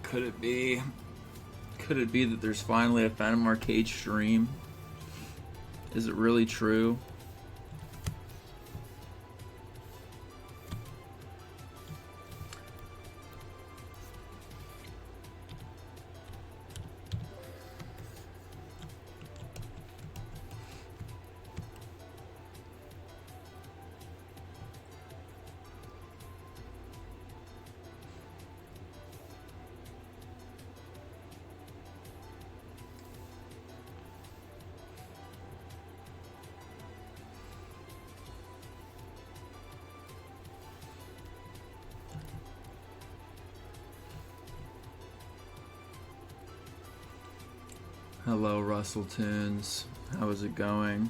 Could it be? Could it be that there's finally a PhantomArcade stream? Is it really true? Hello, Russell Tunes. How is it going?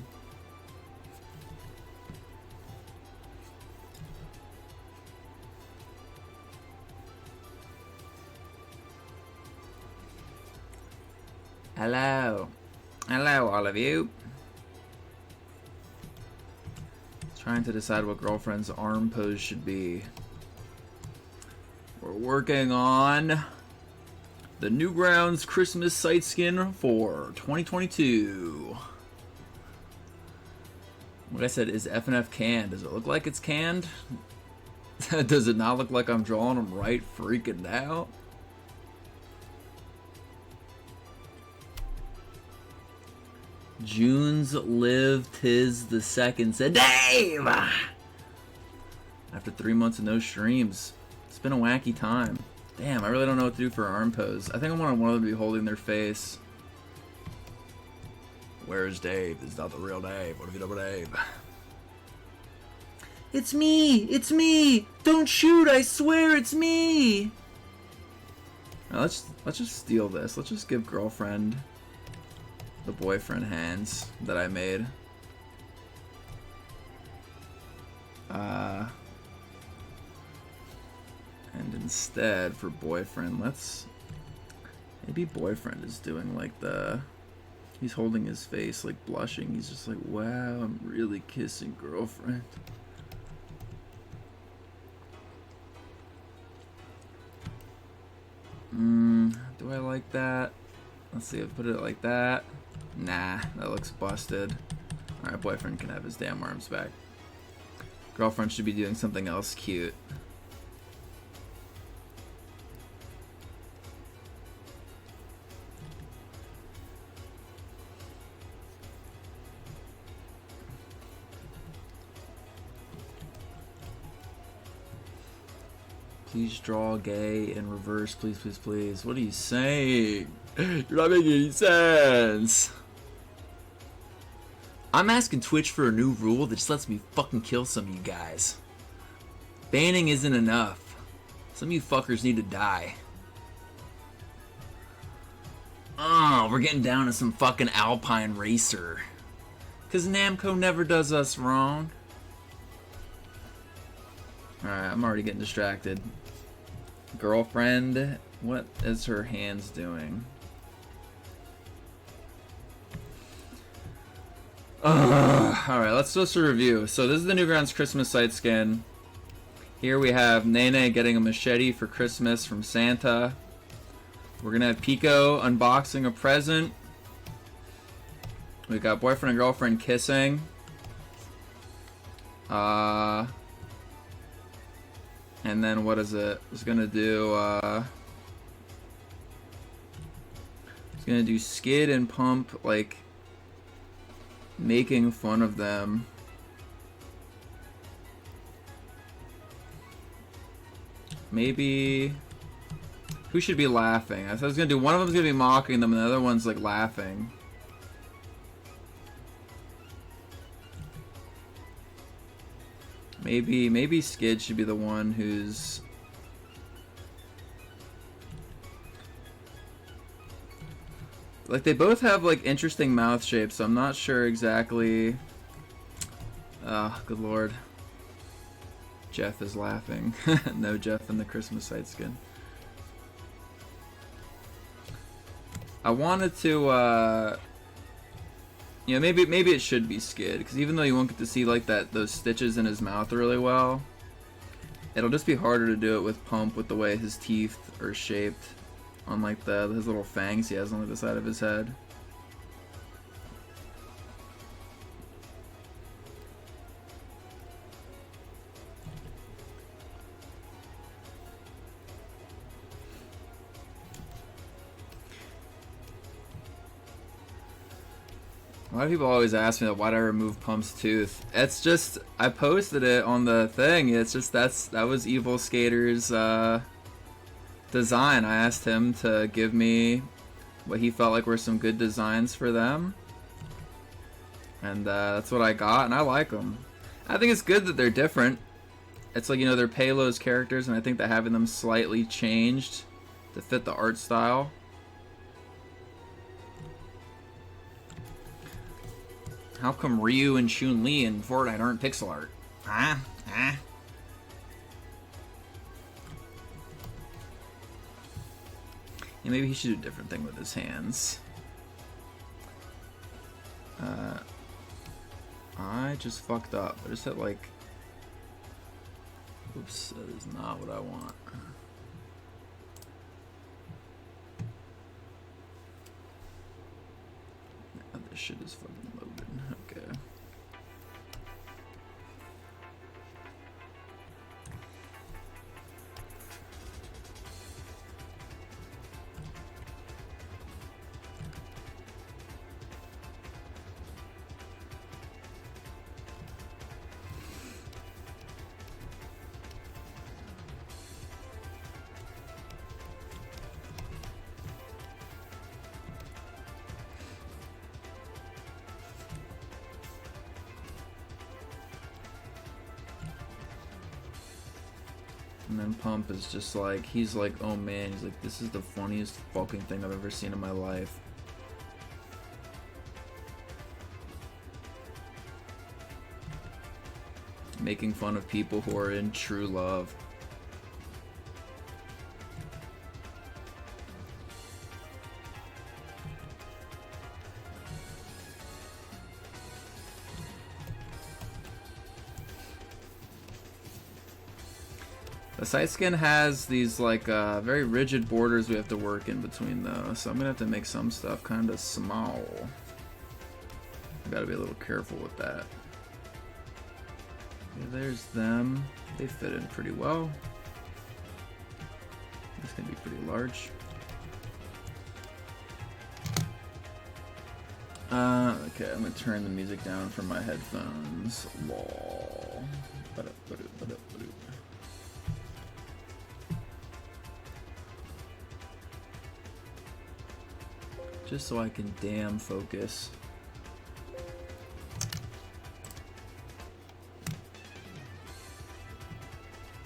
Hello. Hello, all of you. Trying to decide what girlfriend's arm pose should be. We're working on the Newgrounds Christmas site skin for 2022. Like I said, is FNF canned? Does it look like it's canned? Does it not look like I'm drawing them right freaking out? June's lived tis the second, said Dave! After 3 months of no streams. It's been a wacky time. Damn, I really don't know what to do for arm pose. I think I want one of them to be holding their face. Where's Dave? It's not the real Dave. What have you done with Dave? It's me! It's me! Don't shoot! I swear it's me! Now let's just steal this. Let's just give girlfriend the boyfriend hands that I made. And instead, for boyfriend, maybe boyfriend is doing like he's holding his face, like blushing. He's just like, wow, I'm really kissing girlfriend. Do I like that? Let's see if I put it like that. Nah, that looks busted. Alright, boyfriend can have his damn arms back. Girlfriend should be doing something else cute. Please draw gay in reverse, please, please, please. What are you saying? You're not making any sense. I'm asking Twitch for a new rule that just lets me fucking kill some of you guys. Banning isn't enough. Some of you fuckers need to die. Oh, we're getting down to some fucking Alpine Racer. Cause Namco never does us wrong. Alright, I'm already getting distracted. Girlfriend, what is her hands doing? Alright, let's just review. So this is the Newgrounds Christmas site skin. Here we have Nene getting a machete for Christmas from Santa. We're gonna have Pico unboxing a present. We got boyfriend and girlfriend kissing. And then what is it? It's gonna do it's gonna do Skid and Pump, like making fun of them. Maybe who should be laughing? I was gonna do one of them's gonna be mocking them and the other one's like laughing. Maybe Skid should be the one who's like, they both have like interesting mouth shapes, so I'm not sure exactly. Good lord. Jeff is laughing. No Jeff in the Christmas site skin. I wanted to you know, maybe it should be Skid, because even though you won't get to see like those stitches in his mouth really well, it'll just be harder to do it with Pump with the way his teeth are shaped. on like his little fangs he has on like the side of his head. A lot of people always ask me that, why did I remove Pump's tooth? It's just, I posted it on the thing. It's just that was Evil Skater's design. I asked him to give me what he felt like were some good designs for them, and that's what I got, and I like them. I think it's good that they're different. It's like, you know, they're Paylo's characters, and I think that having them slightly changed to fit the art style. How come Ryu and Chun-Li in Fortnite aren't pixel art? Huh? Huh? Yeah, maybe he should do a different thing with his hands. I just fucked up. I just hit like... Oops, that is not what I want. Yeah, this shit is fucking loaded. Okay. And then Pump is just like, he's like, oh man, he's like, this is the funniest fucking thing I've ever seen in my life. Making fun of people who are in true love. The sight skin has these like very rigid borders we have to work in between though, so I'm gonna have to make some stuff kind of small. I gotta be a little careful with that. Okay, there's them. They fit in pretty well. This can be pretty large. Okay, I'm gonna turn the music down from my headphones. Lol. Just so I can damn focus.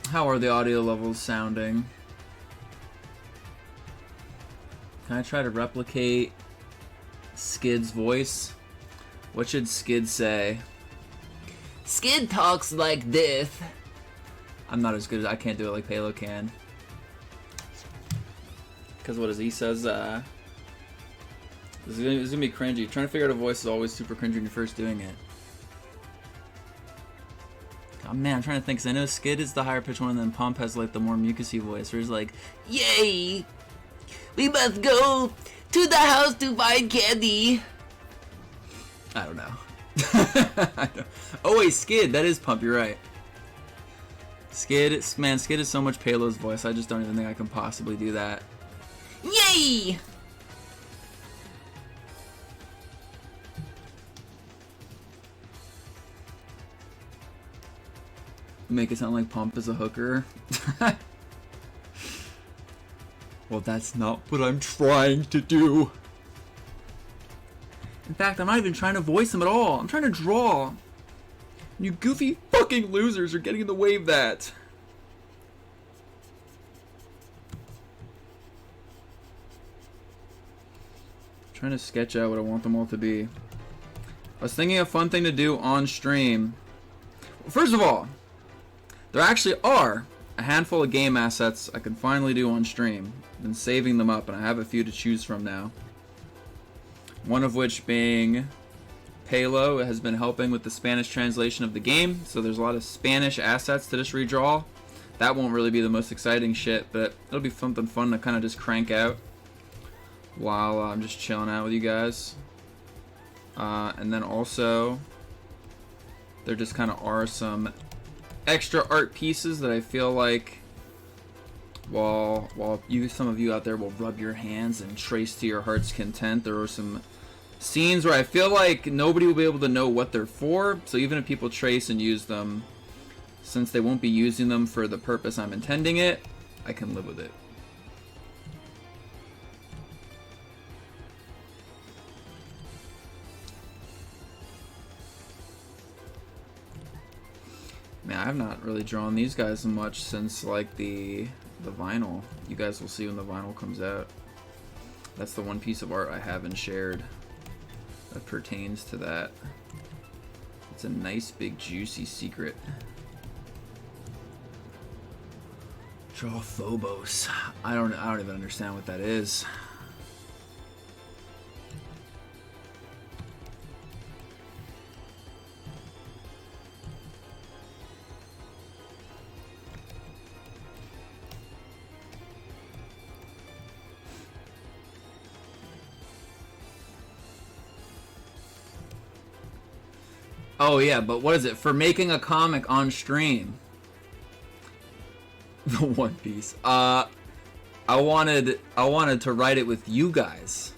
How are the audio levels sounding? Can I try to replicate Skid's voice? What should Skid say? Skid talks like this. I'm not as good as I can't do it like Palo can. Cause what is he says? This is gonna be cringy. Trying to figure out a voice is always super cringy when you're first doing it. Oh man, I'm trying to think, cause I know Skid is the higher pitched one, and then Pump has like the more mucusy voice, where he's like, "Yay! We must go to the house to find candy." I don't know. Oh wait, Skid, that is Pump. You're right. Skid, man, Skid is so much Palo's voice. I just don't even think I can possibly do that. Yay! Make it sound like Pump is a hooker. Well, that's not what I'm trying to do. In fact, I'm not even trying to voice him at all. I'm trying to draw. You goofy fucking losers are getting in the way of that. I'm trying to sketch out what I want them all to be. I was thinking a fun thing to do on stream. Well, first of all, there actually are a handful of game assets I can finally do on stream. I've been saving them up, and I have a few to choose from now. One of which being Palo has been helping with the Spanish translation of the game, so there's a lot of Spanish assets to just redraw. That won't really be the most exciting shit, but it'll be something fun to kind of just crank out. while I'm just chilling out with you guys. And then also, there just kind of are some extra art pieces that I feel like, while some of you out there will rub your hands and trace to your heart's content, there are some scenes where I feel like nobody will be able to know what they're for. So even if people trace and use them, since they won't be using them for the purpose I'm intending it, I can live with it. Man, I have not really drawn these guys much since like the vinyl. You guys will see when the vinyl comes out. That's the one piece of art I haven't shared that pertains to that. It's a nice big juicy secret. Draw Phobos. I don't even understand what that is. Oh yeah, but what is it? For making a comic on stream. The One Piece. I wanted to write it with you guys.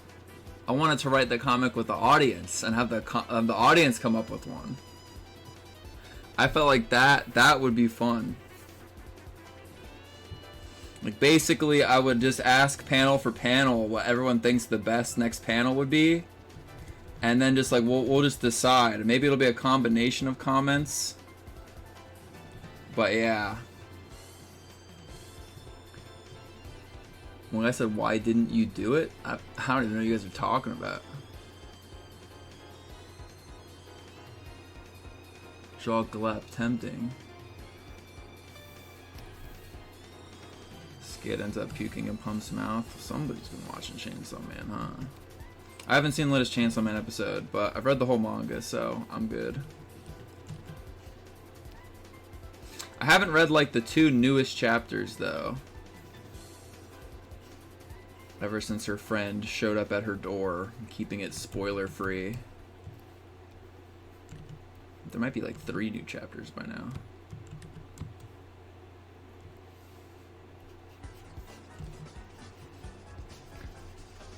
I wanted to write the comic with the audience and have the audience come up with one. I felt like that would be fun. Like basically, I would just ask panel for panel what everyone thinks the best next panel would be. And then just like we'll just decide. Maybe it'll be a combination of comments. But yeah. When I said why didn't you do it, I don't even know what you guys are talking about. Draw Glep tempting. Skid ends up puking in Pump's mouth. Somebody's been watching Chainsaw Man, huh? I haven't seen the latest Chainsaw Man episode, but I've read the whole manga, so I'm good. I haven't read like the 2 newest chapters though. Ever since her friend showed up at her door, keeping it spoiler free. There might be like 3 new chapters by now.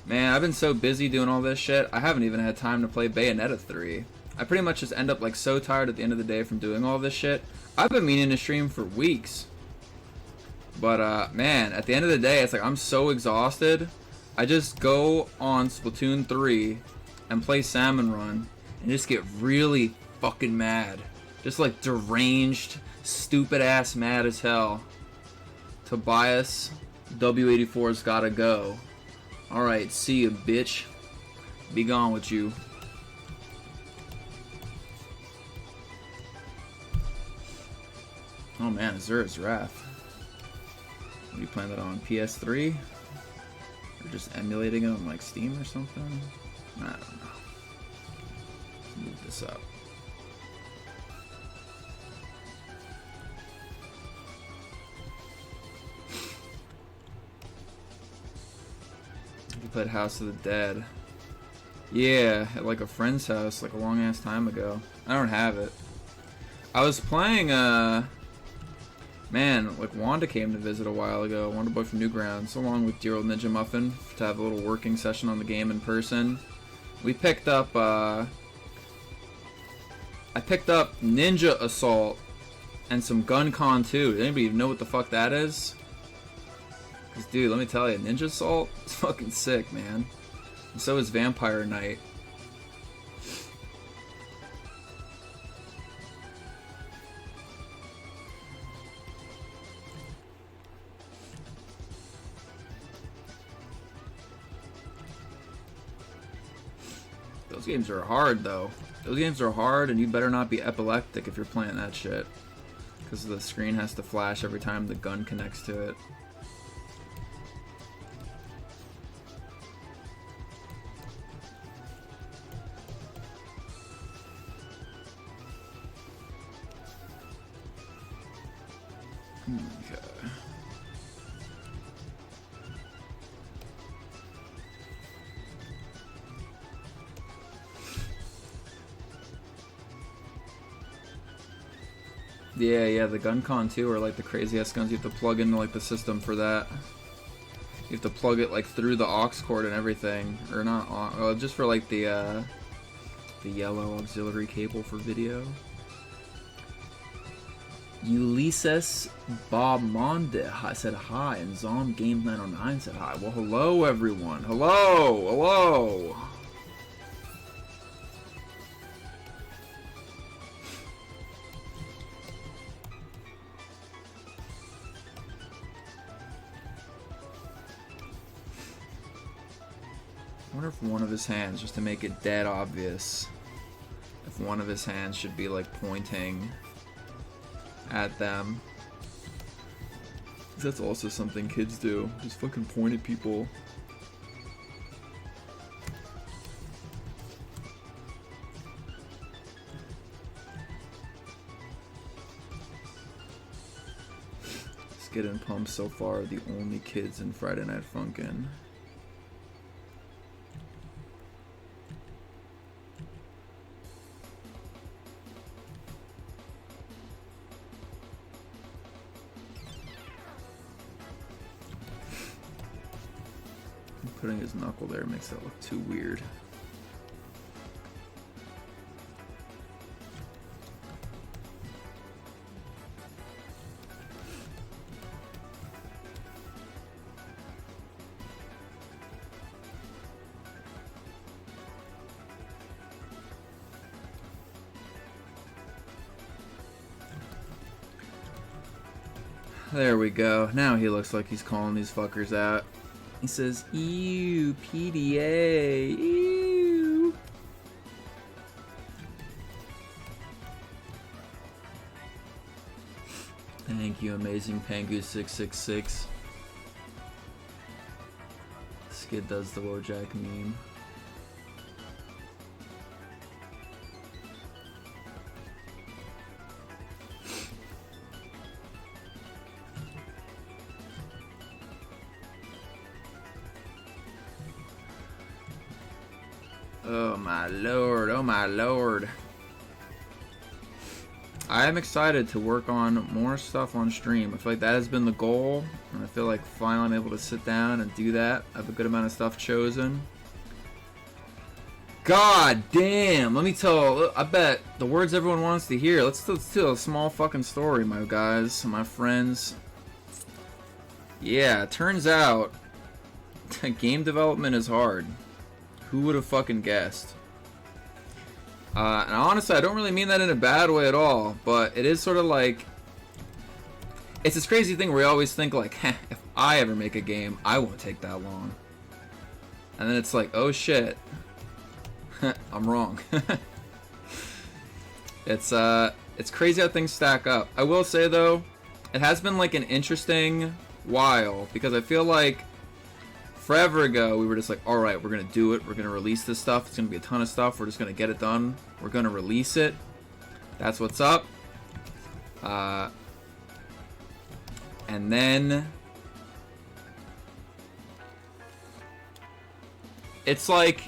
Man, I've been so busy doing all this shit, I haven't even had time to play Bayonetta 3. I pretty much just end up like so tired at the end of the day from doing all this shit. I've been meaning to stream for weeks. But man, at the end of the day, it's like I'm so exhausted. I just go on Splatoon 3 and play Salmon Run and just get really fucking mad. Just like deranged, stupid ass mad as hell. Tobias, W84's gotta go. Alright, see you, bitch. Be gone with you. Oh man, Azura's Wrath. Are you playing that on PS3? Or just emulating it on like Steam or something? I don't know. Let's move this up. You played House of the Dead. Yeah, at like a friend's house like a long ass time ago. I don't have it. I was playing man, like Wanda came to visit a while ago, Wanda Boy from Newgrounds, along with dear old Ninja Muffin, to have a little working session on the game in person. We picked up, I picked up Ninja Assault and some Gun Con 2. Does anybody even know what the fuck that is? Cause dude, let me tell you, Ninja Assault is fucking sick, man. And so is Vampire Knight. Those games are hard, though. Those games are hard, and you better not be epileptic if you're playing that shit. Because the screen has to flash every time the gun connects to it. Okay. Yeah, the GunCon 2 are like the crazy ass guns. You have to plug into like the system for that. You have to plug it like through the aux cord and everything, or not, just for like the yellow auxiliary cable for video. Ulysses Bob Monde said hi, and Zom Game 909 said hi. Well, hello everyone. Hello. I wonder if one of his hands, just to make it dead obvious, if one of his hands should be like pointing at them. That's also something kids do. Just fucking point at people. Skid and Pump so far are the only kids in Friday Night Funkin'. Putting his knuckle there makes that look too weird. There we go. Now he looks like he's calling these fuckers out. He says, ew, PDA, ew. Thank you, Amazing Pangu666. Skid does the Wojak meme. Oh my lord. I am excited to work on more stuff on stream. I feel like that has been the goal, and I feel like finally I'm able to sit down and do that. I have a good amount of stuff chosen. God damn, let me tell, I bet the words everyone wants to hear. Let's tell a small fucking story, my guys, my friends. Yeah, it turns out game development is hard. Who would have fucking guessed? And honestly, I don't really mean that in a bad way at all, but it is sort of like, it's this crazy thing where we always think like, if I ever make a game, I won't take that long. And then it's like, oh shit, I'm wrong. It's crazy how things stack up. I will say though, it has been like an interesting while, because I feel like forever ago we were just like, alright, we're gonna do it, we're gonna release this stuff, it's gonna be a ton of stuff, we're just gonna get it done, we're gonna release it, that's what's up. And then it's like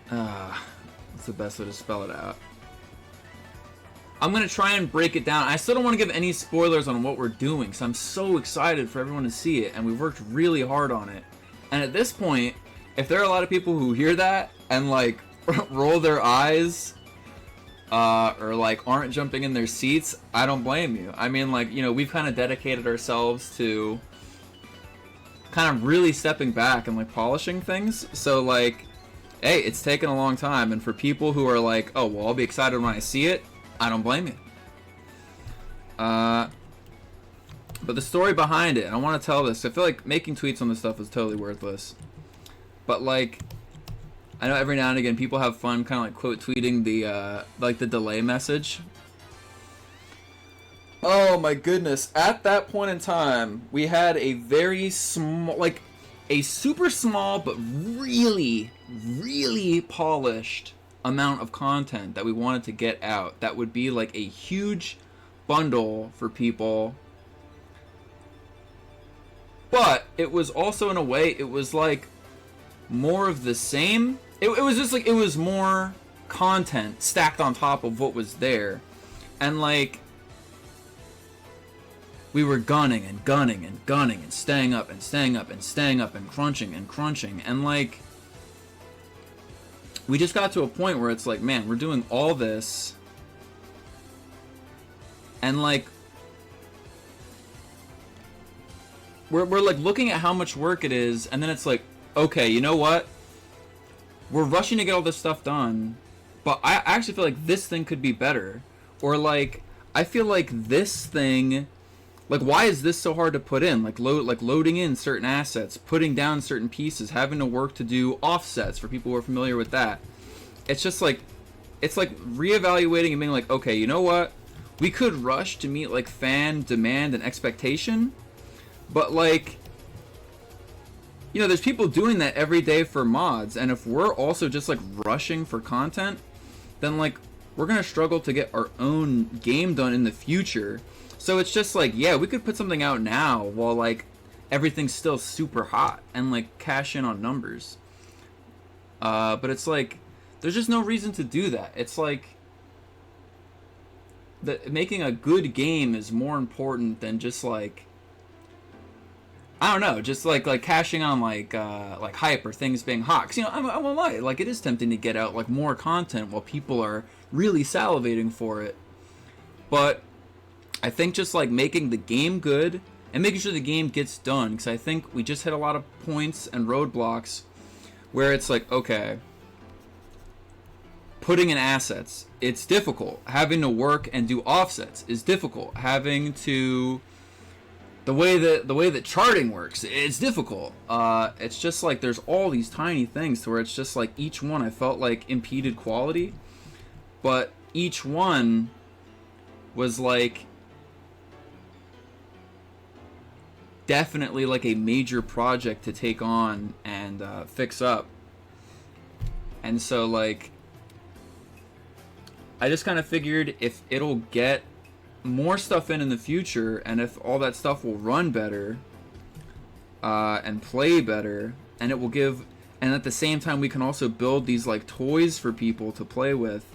what's the best way to spell it out? I'm going to try and break it down. I still don't want to give any spoilers on what we're doing, because I'm so excited for everyone to see it, and we've worked really hard on it. And at this point, if there are a lot of people who hear that and like roll their eyes or like aren't jumping in their seats, I don't blame you. I mean, like, you know, we've kind of dedicated ourselves to kind of really stepping back and like polishing things. So like, hey, it's taken a long time, and for people who are like, oh, well, I'll be excited when I see it, I don't blame you. But the story behind it, and I want to tell this. I feel like making tweets on this stuff is totally worthless. But like, I know every now and again people have fun kind of like quote tweeting the like the delay message. Oh my goodness. At that point in time, we had a very small, like a super small but really, really polished amount of content that we wanted to get out that would be like a huge bundle for people, but it was also, in a way, it was like more of the same. It was just like, it was more content stacked on top of what was there. And like, we were gunning and gunning and gunning and staying up and staying up and staying up and crunching and crunching. And like, we just got to a point where it's like, man, we're doing all this. And like, we're like looking at how much work it is. And then it's like, okay, you know what? We're rushing to get all this stuff done. But I actually feel like this thing could be better. Or like, I feel like this thing, like, why is this so hard to put in? Like loading in certain assets, putting down certain pieces, having to work to do offsets for people who are familiar with that. It's just like, it's like reevaluating and being like, okay, you know what? We could rush to meet like fan demand and expectation, but like, you know, there's people doing that every day for mods, and if we're also just like rushing for content, then like we're gonna struggle to get our own game done in the future. So it's just like, yeah, we could put something out now while like everything's still super hot and like cash in on numbers. But it's like, there's just no reason to do that. It's like, making a good game is more important than just like, I don't know, just like cashing on like hype or things being hot. 'Cause, you know, I won't lie, like, it is tempting to get out like more content while people are really salivating for it. But I think just like making the game good and making sure the game gets done, because I think we just hit a lot of points and roadblocks where it's like, okay, putting in assets, it's difficult. Having to work and do offsets is difficult. Having to, the way that charting works, it's difficult. It's just like there's all these tiny things to where it's just like each one I felt like impeded quality, but each one was like definitely like a major project to take on and fix up. And so like, I just kind of figured if it'll get more stuff in the future, and if all that stuff will run better and play better, and it will give, and at the same time we can also build these like toys for people to play with,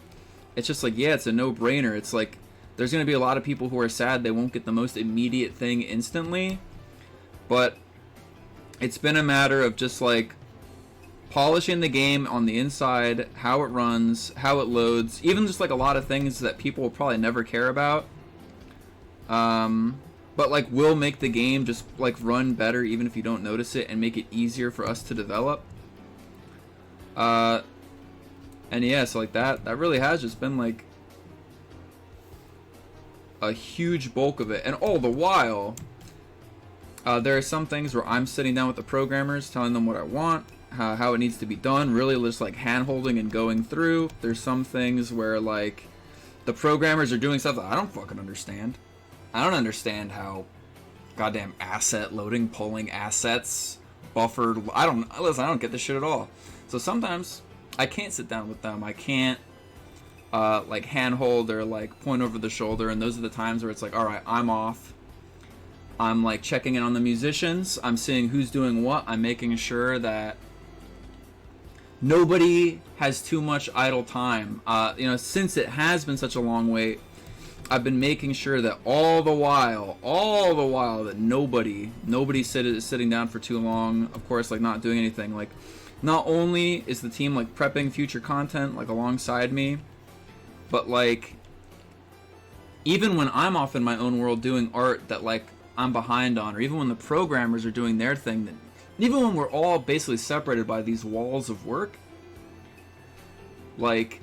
it's just like, yeah, it's a no-brainer. It's like, there's going to be a lot of people who are sad they won't get the most immediate thing instantly, but it's been a matter of just like polishing the game on the inside, how it runs, how it loads, even just like a lot of things that people will probably never care about, but like will make the game just like run better even if you don't notice it, and make it easier for us to develop. And yeah, so like that really has just been like a huge bulk of it. And all the while, there are some things where I'm sitting down with the programmers, telling them what I want, how it needs to be done, really just like hand-holding and going through. There's some things where like the programmers are doing stuff that I don't fucking understand. I don't understand how goddamn asset loading, pulling assets, buffered, I don't get this shit at all. So sometimes I can't sit down with them. I can't like handhold or like point over the shoulder, and those are the times where it's like, all right, I'm off. I'm like checking in on the musicians. I'm seeing who's doing what. I'm making sure that nobody has too much idle time. You know, since it has been such a long wait, I've been making sure that all the while that nobody's sitting down for too long. Of course, like not doing anything. Like, not only is the team like prepping future content like alongside me, but like even when I'm off in my own world doing art that like I'm behind on, or even when the programmers are doing their thing, that even when we're all basically separated by these walls of work, like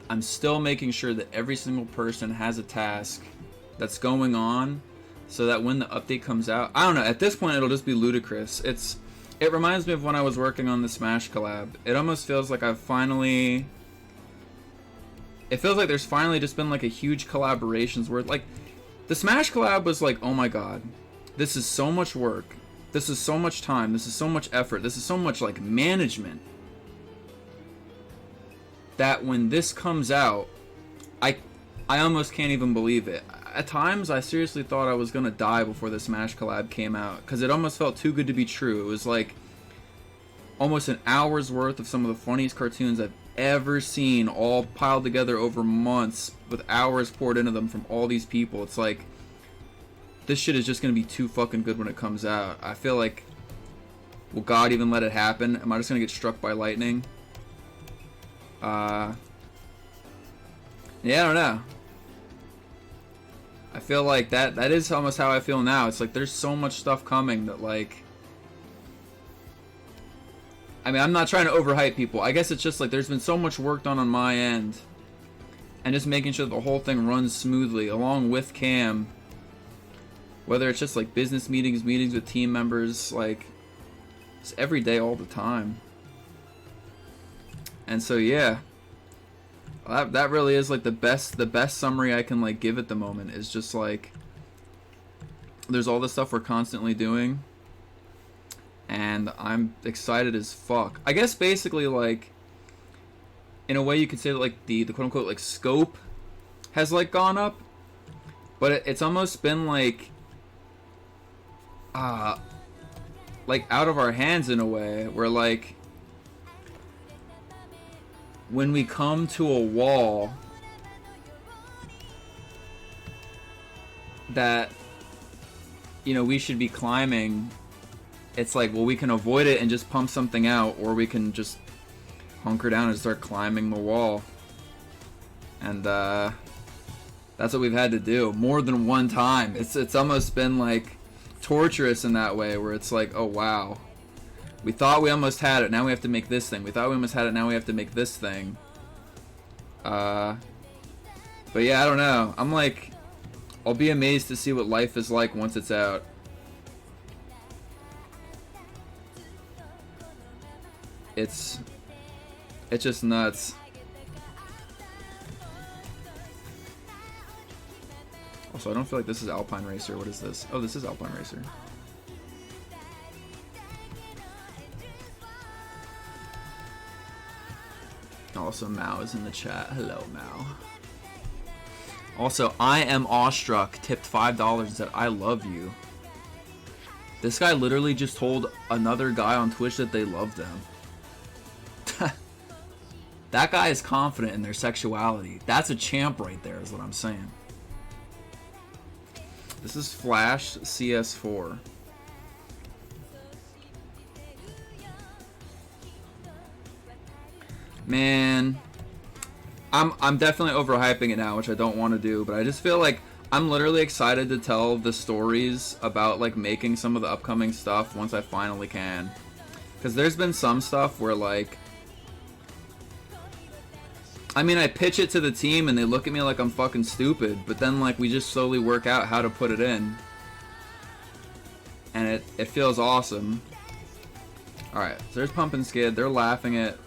I'm still making sure that every single person has a task that's going on, so that when the update comes out, I don't know, at this point it'll just be ludicrous. It reminds me of when I was working on the Smash collab. It almost feels like it feels like there's finally just been like a huge collaborations where like the Smash collab was like, oh my god, this is so much work, this is so much time, this is so much effort, this is so much like management, that when this comes out, I almost can't even believe it. At times I seriously thought I was gonna die before the Smash collab came out, because it almost felt too good to be true. It was like almost an hour's worth of some of the funniest cartoons I've ever seen, all piled together over months with hours poured into them from all these people. It's like, this shit is just gonna be too fucking good when it comes out. I feel like, will God even let it happen? Am I just gonna get struck by lightning? Yeah, I don't know. I feel like that is almost how I feel now. It's like there's so much stuff coming that, like, I mean, I'm not trying to overhype people. I guess it's just like there's been so much work done on my end, and just making sure the whole thing runs smoothly along with Cam. Whether it's just like business meetings with team members, like it's every day, all the time. And so yeah, that really is like the best summary I can like give at the moment, is just like there's all this stuff we're constantly doing, and I'm excited as fuck. I guess basically, like, in a way you could say that like the quote unquote like scope has like gone up, but it's almost been like out of our hands in a way, where like when we come to a wall that, you know, we should be climbing, it's like, well, we can avoid it and just pump something out, or we can just hunker down and start climbing the wall. And that's what we've had to do more than one time. It's almost been like torturous in that way, where it's like, oh wow, we thought we almost had it, now we have to make this thing. We thought we almost had it, now we have to make this thing. But yeah, I don't know. I'm like, I'll be amazed to see what life is like once it's out. It's just nuts. Also, I don't feel like this is Alpine Racer. What is this? Oh, this is Alpine Racer. Also, Mao is in the chat. Hello, Mao. Also, I am awestruck tipped $5 and said, I love you. This guy literally just told another guy on Twitch that they loved them. That guy is confident in their sexuality. That's a champ right there, is what I'm saying. This is Flash CS4. Man, I'm definitely overhyping it now, which I don't want to do, but I just feel like I'm literally excited to tell the stories about like making some of the upcoming stuff once I finally can. Because there's been some stuff where like, I mean, I pitch it to the team and they look at me like I'm fucking stupid, but then like we just slowly work out how to put it in. And it feels awesome. Alright, so there's Pump and Skid. They're laughing at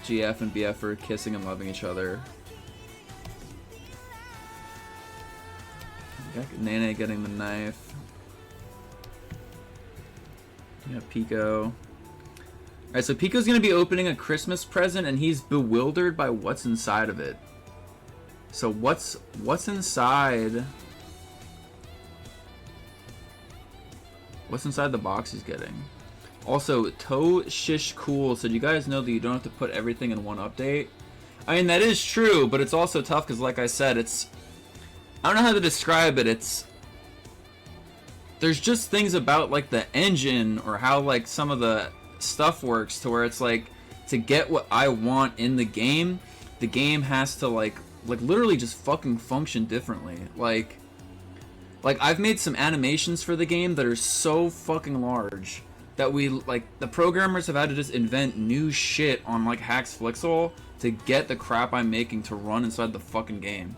GF and BF for kissing and loving each other. Nene getting the knife. Yeah, Pico. Alright, so Pico's gonna be opening a Christmas present and he's bewildered by what's inside of it. So what's inside? What's inside the box he's getting? Also, Toe Shish Cool said, you guys know that you don't have to put everything in one update. I mean, that is true, but it's also tough because, like I said, it's... I don't know how to describe it. There's just things about, like, the engine or how, like, some of the stuff works to where it's, like, to get what I want in the game has to, like literally just fucking function differently. Like, I've made some animations for the game that are so fucking large that the programmers have had to just invent new shit on, like, Hacks Flixel to get the crap I'm making to run inside the fucking game.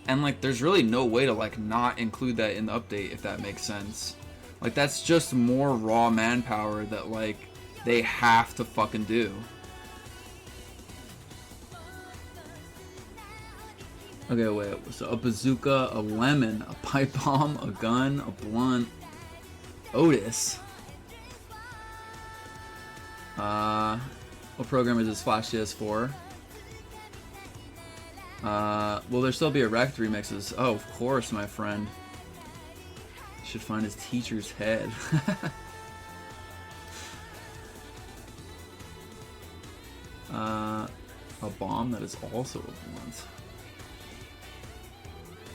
And, like, there's really no way to, like, not include that in the update, if that makes sense. Like, that's just more raw manpower that, like, they have to fucking do. Okay, wait, so a bazooka, a lemon, a pipe bomb, a gun, a blunt, Otis. What program is this? Flash CS4. Will there still be a Wrecked remixes? Oh, of course, my friend. Should find his teacher's head. A bomb that is also a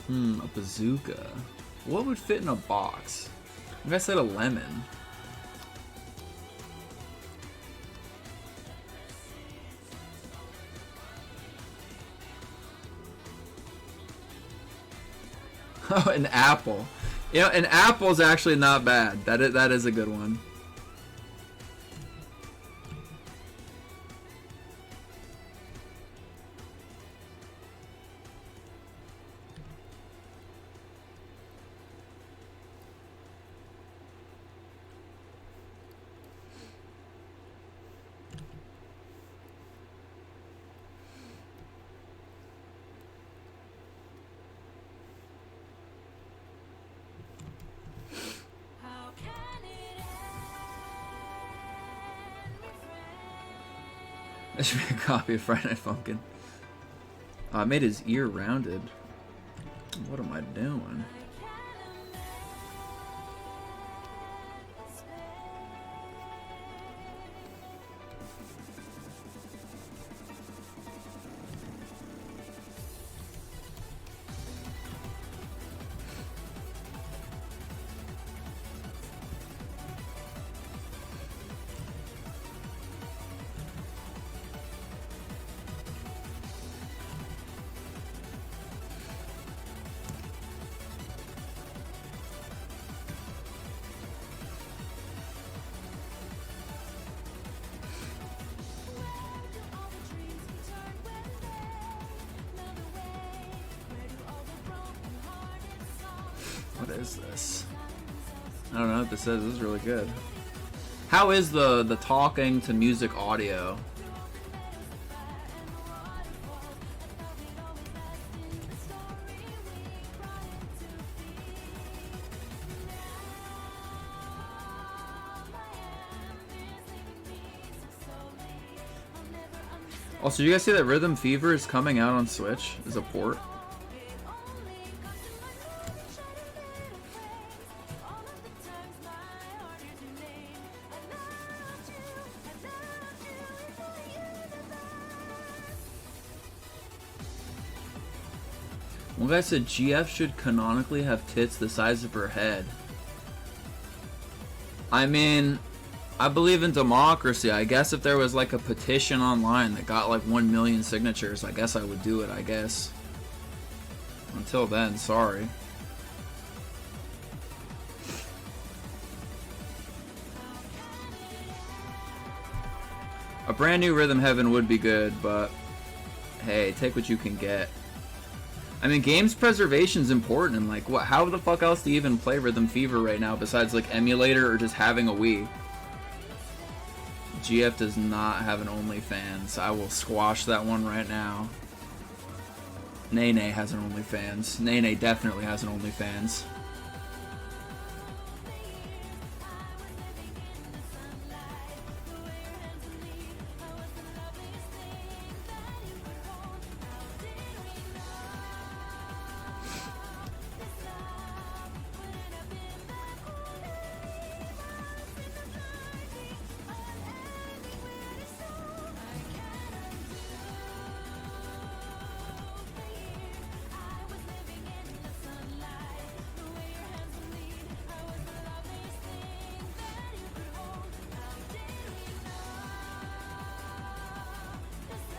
blunt. A bazooka. What would fit in a box? I think I said a lemon. Oh, an apple. You know, an apple is actually not bad. That is a good one. That should be a copy of Friday Night Funkin'. I made his ear rounded. What am I doing? What is this? I don't know what this says. This is really good. How is the talking to music audio? Also, you guys see that Rhythm Fever is coming out on Switch as a port? One guy said GF should canonically have tits the size of her head. I mean, I believe in democracy. I guess if there was like a petition online that got like 1 million signatures, I guess I would do it, I guess. Until then, sorry. A brand new Rhythm Heaven would be good, but hey, take what you can get. I mean, games preservation is important, and like, what? How the fuck else do you even play Rhythm Fever right now besides like emulator or just having a Wii? GF does not have an OnlyFans. I will squash that one right now. Nene has an OnlyFans. Nene definitely has an OnlyFans.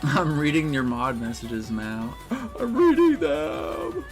I'm reading your mod messages, Mal. I'm reading them.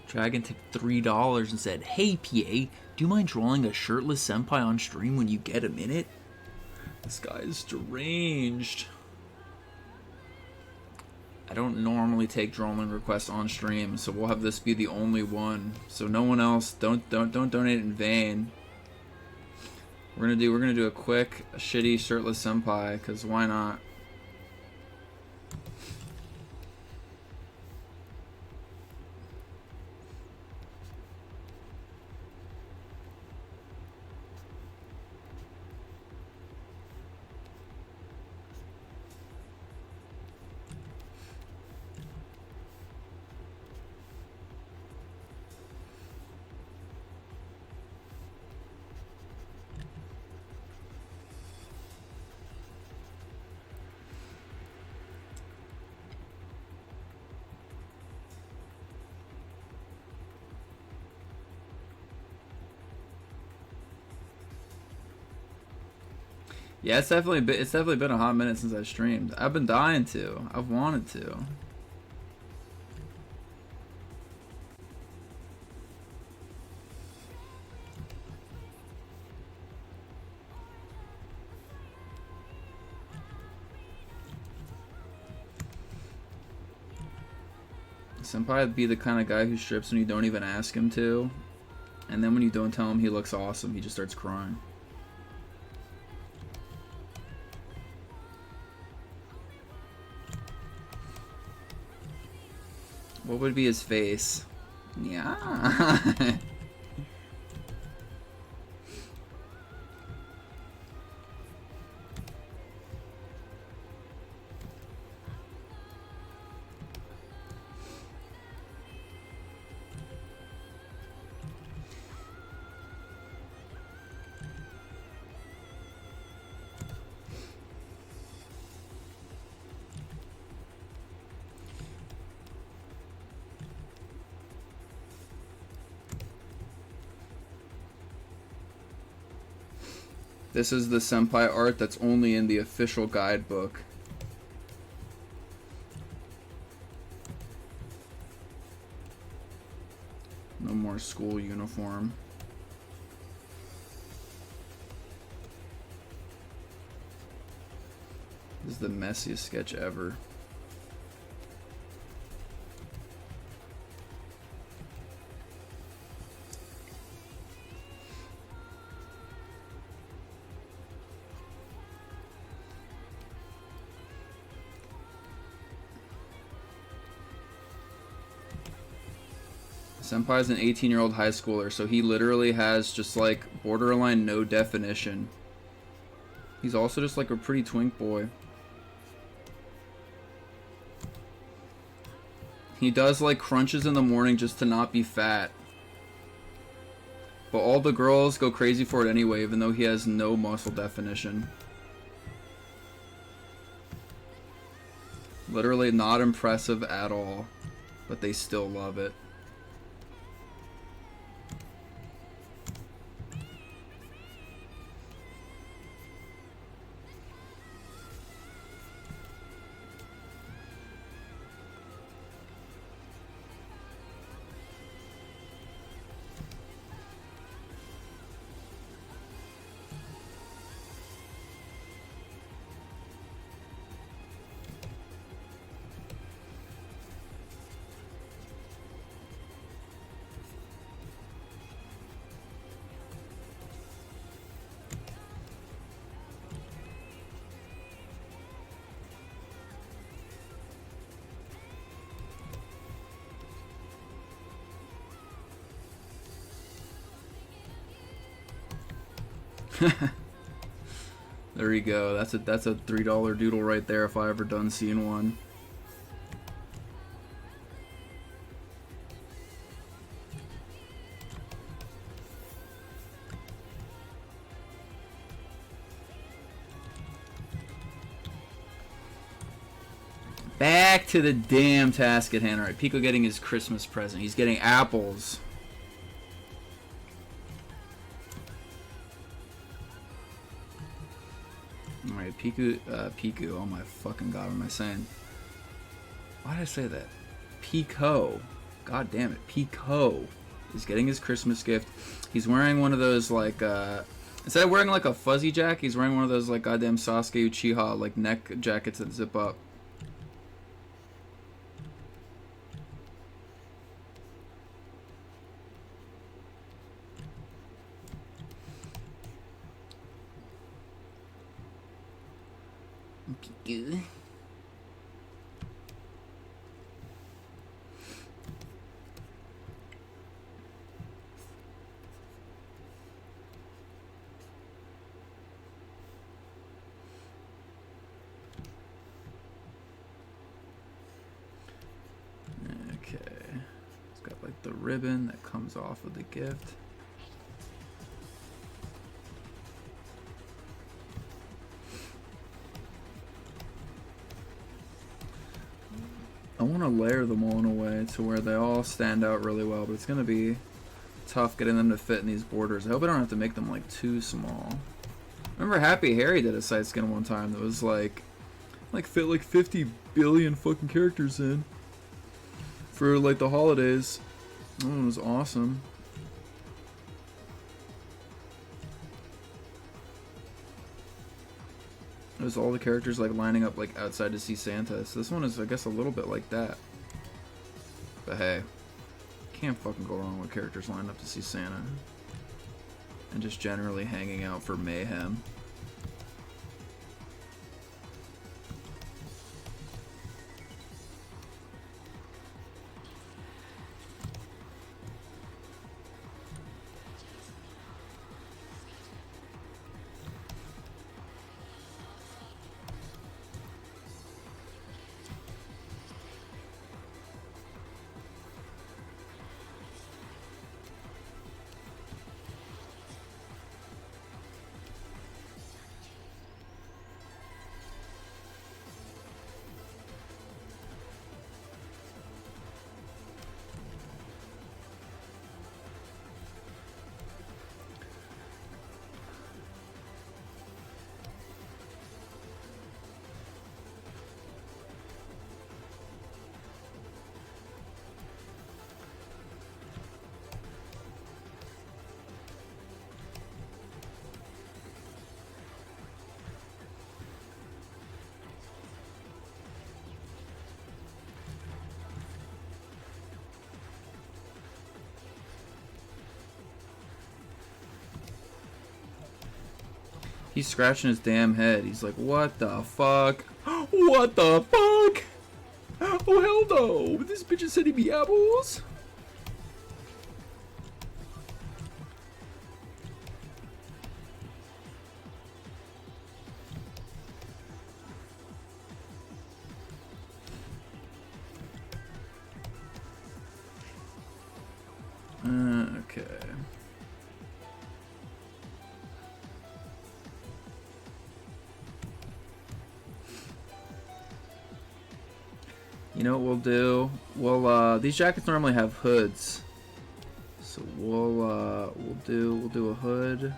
Dragon tipped $3 and said, "Hey PA, do you mind drawing a shirtless senpai on stream when you get a minute?" This guy is deranged. I don't normally take drawing requests on stream, so we'll have this be the only one. So no one else, don't donate in vain. We're gonna do a quick shitty shirtless senpai, cause why not? Yeah, it's definitely been a hot minute since I streamed. I've been dying to. I've wanted to. Senpai would be the kind of guy who strips when you don't even ask him to, and then when you don't tell him he looks awesome, he just starts crying. What would be his face? Yeah. This is the senpai art that's only in the official guidebook. No more school uniform. This is the messiest sketch ever. Senpai's an 18-year-old high schooler, so he literally has just like borderline no definition. He's also just like a pretty twink boy. He does like crunches in the morning just to not be fat. But all the girls go crazy for it anyway, even though he has no muscle definition. Literally not impressive at all, but they still love it. There you go. That's a $3 doodle right there if I ever done seen one. Back to the damn task at hand. Alright, Pico getting his Christmas present. He's getting apples. Alright, Piku, oh my fucking god, what am I saying? Why did I say that? Pico. God damn it. Pico is getting his Christmas gift. He's wearing one of those, like, instead of wearing, like, a fuzzy jacket, he's wearing one of those, like, goddamn Sasuke Uchiha, like, neck jackets that zip up. Pico. Okay. It's got like the ribbon that comes off of the gift. I want to layer them all in a way to where they all stand out really well, but it's going to be tough getting them to fit in these borders. I hope I don't have to make them like too small. Remember Happy Harry did a side skin one time that was like fit like 50 billion fucking characters in for like the holidays. That one was awesome. It was all the characters like lining up like outside to see Santa. So this one is, I guess, a little bit like that. But hey, can't fucking go wrong with characters lined up to see Santa. And just generally hanging out for mayhem. He's scratching his damn head. He's like, what the fuck? What the fuck? Oh, hell no. This bitch is sending me apples? Okay. You know what we'll do? We'll these jackets normally have hoods, so we'll do a hood.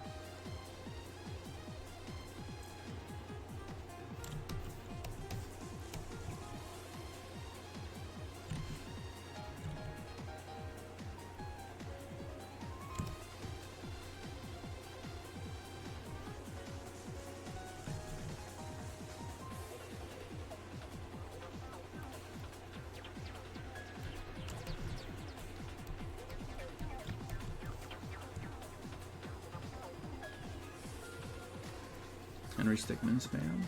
Henry Stickmin spam.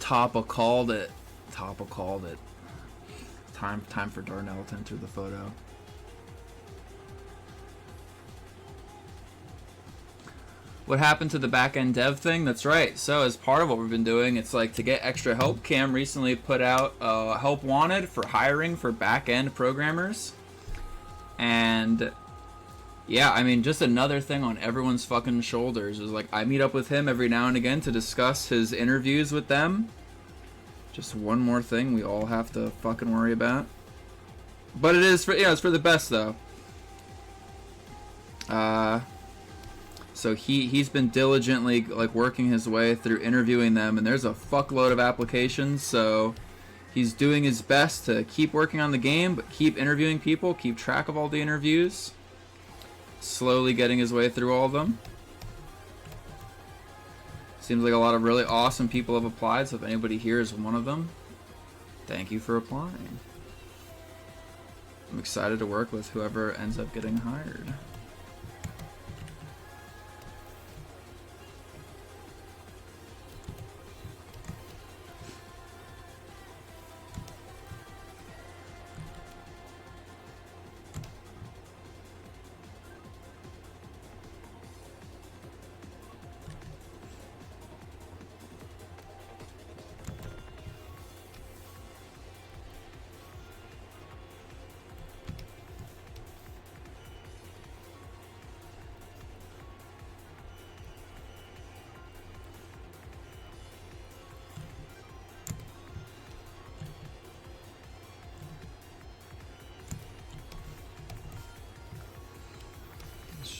Toppa called it. Toppa called it. Time for Darnell to enter the photo. What happened to the back-end dev thing? That's right. So as part of what we've been doing, it's like to get extra help. Cam recently put out help wanted for hiring for back-end programmers. And yeah, I mean, just another thing on everyone's fucking shoulders is like I meet up with him every now and again to discuss his interviews with them. Just one more thing we all have to fucking worry about. But it is for, yeah, it's for the best though. So he's been diligently like working his way through interviewing them, and there's a fuckload of applications, so He's doing his best to keep working on the game, but keep interviewing people, keep track of all the interviews. Slowly getting his way through all of them. Seems like a lot of really awesome people have applied, so if anybody here is one of them, thank you for applying. I'm excited to work with whoever ends up getting hired.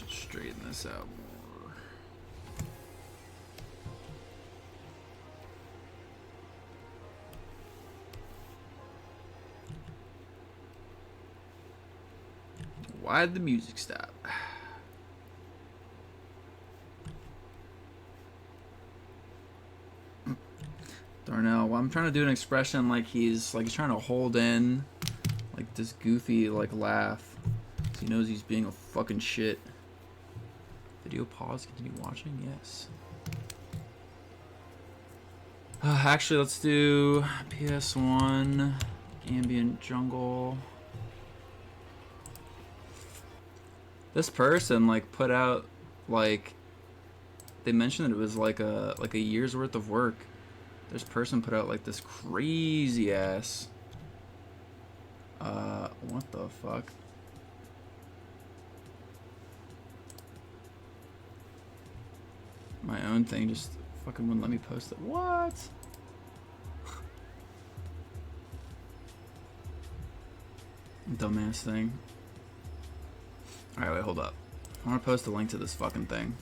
Straighten this out more. Why'd the music stop? Darnell, well, I'm trying to do an expression like he's trying to hold in like this goofy like laugh. So he knows he's being a fucking shit. Video pause, continue watching, yes. Actually, let's do PS1, ambient jungle. This person like put out like, they mentioned that it was like a year's worth of work. This person put out like this crazy ass, what the fuck? My own thing just fucking wouldn't let me post it. What? Dumbass thing. Alright, wait, hold up. I want to post a link to this fucking thing.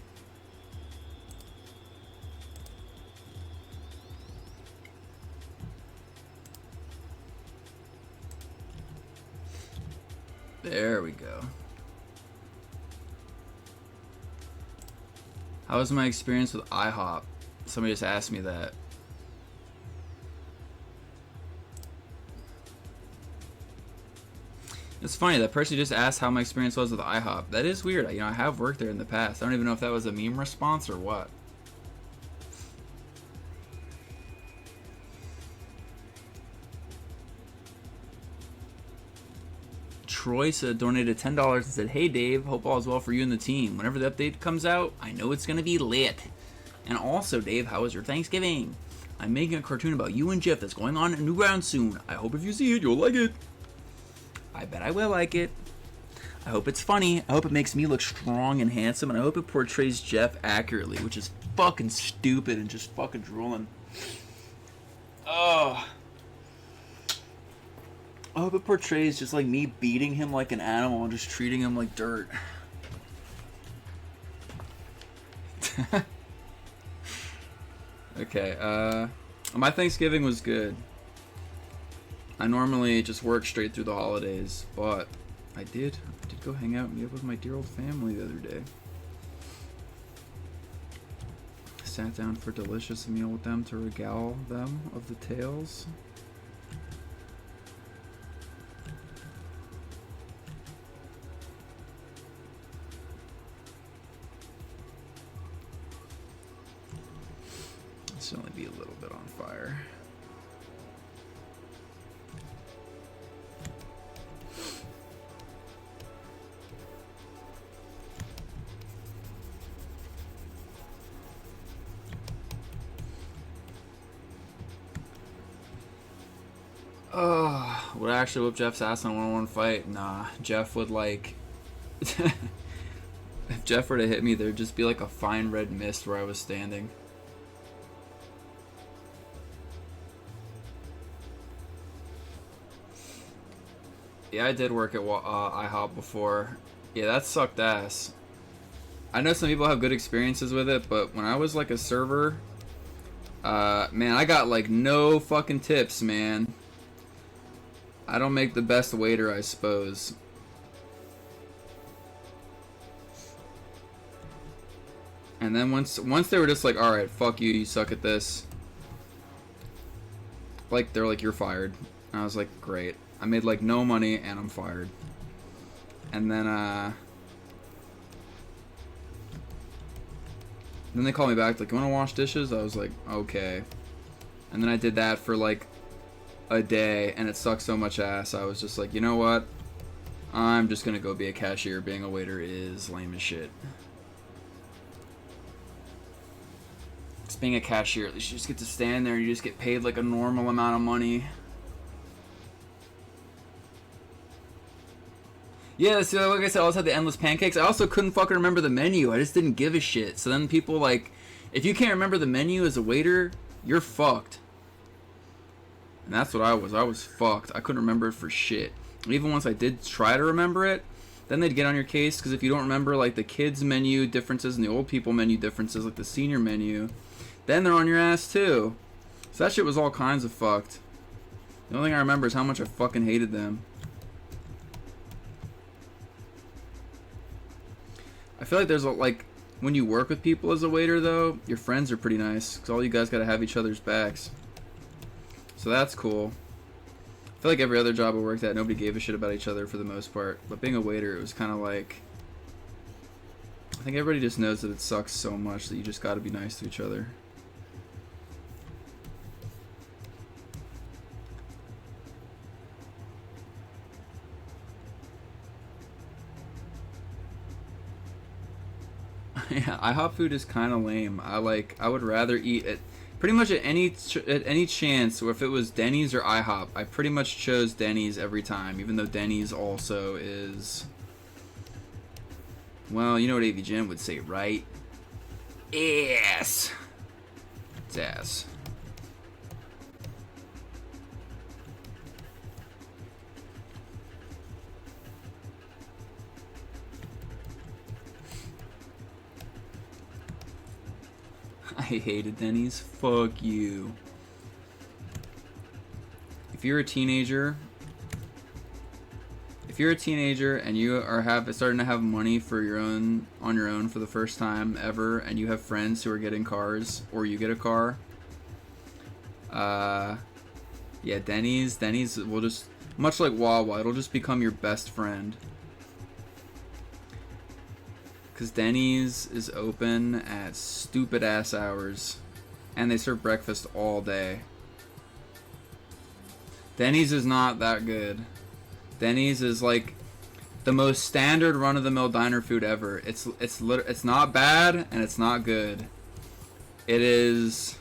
There we go. How was my experience with IHOP? Somebody just asked me that. It's funny, that person just asked how my experience was with IHOP. That is weird. You know, I have worked there in the past. I don't even know if that was a meme response or what. Troy donated $10 and said, "Hey Dave, hope all is well for you and the team. Whenever the update comes out, I know it's gonna be lit. And also, Dave, how was your Thanksgiving? I'm making a cartoon about you and Jeff that's going on in Newgrounds soon. I hope if you see it, you'll like it." I bet I will like it. I hope it's funny. I hope it makes me look strong and handsome, and I hope it portrays Jeff accurately, which is fucking stupid and just fucking drooling. Oh. I hope it portrays just like me beating him like an animal and just treating him like dirt. Okay, my Thanksgiving was good. I normally just work straight through the holidays, but I did go hang out and meet up with my dear old family the other day. Sat down for a delicious meal with them to regale them of the tales. Let's only be a little bit on fire. Would I actually whip Jeff's ass in a one-on-one fight? Nah, Jeff would like... If Jeff were to hit me, there'd just be like a fine red mist where I was standing. Yeah, I did work at IHOP before. Yeah, that sucked ass. I know some people have good experiences with it, but when I was like a server, man, I got like no fucking tips, man. I don't make the best waiter, I suppose. And then once they were just like, all right, fuck you, you suck at this. Like, they're like, you're fired. And I was like, great. I made like no money and I'm fired. And then they called me back like, you want to wash dishes? I was like, okay. And then I did that for like a day and it sucked so much ass. I was just like, you know what? I'm just gonna go be a cashier. Being a waiter is lame as shit. Just being a cashier, at least you just get to stand there and you just get paid like a normal amount of money. Yeah, so like I said, I always had the endless pancakes. I also couldn't fucking remember the menu. I just didn't give a shit. So then people like, if you can't remember the menu as a waiter, you're fucked. And that's what I was. I was fucked. I couldn't remember it for shit. And even once I did try to remember it, then they'd get on your case because if you don't remember like the kids menu differences and the old people menu differences, like the senior menu, then they're on your ass too. So that shit was all kinds of fucked. The only thing I remember is how much I fucking hated them. I feel like there's a, like, when you work with people as a waiter though, your friends are pretty nice because all you guys gotta have each other's backs. So that's cool. I feel like every other job I worked at, nobody gave a shit about each other for the most part. But being a waiter, it was kind of like, I think everybody just knows that it sucks so much that you just gotta be nice to each other. Yeah, IHOP food is kind of lame. I would rather eat at pretty much at any chance, or if it was Denny's or IHOP, I pretty much chose Denny's every time, even though Denny's also is, well, you know what AV Jim would say, right? Ass. It's ass. I hated Denny's. Fuck you. If you're a teenager and you are starting to have money for on your own for the first time ever, and you have friends who are getting cars, or you get a car, yeah, Denny's will just, much like Wawa, it'll just become your best friend. Because Denny's is open at stupid ass hours and they serve breakfast all day. Denny's is not that good. Denny's is like the most standard run-of-the-mill diner food ever. It's not bad and it's not good. It is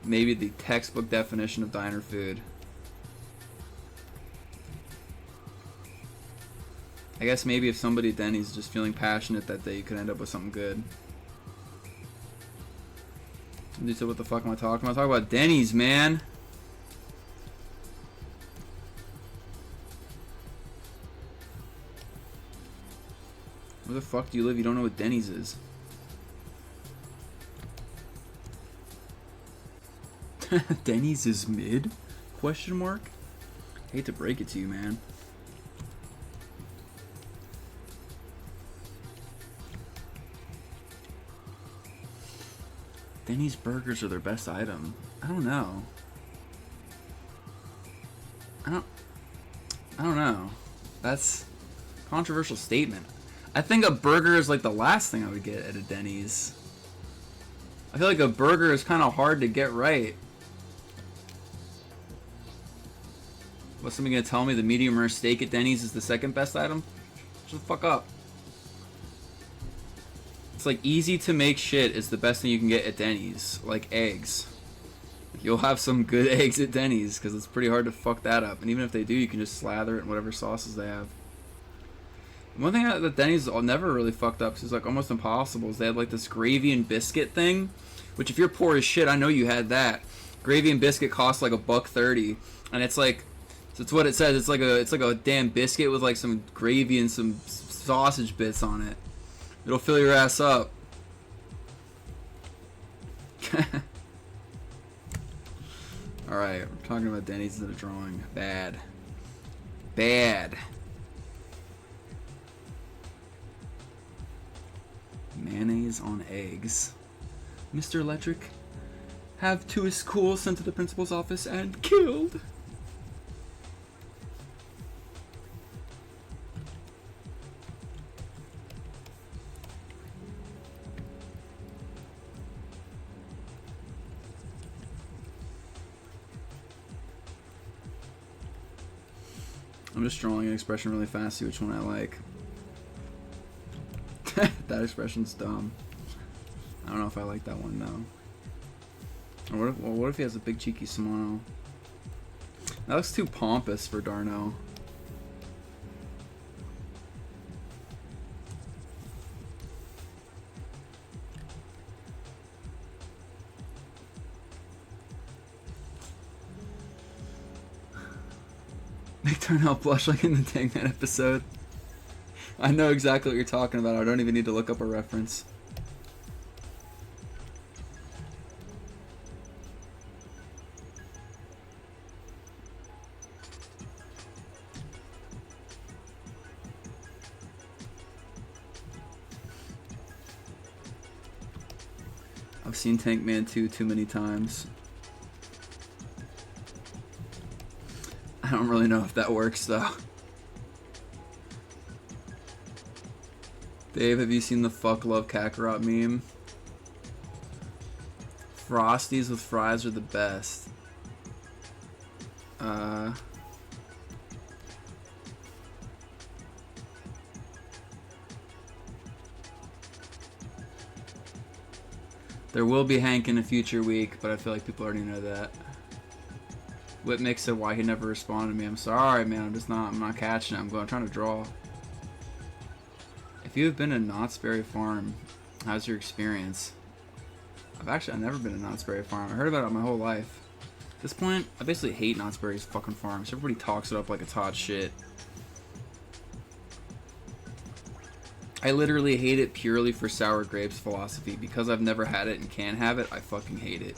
maybe the textbook definition of diner food. I guess maybe if somebody at Denny's is just feeling passionate that day, you could end up with something good. So what the fuck am I talking about? I'm talking about Denny's, man. Where the fuck do you live? You don't know what Denny's is. Denny's is mid? Question mark? Hate to break it to you, man. Denny's burgers are their best item. I don't know. I don't know. That's a controversial statement. I think a burger is like the last thing I would get at a Denny's. I feel like a burger is kind of hard to get right. Was somebody gonna tell me the medium rare steak at Denny's is the second best item? Shut the fuck up. It's like easy to make shit is the best thing you can get at Denny's. Like eggs. You'll have some good eggs at Denny's because it's pretty hard to fuck that up. And even if they do, you can just slather it in whatever sauces they have. One thing that Denny's never really fucked up, because it's like almost impossible, is they had like this gravy and biscuit thing. Which if you're poor as shit, I know you had that. Gravy and biscuit cost like $1.30. And it's like, so it's what it says. It's like a damn biscuit with like some gravy and some sausage bits on it. It'll fill your ass up. Alright, we're talking about Danny's instead of drawing. Bad. Bad. Mayonnaise on eggs. Mr. Electric, have to his school, sent to the principal's office, and killed. I'm just drawing an expression really fast, see which one I like. That expression's dumb. I don't know if I like that one, though. Or what if he has a big cheeky smile? That looks too pompous for Darno. Make Darnell blush like in the Tangman episode. I know exactly what you're talking about. I don't even need to look up a reference. I've seen Tankman 2 too many times. I don't really know if that works though. Dave, have you seen the fuck love Kakarot meme? Frosties with fries are the best. There will be Hank in a future week, but I feel like people already know that. Whitmix said why he never responded to me. I'm sorry, man. I'm not catching it. I'm trying to draw. If you have been to Knott's Berry Farm, how's your experience? I've never been to Knott's Berry Farm. I heard about it my whole life. At this point, I basically hate Knott's Berry's fucking farm. So everybody talks it up like it's hot shit. I literally hate it purely for sour grapes philosophy. Because I've never had it and can't have it, I fucking hate it.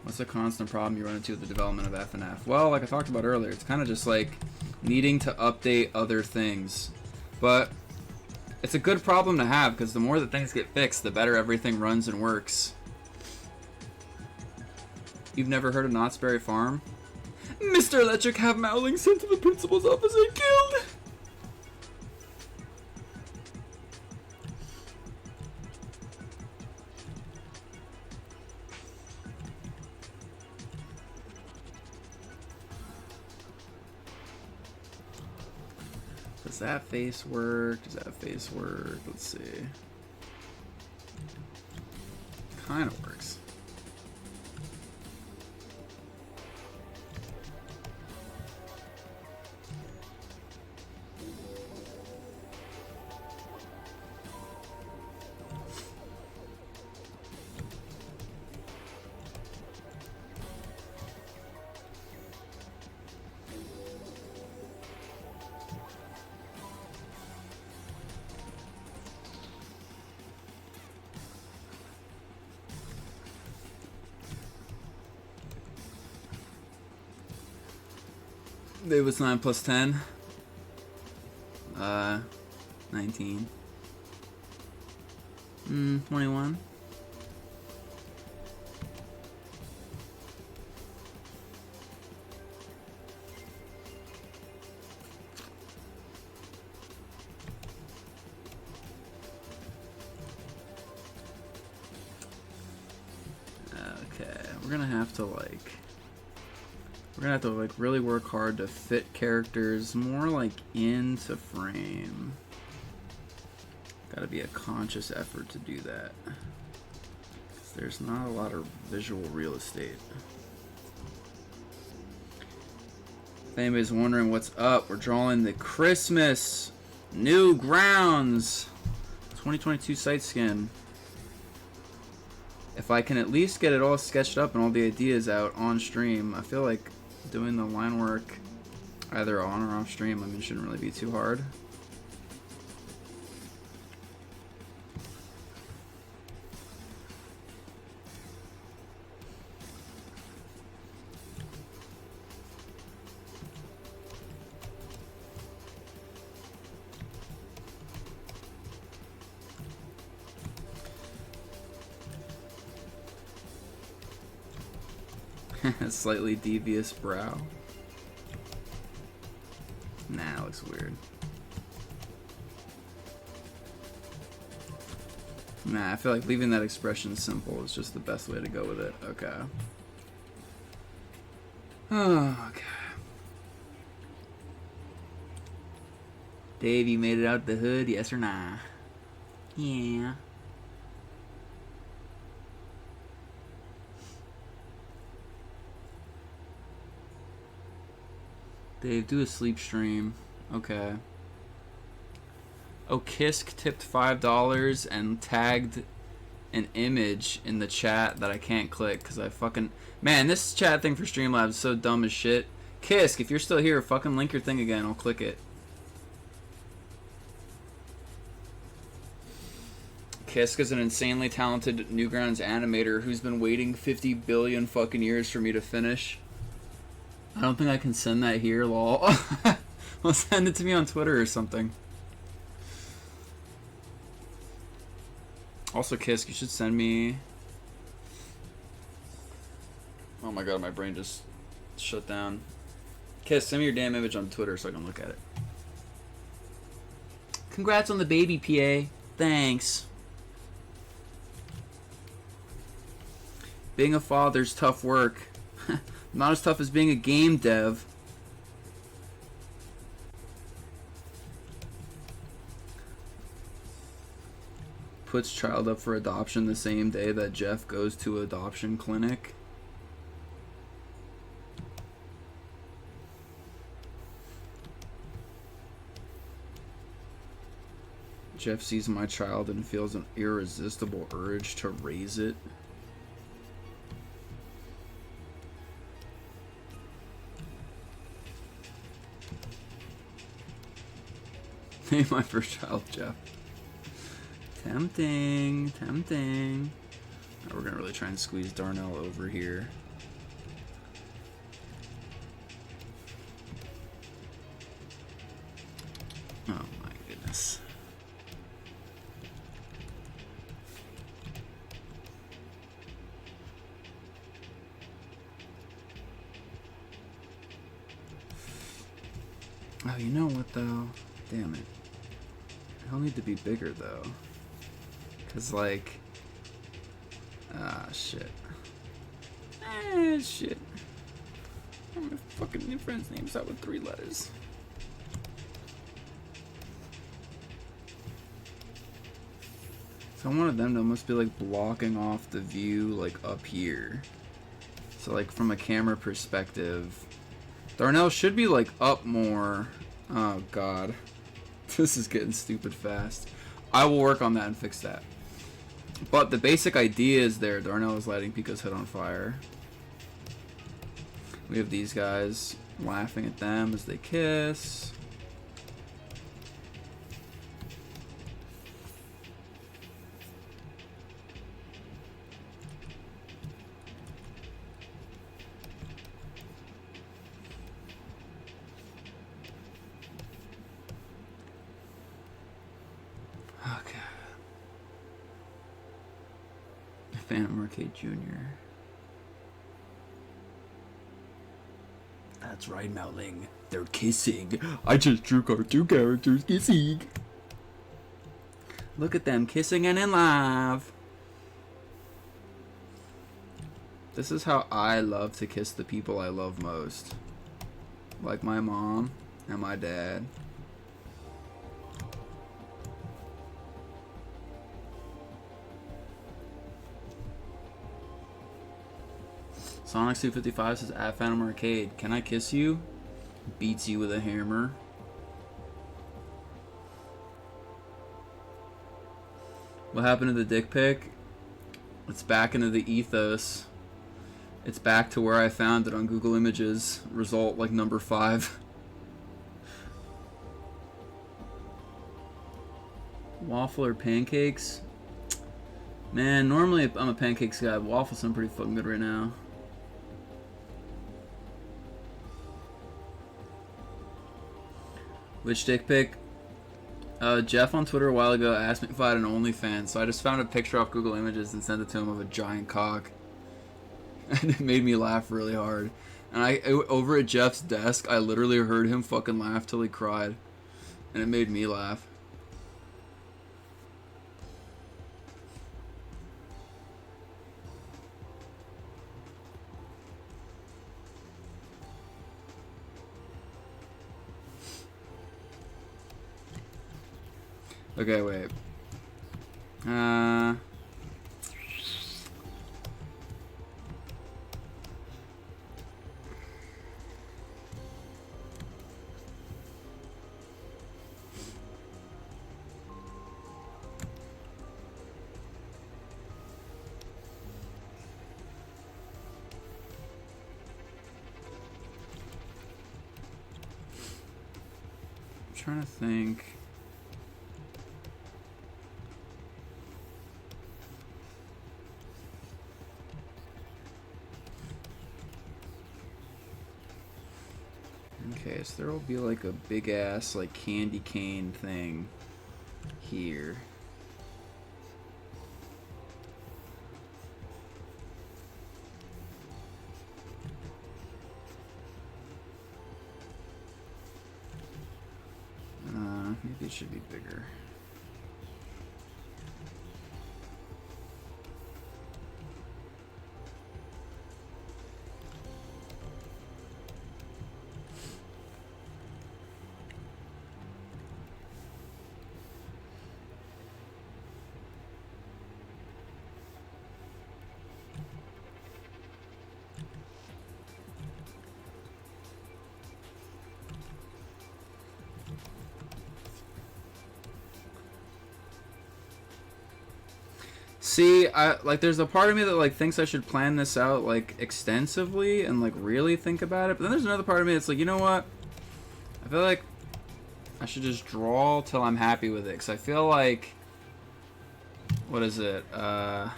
What's a constant problem you run into with the development of FNF? Well, like I talked about earlier, it's kind of just like needing to update other things. But it's a good problem to have because the more that things get fixed, the better everything runs and works. You've never heard of Knott's Berry Farm? Mr. Electric, have Mowling sent to the principal's office and killed! Does that face work? Does that face work? Let's see. Kind of works. It was 9 plus 10. 19. 21. Okay, we're gonna have to like really work hard to fit characters more like into frame. Gotta be a conscious effort to do that. 'Cause there's not a lot of visual real estate. If anybody's wondering what's up, we're drawing the Christmas New Grounds 2022 site skin. If I can at least get it all sketched up and all the ideas out on stream, I feel like doing the line work either on or off stream, shouldn't really be too hard. Slightly devious brow. Nah, it looks weird. Nah, I feel like leaving that expression simple is just the best way to go with it. Okay. Oh, okay. Dave, you made it out the hood, yes or nah? Yeah. Dave, do a sleep stream. Okay. Oh, Kisk tipped $5 and tagged an image in the chat that I can't click because I fucking... Man, this chat thing for Streamlabs is so dumb as shit. Kisk, if you're still here, fucking link your thing again. I'll click it. Kisk is an insanely talented Newgrounds animator who's been waiting 50 billion fucking years for me to finish. I don't think I can send that here, lol. Well, send it to me on Twitter or something. Also, Kisk, you should send me... Oh my god, my brain just shut down. Kisk, send me your damn image on Twitter so I can look at it. Congrats on the baby, PA. Thanks. Being a father's tough work. Not as tough as being a game dev. Puts child up for adoption the same day that Jeff goes to adoption clinic. Jeff sees my child and feels an irresistible urge to raise it. Name my first child Jeff. Tempting, tempting. Right, we're gonna really try and squeeze Darnell over here. Oh my goodness. Oh, you know what though? Damn it. He'll need to be bigger though. Cause like... Ah, shit. Ah, shit. My fucking new friend's name's out with 3 letters. So one of them though must be like blocking off the view like up here. So like from a camera perspective, Darnell should be like up more. Oh god. This is getting stupid fast. I will work on that and fix that. But the basic idea is there. Darnell is lighting Pico's head on fire. We have these guys laughing at them as they kiss. PhantomArcade Jr. That's right, Moutling. They're kissing. I just drew cartoon characters kissing. Look at them kissing and in love. This is how I love to kiss the people I love most. Like my mom and my dad. Sonic255 says at PhantomArcade, can I kiss you? Beats you with a hammer. What happened to the dick pic? It's back into the ethos. It's back to where I found it on Google Images. Result like number 5. Waffle or pancakes? Man, normally I'm a pancakes guy, but waffles sound pretty fucking good right now. Which dick pic? Jeff on Twitter a while ago asked me if I had an OnlyFans, so I just found a picture off Google Images and sent it to him of a giant cock. And it made me laugh really hard. And over at Jeff's desk, I literally heard him fucking laugh till he cried. And it made me laugh. Okay, wait. Trying to think. Okay, so there will be like a big ass like candy cane thing here. Maybe it should be bigger. See, there's a part of me that like thinks I should plan this out like extensively and like really think about it. But then there's another part of me that's like, you know what? I feel like I should just draw till I'm happy with it. Because I feel like, what is it? Let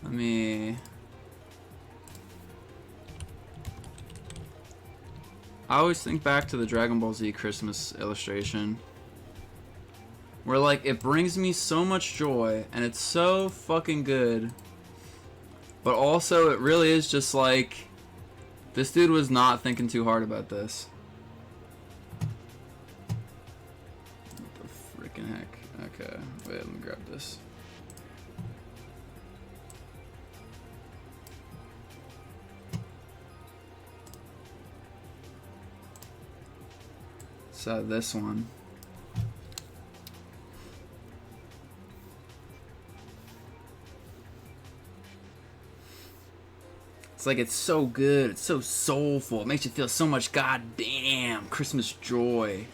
me. I always think back to the Dragon Ball Z Christmas illustration. Where, like, it brings me so much joy, and it's so fucking good. But also, it really is just like, this dude was not thinking too hard about this. What the freaking heck? Okay, wait, let me grab this. So, this one. It's like, it's so good, it's so soulful, it makes you feel so much goddamn Christmas joy.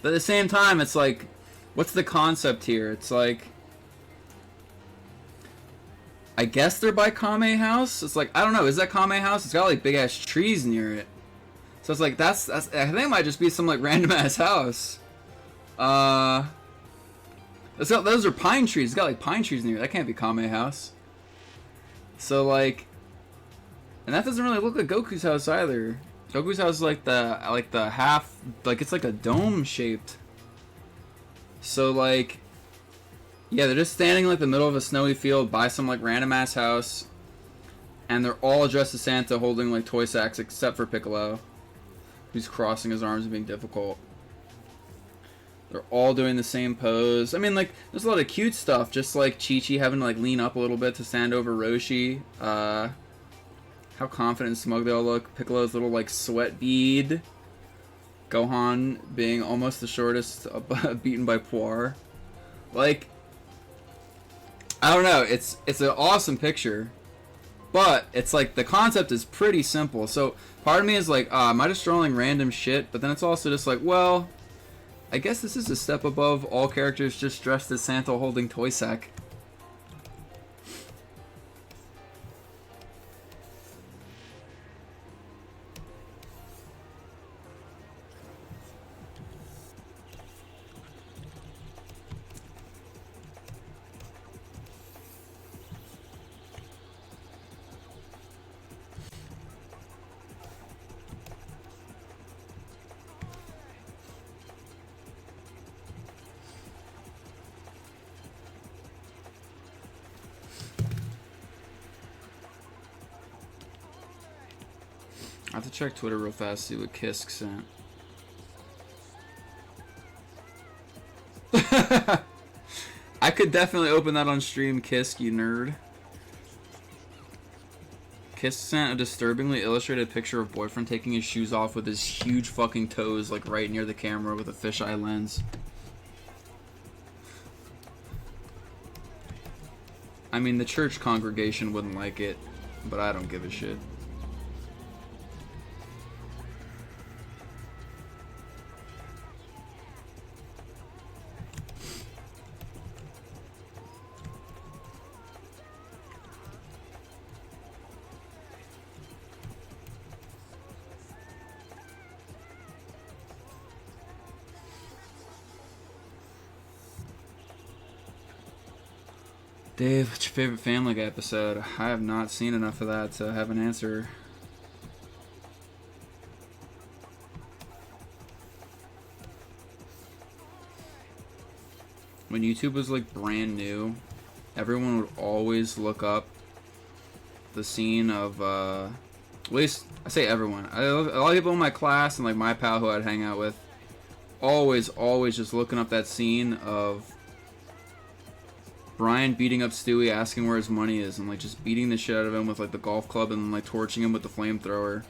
But at the same time, it's like, what's the concept here? It's like, I guess they're by Kame House? It's like, I don't know, is that Kame House? It's got like big ass trees near it. So it's like, that's I think it might just be some like random ass house. Those are pine trees, it's got like pine trees near it, that can't be Kame House. So like, and that doesn't really look like Goku's house either. Goku's house is like the half, like it's like a dome shaped. So like, yeah, they're just standing like the middle of a snowy field by some like random ass house, and they're all dressed as Santa holding like toy sacks except for Piccolo, who's crossing his arms and being difficult. They're all doing the same pose. I mean, like, there's a lot of cute stuff, just like Chi-Chi having to like lean up a little bit to stand over Roshi. How confident and smug they all look. Piccolo's little like sweat bead. Gohan being almost the shortest, beaten by Puar. Like, I don't know. It's an awesome picture, but it's like the concept is pretty simple. So part of me is like, am I just drawing random shit? But then it's also just like, well, I guess this is a step above all characters just dressed as Santa holding toy sack. have to check Twitter real fast, see what Kisk sent. I could definitely open that on stream, Kisk, you nerd. Kisk sent a disturbingly illustrated picture of boyfriend taking his shoes off with his huge fucking toes, like right near the camera with a fisheye lens. I mean, the church congregation wouldn't like it, but I don't give a shit. Dave, what's your favorite Family Guy episode? I have not seen enough of that to have an answer. When YouTube was like brand new, everyone would always look up the scene of, at least, I say everyone. A lot of people in my class and like my pal who I'd hang out with, always just looking up that scene of Brian beating up Stewie, asking where his money is, and like just beating the shit out of him with like the golf club and like torching him with the flamethrower.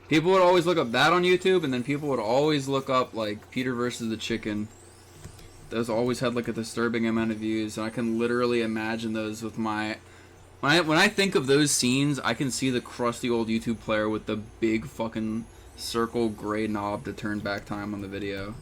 People would always look up that on YouTube, and then people would always look up like Peter versus the Chicken. Those always had like a disturbing amount of views, and I can literally imagine those with my... When I think of those scenes, I can see the crusty old YouTube player with the big fucking circle gray knob to turn back time on the video.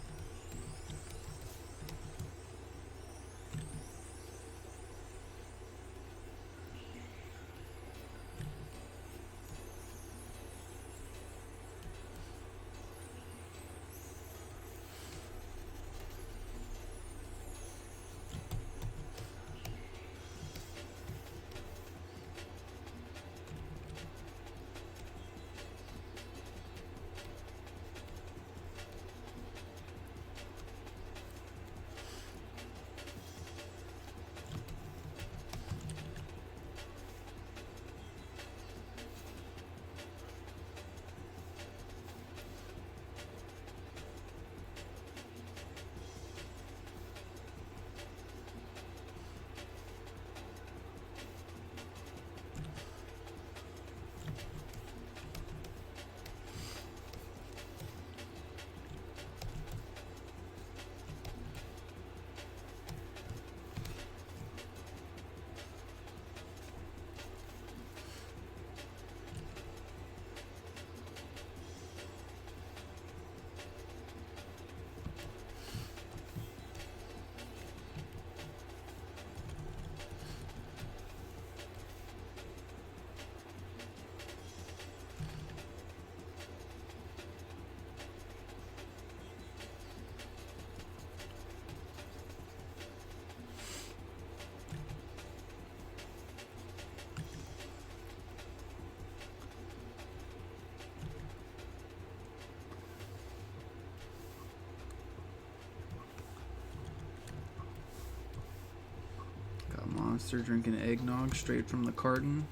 Monster drinking eggnog straight from the carton.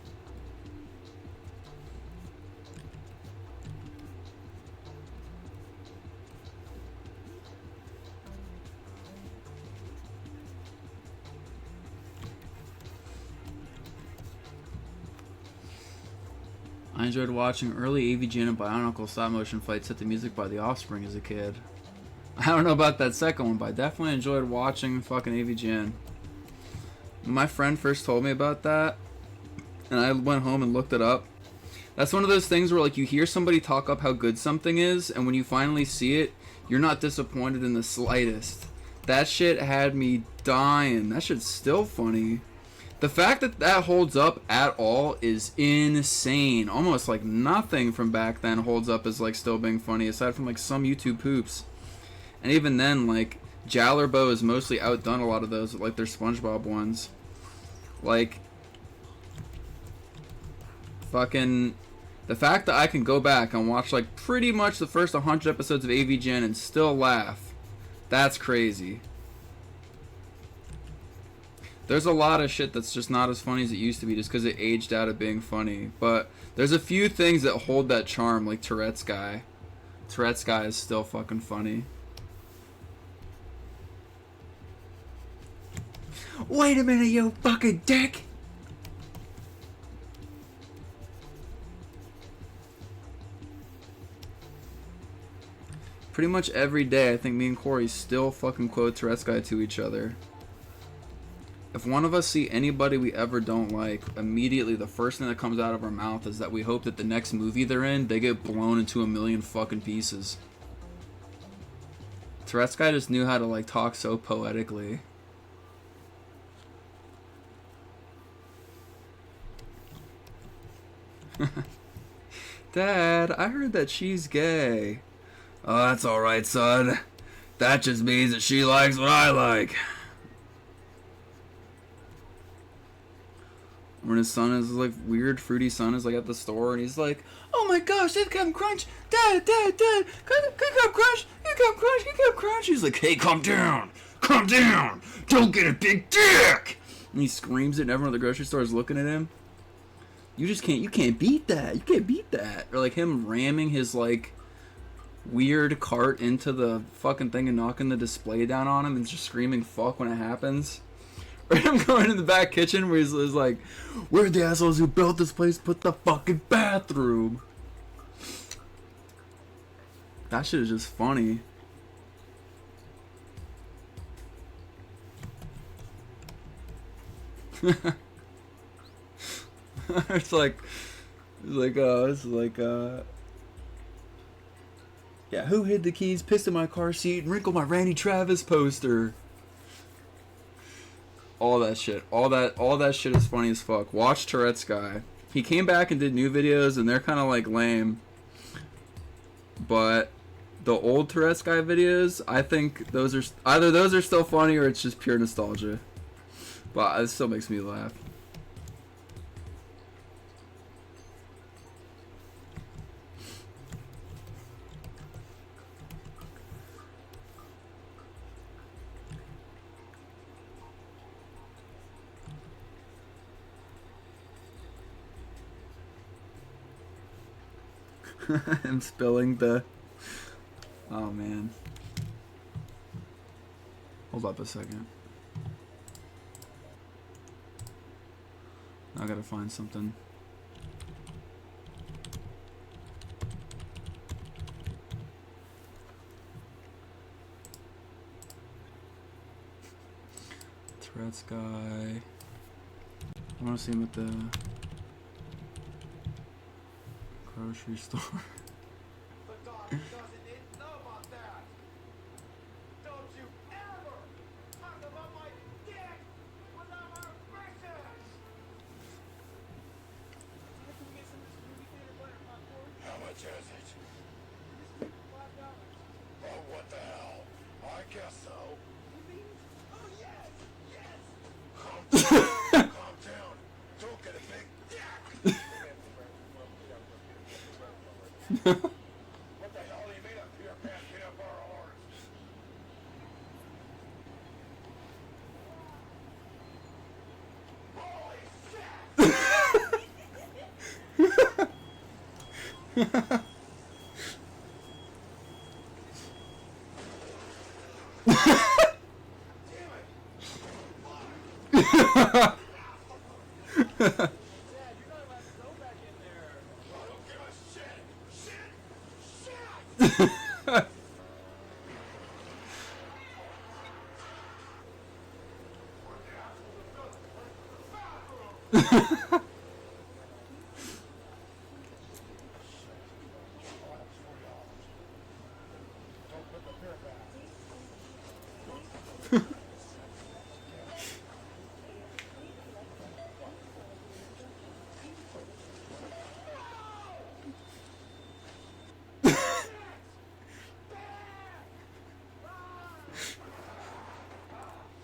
I enjoyed watching early AVGN and Bionicle stop motion fights set to music by The Offspring as a kid. I don't know about that second one, but I definitely enjoyed watching fucking AVGN. My friend first told me about that, and I went home and looked it up. That's one of those things where like you hear somebody talk up how good something is, and when you finally see it, you're not disappointed in the slightest. That shit had me dying. That shit's still funny. The fact that that holds up at all is insane. Almost like nothing from back then holds up as like still being funny, aside from like some YouTube poops. And even then, like Jallerbo has mostly outdone a lot of those, like their SpongeBob ones. Like, fucking, the fact that I can go back and watch like pretty much the first 100 episodes of AVGN and still laugh, that's crazy. There's a lot of shit that's just not as funny as it used to be just because it aged out of being funny. But there's a few things that hold that charm, like Tourette's guy. Tourette's guy is still fucking funny. Wait a minute, you fucking dick! Pretty much every day, I think me and Corey still fucking quote Tourette's guy to each other. If one of us see anybody we ever don't like, immediately the first thing that comes out of our mouth is that we hope that the next movie they're in, they get blown into a million fucking pieces. Tourette's guy just knew how to like talk so poetically. Dad, I heard that she's gay. Oh, that's alright, son. That just means that she likes what I like. When his son is like weird fruity son is like at the store and he's like, oh my gosh, they've Captain Crunch, Dad, can Captain Crunch, can Crunch. He's like, hey, calm down, don't get a big dick. And he screams it and everyone at the grocery store is looking at him. You can't beat that. Or like him ramming his like weird cart into the fucking thing and knocking the display down on him and just screaming fuck when it happens. Or him going in the back kitchen where he's like, where'd the assholes who built this place put the fucking bathroom? That shit is just funny. it's like, yeah, who hid the keys, pissed in my car seat, and wrinkled my Randy Travis poster? All that shit is funny as fuck. Watch Tourette's guy. He came back and did new videos, and they're kind of like lame. But the old Tourette's guy videos, I think those are still funny or it's just pure nostalgia. But it still makes me laugh. I'm spilling the... Oh, man. Hold up a second. I gotta find something. Tourette's guy. I wanna see him at the grocery store. The dog doesn't know about that. Don't you ever talk about my dick without my permission. Can we get some of this movie theater butter popcorn? How much is it? $5. Oh, what the hell? I guess so. Oh, yes! Yes! Calm down. Calm down. Don't get a big dick. What the hell do you mean up here, man? Get up our horns. Holy shit!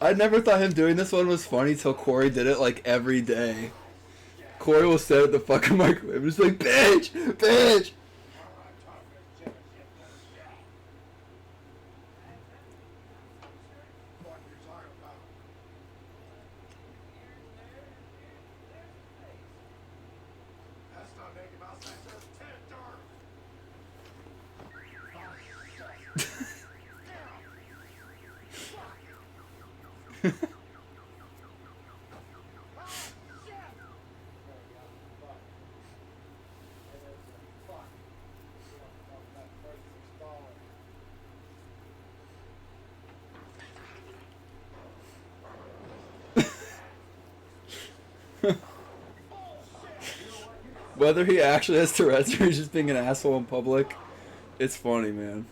I never thought him doing this one was funny till Corey did it like every day. Corey will sit at the fucking microwave and just like, bitch, bitch. Whether he actually has Tourette's or he's just being an asshole in public, it's funny, man.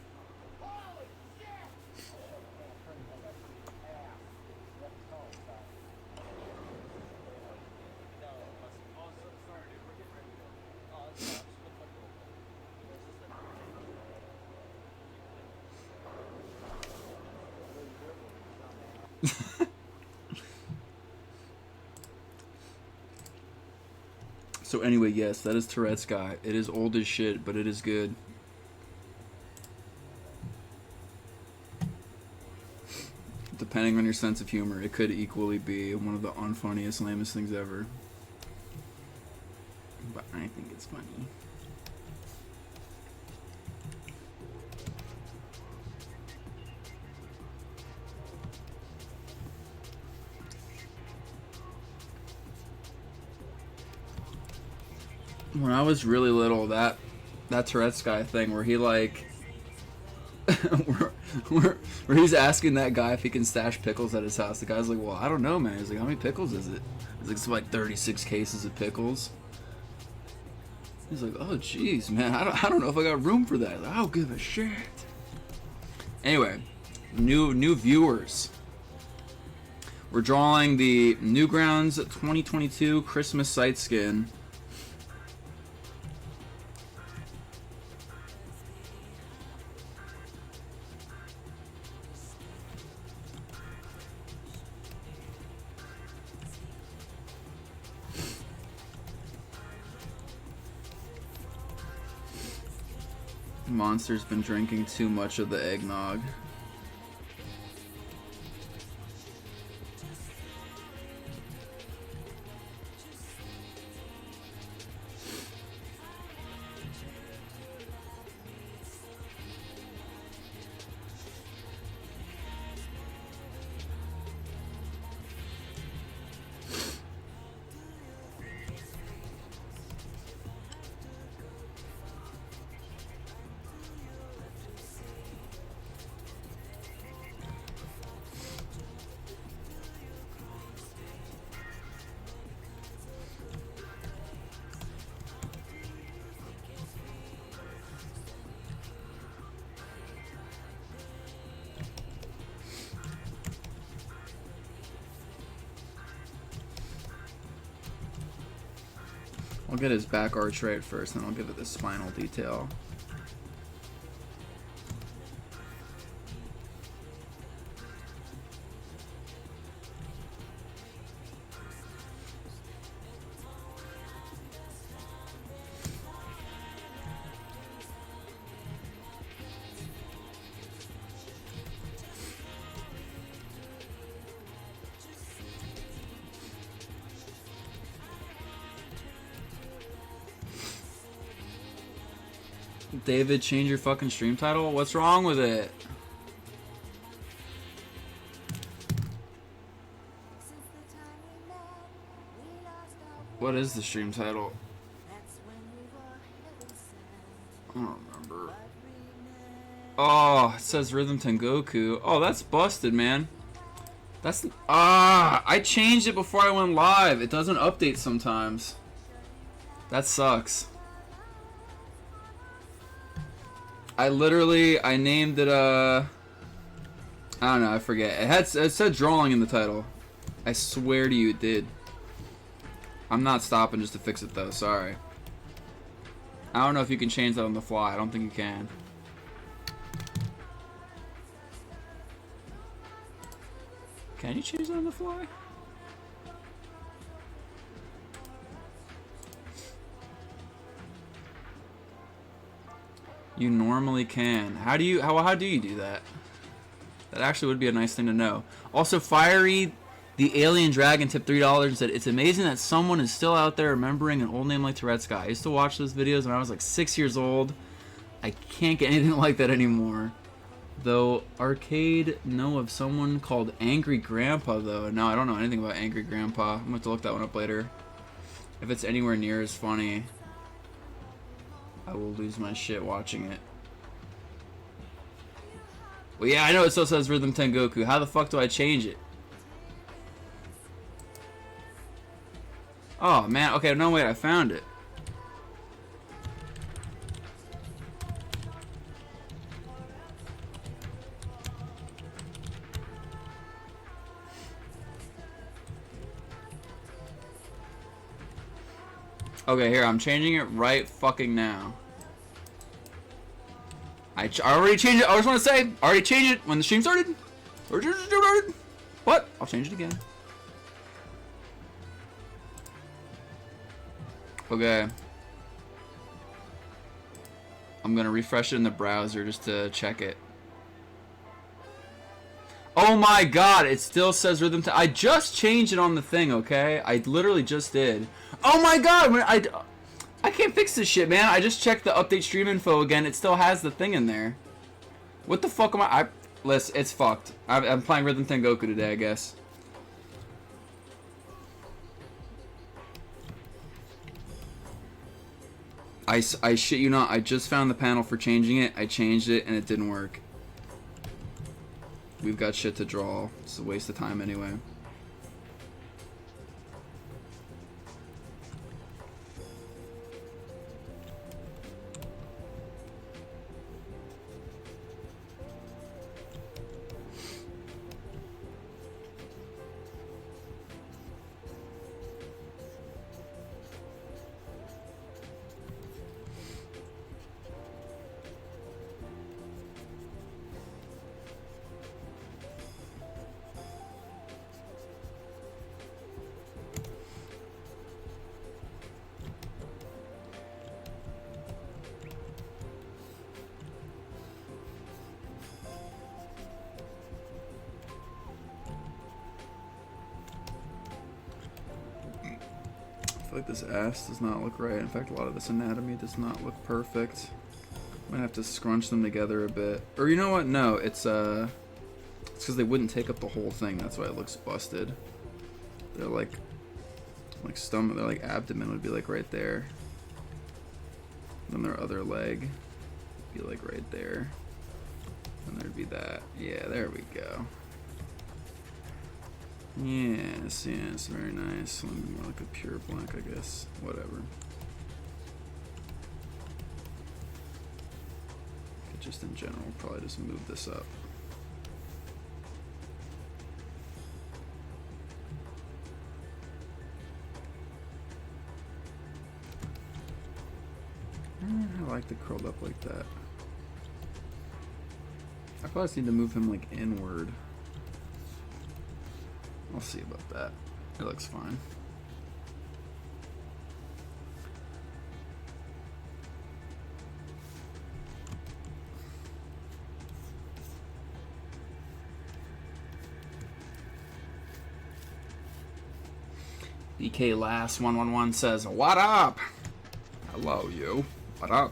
So anyway, yes, that is Tourette's guy. It is old as shit, but it is good. Depending on your sense of humor, it could equally be one of the unfunniest, lamest things ever. But I think it's funny. When I was really little, that Tourette's guy thing where he like where he's asking that guy if he can stash pickles at his house. The guy's like, well, I don't know, man. He's like, how many pickles is it? He's like, it's like 36 cases of pickles. He's like, oh jeez, man, I don't know if I got room for that. Like, I don't give a shit. Anyway, new viewers. We're drawing the Newgrounds 2022 Christmas site skin. Monster's been drinking too much of the eggnog. I'll get his back arch right first, then I'll give it the spinal detail. David, change your fucking stream title? What's wrong with it? What is the stream title? I don't remember. Oh, it says Rhythm Tengoku. Oh, that's busted, man. That's... I changed it before I went live. It doesn't update sometimes. That sucks. I named it, I don't know, I forget. It said drawing in the title. I swear to you it did. I'm not stopping just to fix it though, sorry. I don't know if you can change that on the fly. I don't think you can. Can you change that on the fly? You normally can. How do you do that? That actually would be a nice thing to know. Also, Fiery, the Alien Dragon, tipped $3 and said, it's amazing that someone is still out there remembering an old name like Tourette's guy. I used to watch those videos when I was like 6 years old. I can't get anything like that anymore. Though Arcade know of someone called Angry Grandpa, though. No, I don't know anything about Angry Grandpa. I'm going to have to look that one up later. If it's anywhere near as funny, I will lose my shit watching it. Well, yeah, I know it still says Rhythm Tengoku. How the fuck do I change it? Oh, man. Okay, no, wait. I found it. Okay, here. I'm changing it right fucking now. I already changed it. I just want to say, I already changed it when the stream started. But I'll change it again. Okay. I'm gonna refresh it in the browser just to check it. Oh my god, it still says Rhythm I just changed it on the thing, okay? I literally just did. Oh my god, when I can't fix this shit, man. I just checked the update stream info again. It still has the thing in there. What the fuck am I? Listen, it's fucked. I'm playing Rhythm Tengoku today, I guess. I shit you not. I just found the panel for changing it. I changed it and it didn't work. We've got shit to draw. It's a waste of time anyway. I feel like this ass does not look right. In fact, a lot of this anatomy does not look perfect. I'm gonna have to scrunch them together a bit. Or you know what? No, it's because they wouldn't take up the whole thing. That's why it looks busted. They're like stomach. They're like abdomen would be like right there. Then their other leg would be like right there. And there'd be that. Yeah, there we go. Yes, yes, very nice. More like a pure black, I guess. Whatever. Just in general, probably just move this up. I like the curled up like that. I probably just need to move him like inward. I'll see about that. It looks fine. BK Last 111 says, "What up?" Hello, you. What up?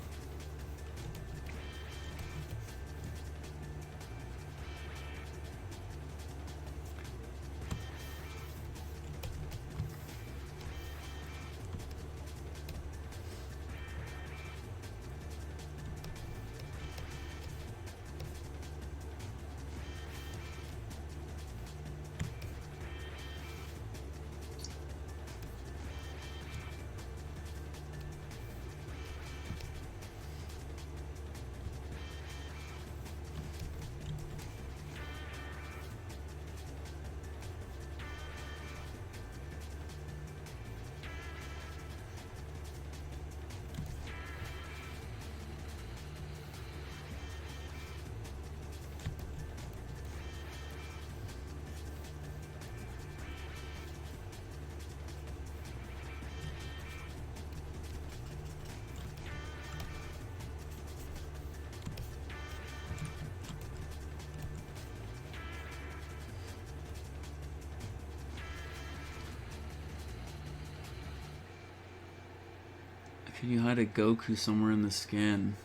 Can you hide a Goku somewhere in the skin?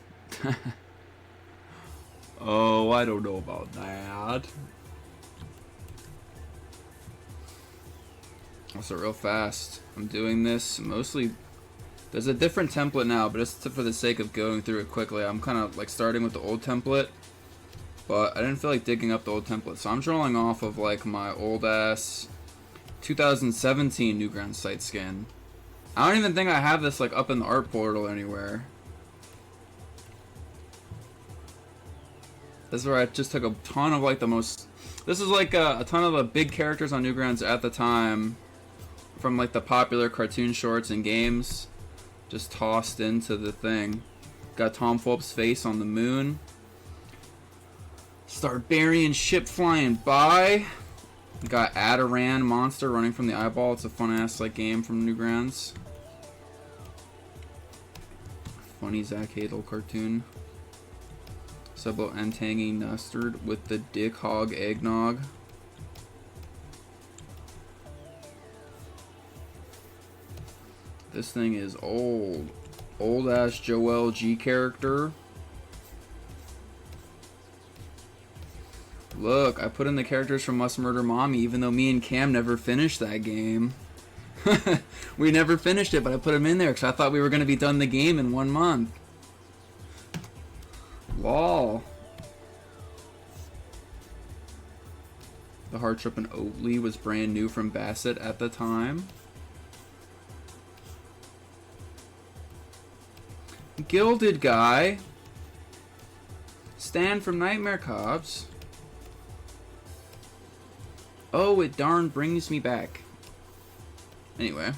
Oh, I don't know about that. Also, real fast, I'm doing this mostly. There's a different template now, but just for the sake of going through it quickly, I'm kind of like starting with the old template. But I didn't feel like digging up the old template, so I'm drawing off of like my old ass 2017 Newgrounds site skin. I don't even think I have this like up in the art portal anywhere. This is where I just took a ton of like the most. This is like a ton of the big characters on Newgrounds at the time, from like the popular cartoon shorts and games, just tossed into the thing. Got Tom Phillips' face on the moon. Starbarian ship flying by. Got Adaran monster running from the eyeball. It's a fun ass like game from Newgrounds. Funny Zach Hadel cartoon. Subbo Entangy Mustard with the Dick Hog Eggnog. This thing is old. Old ass Joel G character. Look, I put in the characters from Must Murder Mommy, even though me and Cam never finished that game. We never finished it, but I put them in there because I thought we were going to be done the game in 1 month. Lol. The Hard Trip and Oatly was brand new from Bassett at the time. Gilded Guy. Stan from Nightmare Cops. Oh, it darn brings me back. Anyway.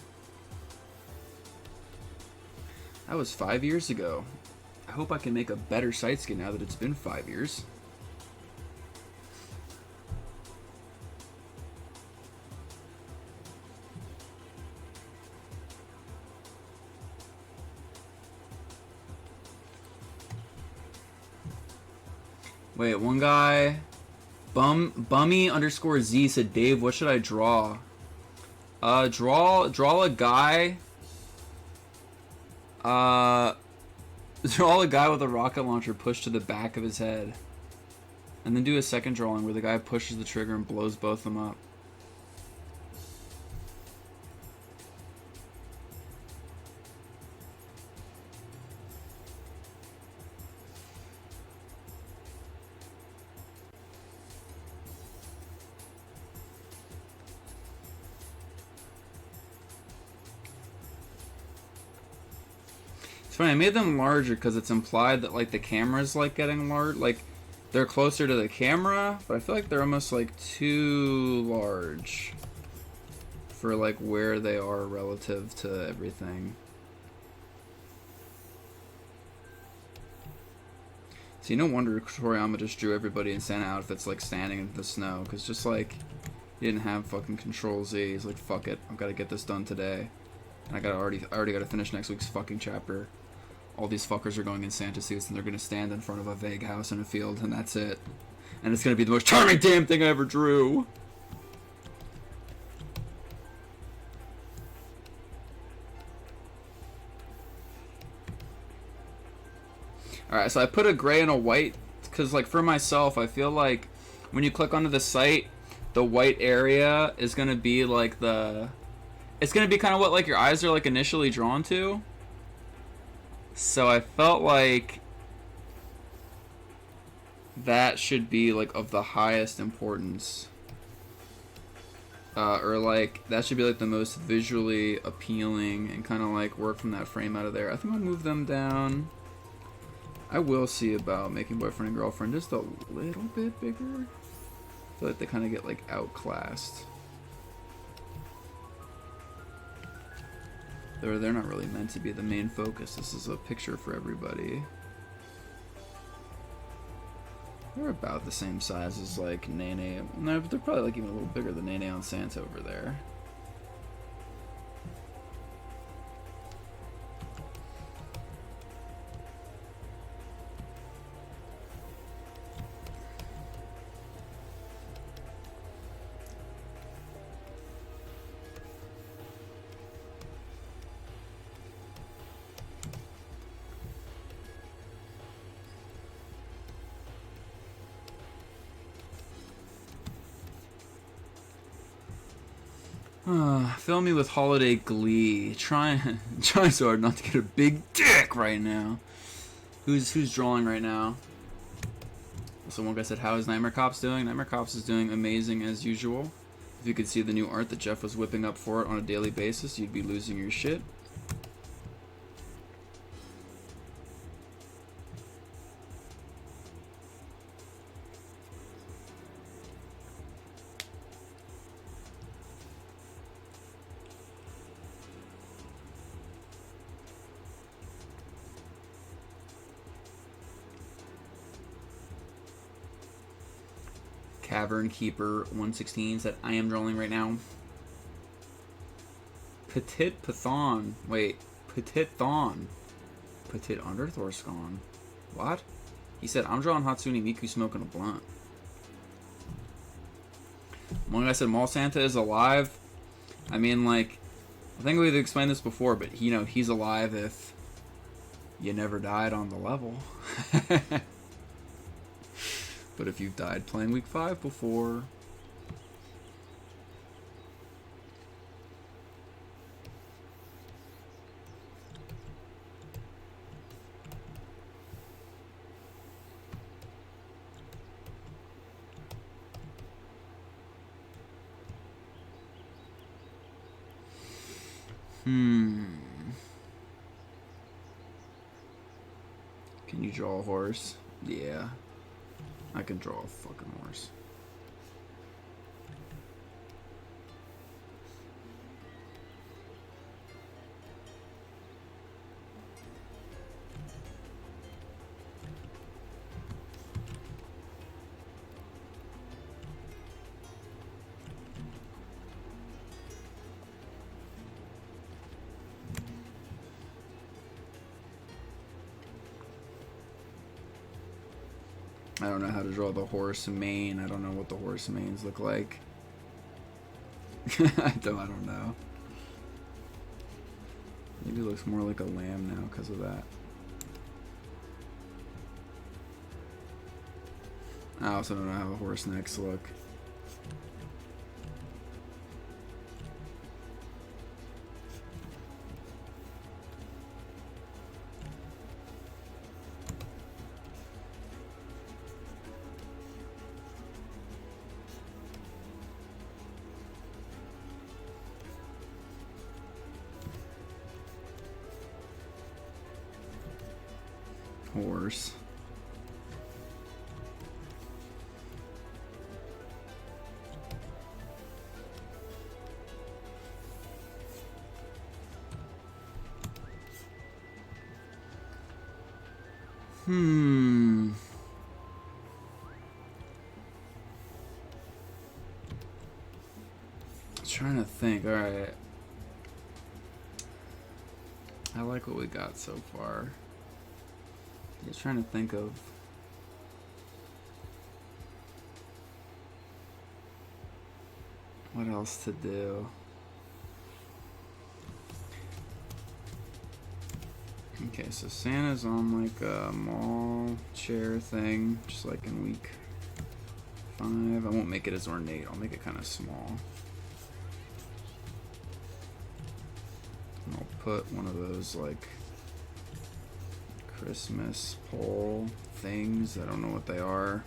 That was 5 years ago. I hope I can make a better site skin now that it's been 5 years. Wait, one guy, Bummy underscore Z said, Dave, what should I draw? Draw a guy. Draw a guy with a rocket launcher pushed to the back of his head. And then do a second drawing where the guy pushes the trigger and blows both of them up. It's funny, I made them larger because it's implied that like the camera's like getting large, like they're closer to the camera, but I feel like they're almost like too large for like where they are relative to everything. See, no wonder Toriyama just drew everybody in Santa outfits like standing in the snow, because just like he didn't have fucking Control Z. He's like, fuck it, I've got to get this done today. And I already got to finish next week's fucking chapter. All these fuckers are going in Santa suits and they're gonna stand in front of a vague house in a field, and that's it. And it's gonna be the most charming damn thing I ever drew. Alright, so I put a gray and a white because, like, for myself, I feel like when you click onto the site, the white area is gonna be like it's gonna be kind of what like your eyes are like initially drawn to. So I felt like that should be like of the highest importance, or like that should be like the most visually appealing, and kind of like work from that frame out of there. I think I'll move them down. I will see about making boyfriend and girlfriend just a little bit bigger. I feel like they kind of get like outclassed. They're not really meant to be the main focus. This is a picture for everybody. They're about the same size as like Nene. No, but they're probably like even a little bigger than Nene on Santa over there. Fill me with holiday glee. Trying so hard not to get a big dick right now. Who's drawing right now? So one guy said, "How is Nightmare Cops doing?" Nightmare Cops is doing amazing as usual. If you could see the new art that Jeff was whipping up for it on a daily basis, you'd be losing your shit. Cavern Keeper 116 said, "I am drawing right now." Petit Python. Wait. Petit Thon. Petit Underthorskon. What? He said, "I'm drawing Hatsune Miku smoking a blunt." One guy said, "Mall Santa is alive." I mean, like, I think we've explained this before, but, you know, he's alive if you never died on the level. But if you've died playing week 5 before... Can you draw a horse? Yeah. I can draw a fucking horse. I don't know how to draw the horse mane. I don't know what the horse manes look like. I don't know. Maybe it looks more like a lamb now because of that. I also don't know how the horse necks look. Horse. Trying to think. All right. I like what we got so far. Just trying to think of what else to do. Okay, so Santa's on like a mall chair thing, just like in week 5. I won't make it as ornate, I'll make it kind of small. And I'll put one of those like Christmas pole things. I don't know what they are.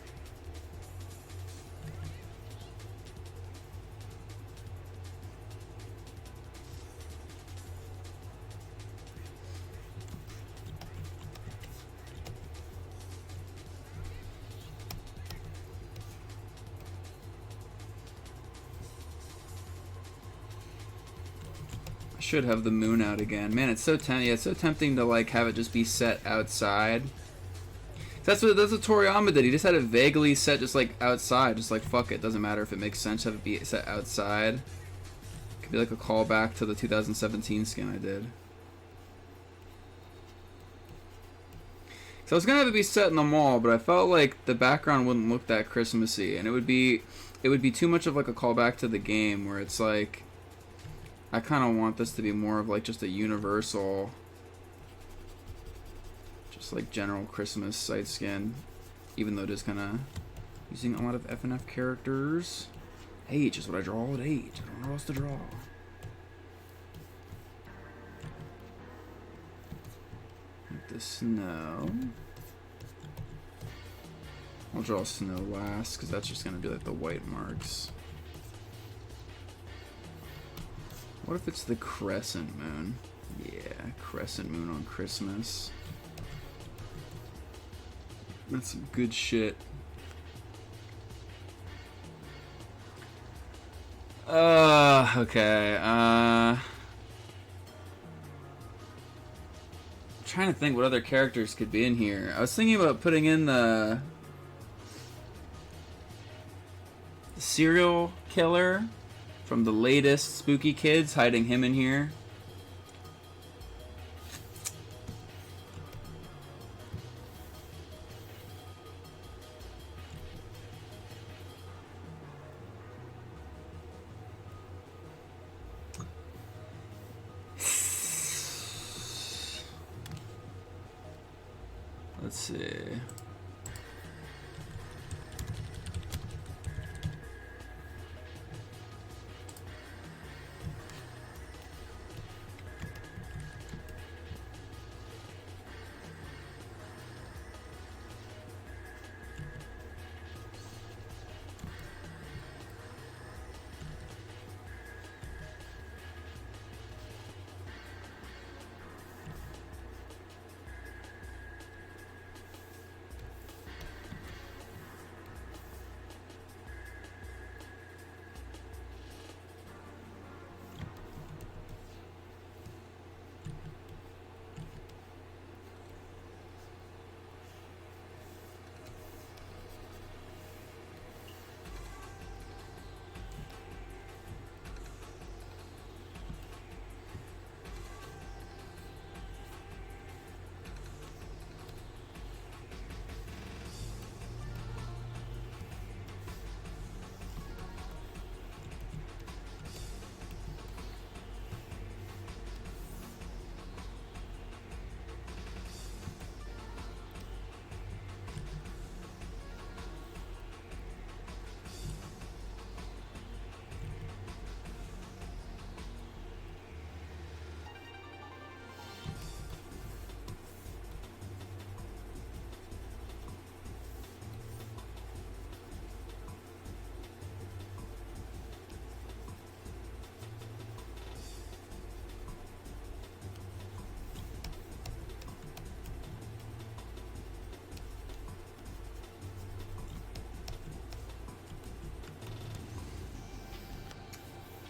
Should have the moon out again. Man, it's so it's so tempting to like have it just be set outside. That's what Toriyama did. He just had it vaguely set just like outside, just like fuck it, doesn't matter if it makes sense to have it be set outside. Could be like a callback to the 2017 skin I did. So I was gonna have it be set in the mall, but I felt like the background wouldn't look that Christmassy, and it would be too much of like a callback to the game where it's like I kind of want this to be more of like just a universal, just like general Christmas site skin, even though it is kind of using a lot of FNF characters. H is what I draw at H. I don't know what else to draw. Like the snow. I'll draw snow last, because that's just going to be like the white marks. What if it's the crescent moon? Yeah, crescent moon on Christmas. That's some good shit. Okay. I'm trying to think what other characters could be in here. I was thinking about putting in the serial killer from the latest Spooky Kids, hiding him in here. Let's see.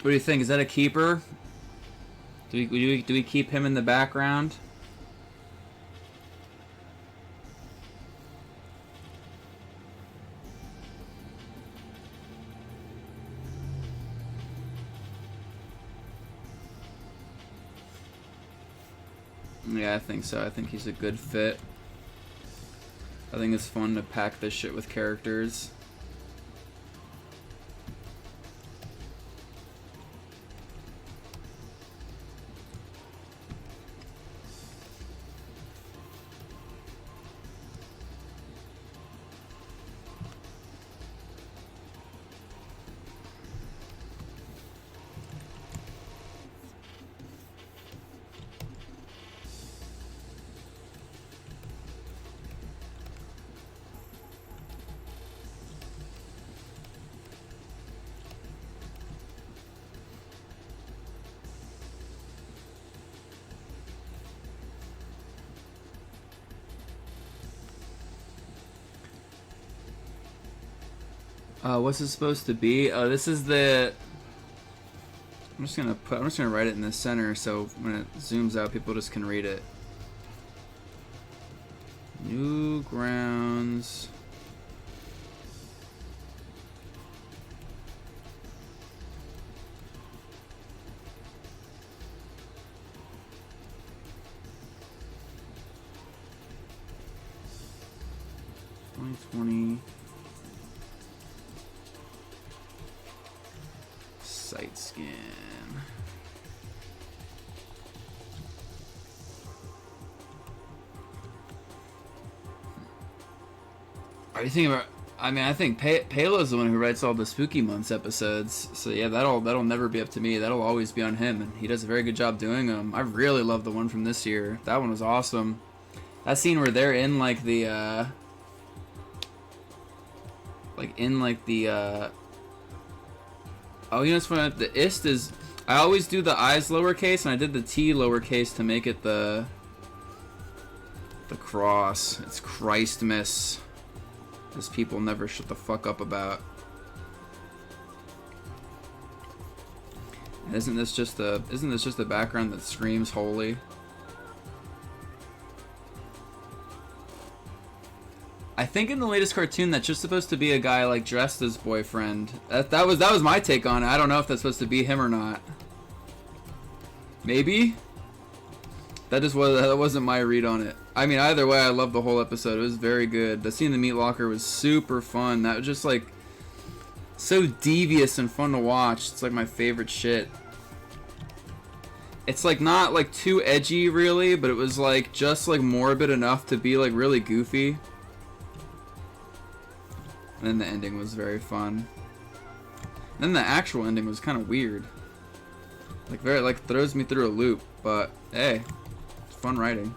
What do you think? Is that a keeper? Do we keep him in the background? Yeah, I think so. I think he's a good fit. I think it's fun to pack this shit with characters. What's it supposed to be? Oh, this is the. I'm just gonna write it in the center so when it zooms out, people just can read it. Newgrounds. Sight scan. Are you thinking about? I mean, I think Palo's the one who writes all the Spooky Months episodes. So yeah, that'll never be up to me. That'll always be on him, and he does a very good job doing them. I really love the one from this year. That one was awesome. That scene where they're in like the oh, you know what's funny? The ist is, I always do the I's lowercase, and I did the T lowercase to make it the cross. It's Christmas. As people never shut the fuck up about. And isn't this just a background that screams holy? I think in the latest cartoon that's just supposed to be a guy like dressed as boyfriend. That was my take on it. I don't know if that's supposed to be him or not. Maybe? That wasn't my read on it. I mean, either way, I loved the whole episode. It was very good. The scene in the meat locker was super fun. That was just like so devious and fun to watch. It's like my favorite shit. It's like not like too edgy really, but it was like just like morbid enough to be like really goofy. And then the ending was very fun. And then the actual ending was kind of weird. Like very like throws me through a loop, but hey, it's fun writing.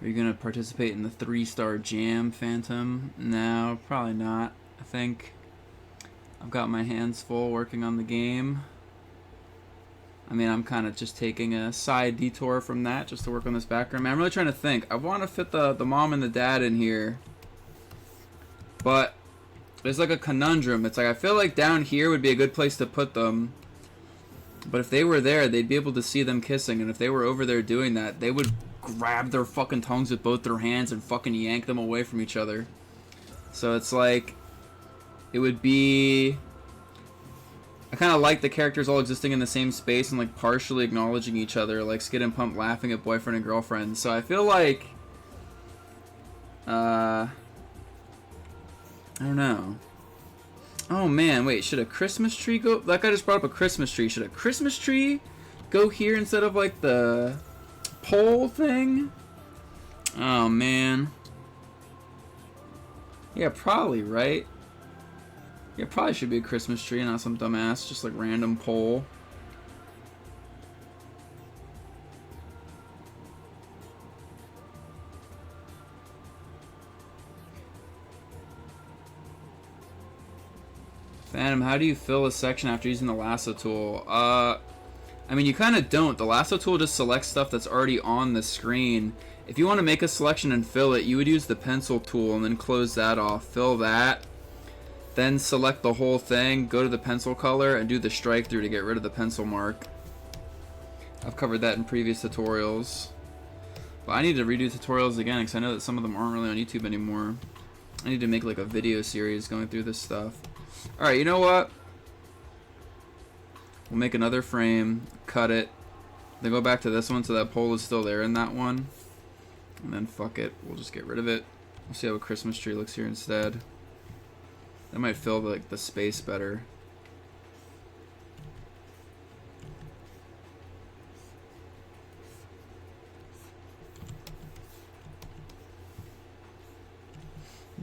Are you gonna participate in the 3-star jam, Phantom? No, probably not. I think I've got my hands full working on the game. I mean, I'm kind of just taking a side detour from that just to work on this background. Man, I'm really trying to think. I want to fit the mom and the dad in here, but there's like a conundrum. It's like I feel like down here would be a good place to put them, but if they were there, they'd be able to see them kissing, and if they were over there doing that, they would grab their fucking tongues with both their hands and fucking yank them away from each other. So it's like, it would be, I kind of like the characters all existing in the same space and like partially acknowledging each other, like Skid and Pump laughing at boyfriend and girlfriend. So I feel like, I don't know. Oh man, wait, should a Christmas tree go? That guy just brought up a Christmas tree. Should a Christmas tree go here instead of like the pole thing? Oh man. Yeah, probably, right? Yeah, probably should be a Christmas tree, not some dumbass, just like random pole. Phantom, how do you fill a section after using the lasso tool? I mean, you kind of don't. The lasso tool just selects stuff that's already on the screen. If you want to make a selection and fill it, you would use the pencil tool and then close that off. Fill that. Then select the whole thing, go to the pencil color, and do the strike through to get rid of the pencil mark. I've covered that in previous tutorials. But I need to redo tutorials again because I know that some of them aren't really on YouTube anymore. I need to make like a video series going through this stuff. Alright, you know what? We'll make another frame, cut it, then go back to this one so that pole is still there in that one. And then fuck it, we'll just get rid of it. We'll see how a Christmas tree looks here instead. That might fill like the space better.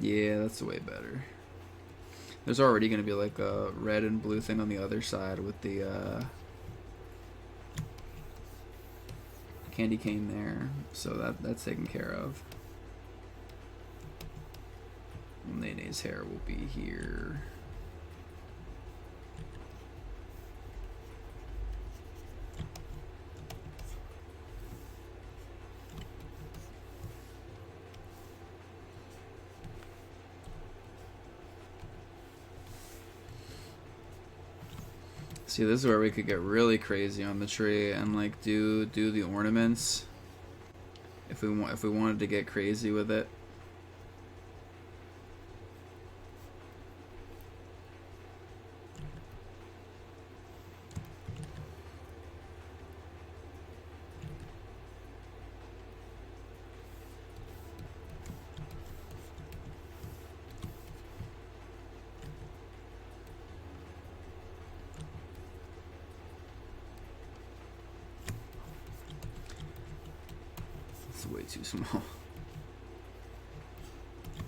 Yeah, that's way better. There's already going to be like a red and blue thing on the other side with the candy cane there, so that's taken care of. Nene's hair will be here. See, this is where we could get really crazy on the tree and like do the ornaments if we wanted to get crazy with it. Way too small.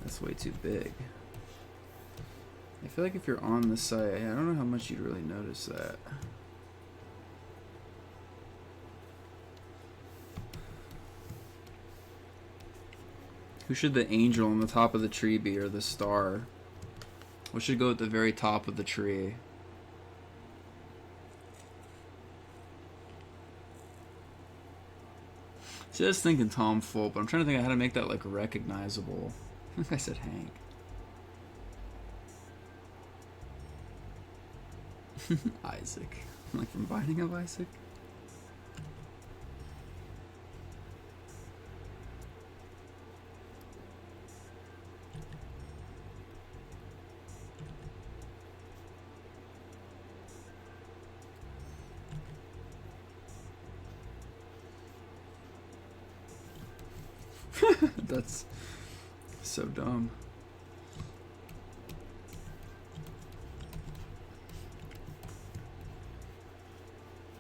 That's way too big. I feel like if you're on the site, I don't know how much you'd really notice that. Who should the angel on the top of the tree be, or the star? What should go at the very top of the tree? Just thinking Tom Full, but I'm trying to think of how to make that like recognizable. I think I said Hank. Isaac. Like from Binding of Isaac? That's so dumb.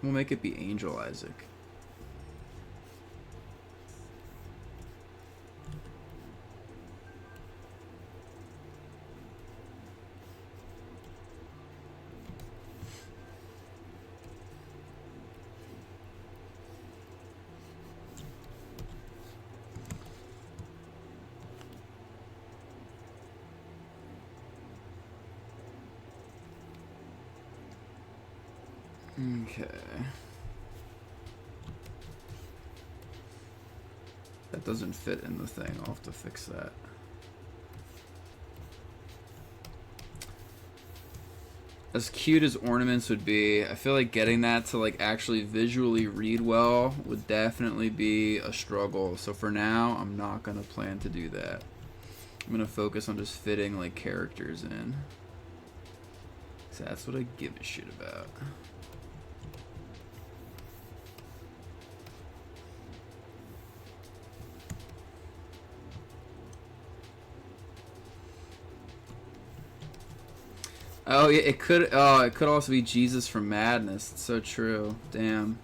We'll make it be Angel Isaac. Okay. That doesn't fit in the thing. I'll have to fix that. As cute as ornaments would be, I feel like getting that to like actually visually read well would definitely be a struggle. So for now, I'm not gonna plan to do that. I'm gonna focus on just fitting like characters in. So that's what I give a shit about. Oh yeah, it could. Oh, it could also be Jesus from Madness. It's so true. Damn.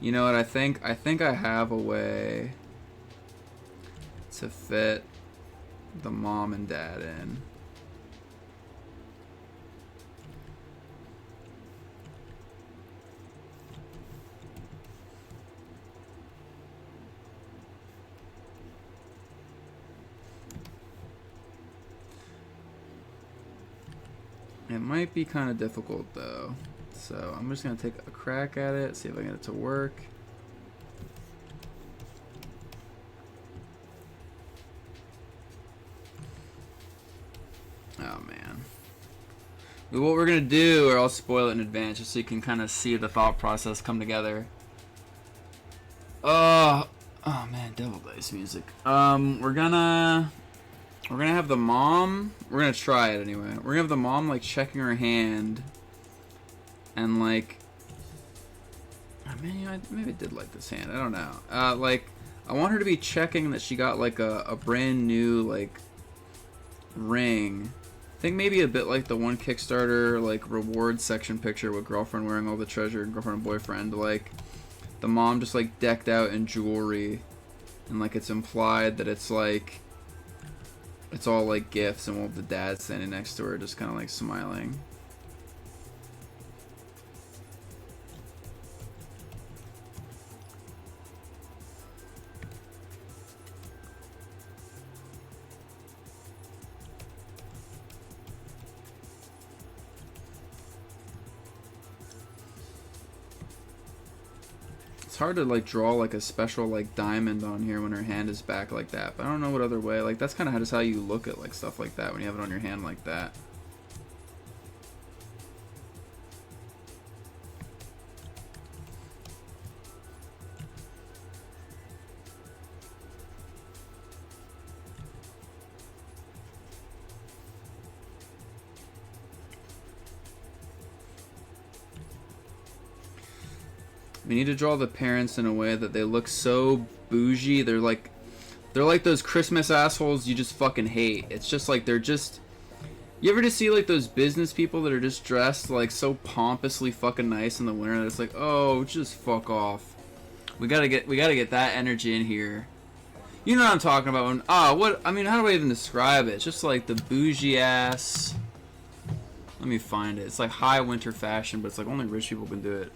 You know what? I think I have a way to fit the mom and dad in. It might be kind of difficult though, so I'm just gonna take a crack at it, see if I can get it to work. Oh man. But what we're gonna do, or I'll spoil it in advance just so you can kind of see the thought process come together. Oh man, Devil Dice music. We're gonna have the mom. We're gonna try it anyway. We're gonna have the mom like checking her hand, and like, I mean, maybe I did like this hand. I don't know. Like, I want her to be checking that she got like a brand new like ring. I think maybe a bit like the one Kickstarter like reward section picture with girlfriend wearing all the treasure and girlfriend and boyfriend. Like, the mom just like decked out in jewelry, and like it's implied that it's like it's all like gifts, and we'll have the dad standing next to her just kind of like smiling. It's hard to like draw like a special like diamond on here when her hand is back like that, but I don't know what other way. Like that's kind of just how you look at like stuff like that when you have it on your hand like that. We need to draw the parents in a way that they look so bougie. They're like those Christmas assholes you just fucking hate. It's just like they're just. You ever just see like those business people that are just dressed like so pompously fucking nice in the winter that it's like, oh, just fuck off. We gotta get that energy in here. You know what I'm talking about? When, what? I mean, how do I even describe it? It's just like the bougie ass. Let me find it. It's like high winter fashion, but it's like only rich people can do it.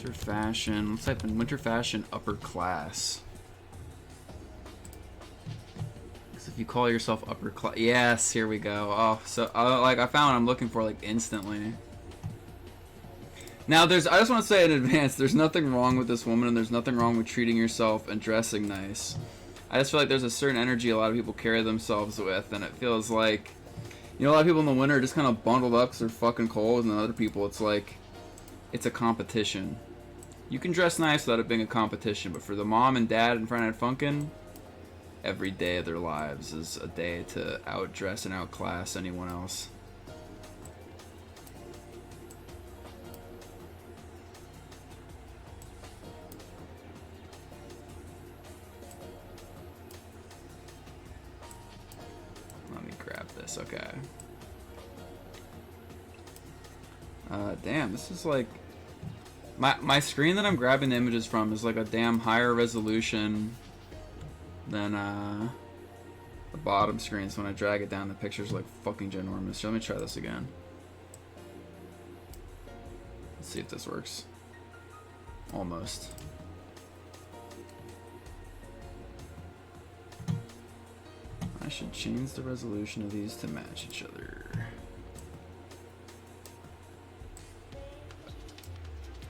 Winter fashion. Let's type in winter fashion upper class. Because if you call yourself upper class, yes, here we go. Oh, so like I found what I'm looking for like instantly. Now I just want to say in advance, there's nothing wrong with this woman, and there's nothing wrong with treating yourself and dressing nice. I just feel like there's a certain energy a lot of people carry themselves with, and it feels like, you know, a lot of people in the winter are just kind of bundled up because they're fucking cold, and then other people, it's like, it's a competition. You can dress nice without it being a competition, but for the mom and dad in Friday Night Funkin', every day of their lives is a day to outdress and outclass anyone else. Let me grab this, okay. Damn, this is like... My screen that I'm grabbing the images from is like a damn higher resolution than the bottom screen, so when I drag it down the picture's like fucking ginormous. So let me try this again. Let's see if this works. Almost. I should change the resolution of these to match each other.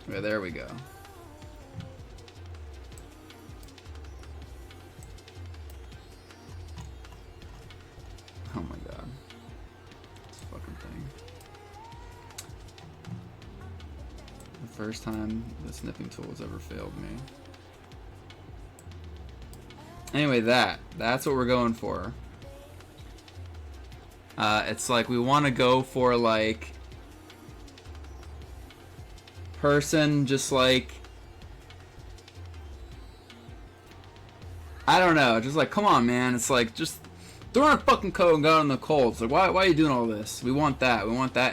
Okay, there we go. Oh my god. This fucking thing. The first time the snipping tool has ever failed me. Anyway, that's what we're going for. It's like we want to go for like person just like, I don't know, just like, come on man, it's like just throw on a fucking coat and go out in the cold. It's like, why are you doing all this? We want that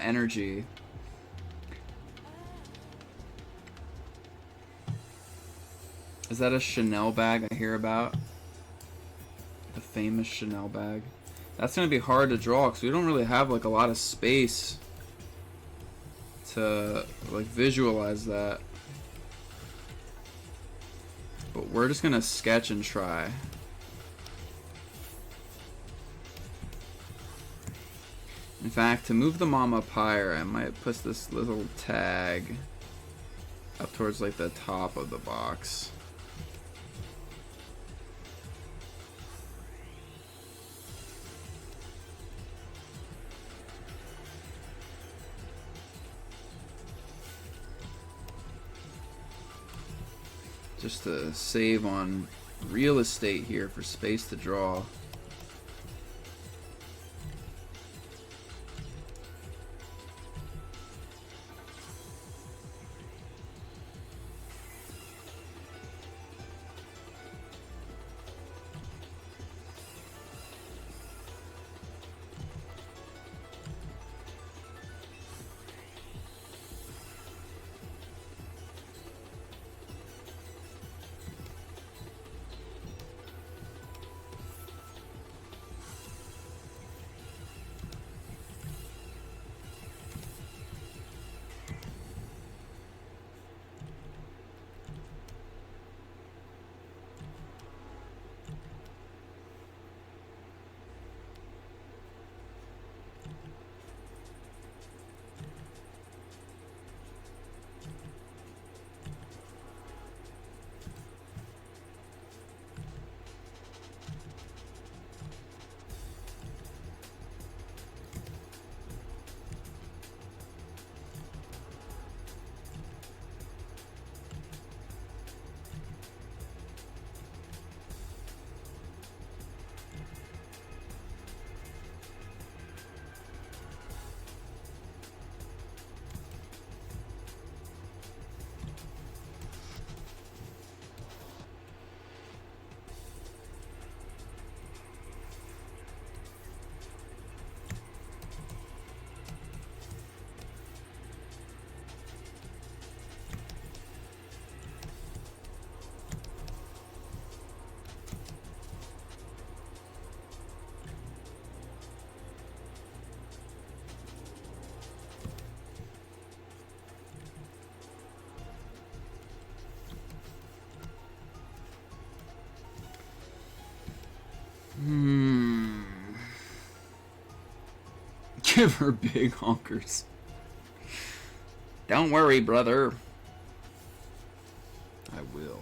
energy. Is that a Chanel bag I hear about? The famous Chanel bag. That's gonna be hard to draw because we don't really have like a lot of space to like visualize that, but we're just gonna sketch and try. In fact, to move the mom up higher, I might put this little tag up towards like the top of the box. Just to save on real estate here for space to draw. Give her big honkers. Don't worry, brother. I will.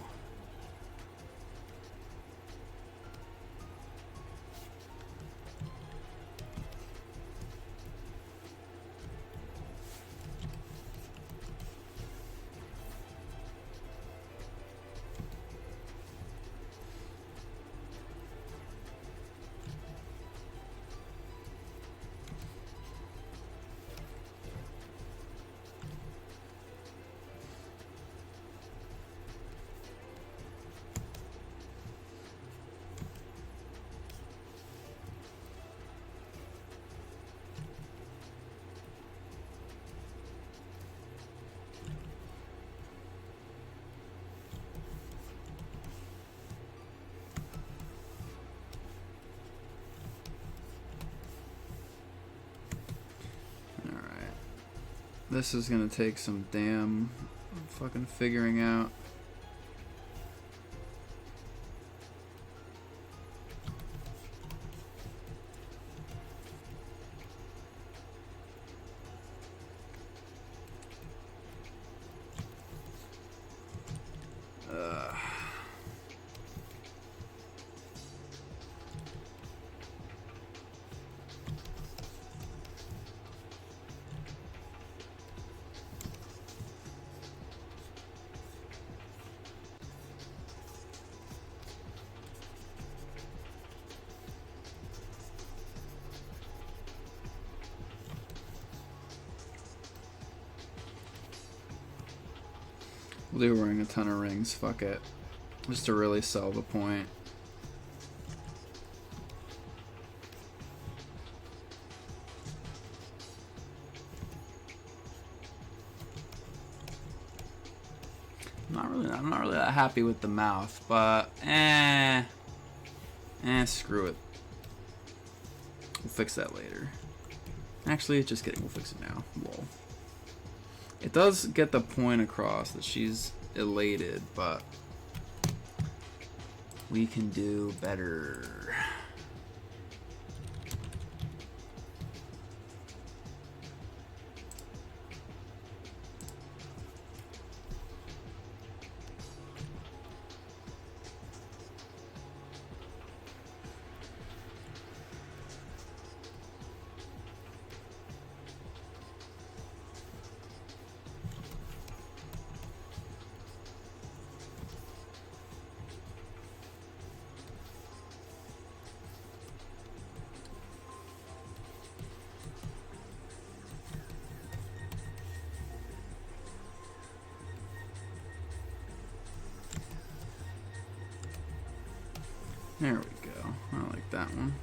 This is gonna take some damn fucking figuring out. Luring a ton of rings, fuck it. Just to really sell the point. I'm not really that happy with the mouth, but screw it. We'll fix that later. Actually, just kidding, we'll fix it now. Lol. It does get the point across that she's elated, but we can do better. There we go. I like that one.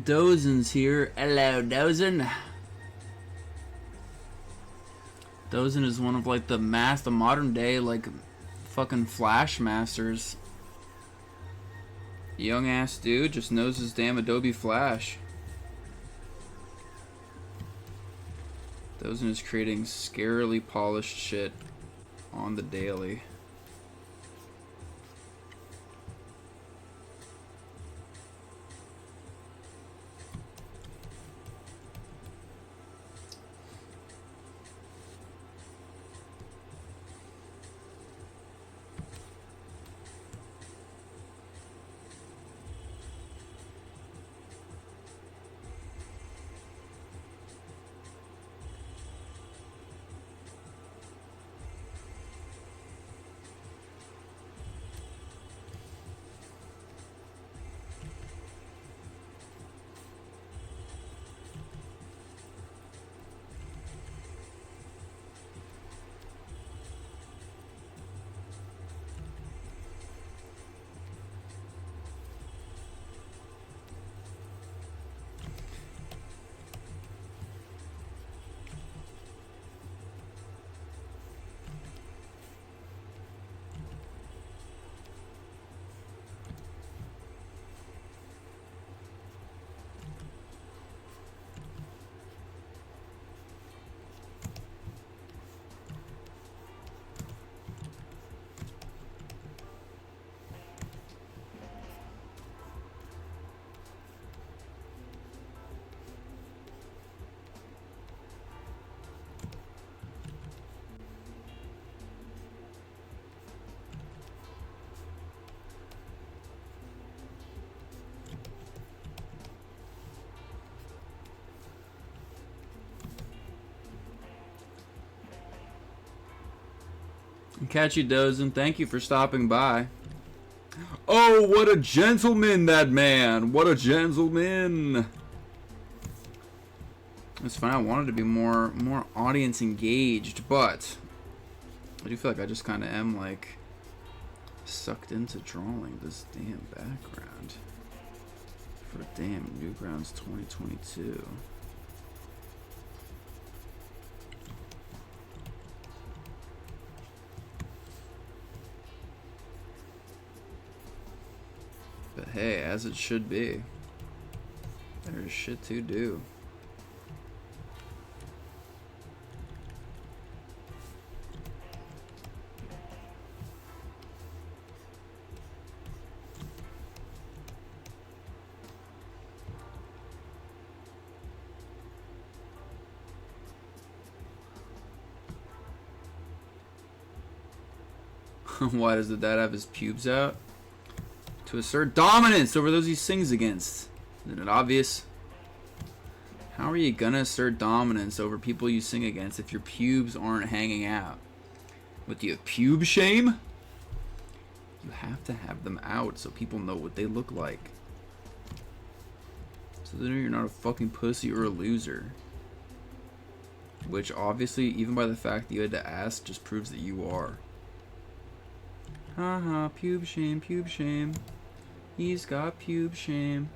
Dozen's here. Hello, Dozen. Dozen is one of like the modern day like fucking Flash masters. Young ass dude just knows his damn Adobe Flash. Dozen is creating scarily polished shit on the daily. Catch you dozing. Thank you for stopping by. Oh, what a gentleman, that man. What a gentleman. It's fine. I wanted to be more audience engaged, but I do feel like I just kind of am like sucked into drawing this damn background for damn Newgrounds 2022. But hey, as it should be. There's shit to do. Why does the dad have his pubes out? To assert dominance over those he sings against. Isn't it obvious? How are you gonna assert dominance over people you sing against if your pubes aren't hanging out? What, do you have pube shame? You have to have them out so people know what they look like. So they know you're not a fucking pussy or a loser. Which obviously, even by the fact that you had to ask, just proves that you are. Haha, pube shame, pube shame. He's got pube shame.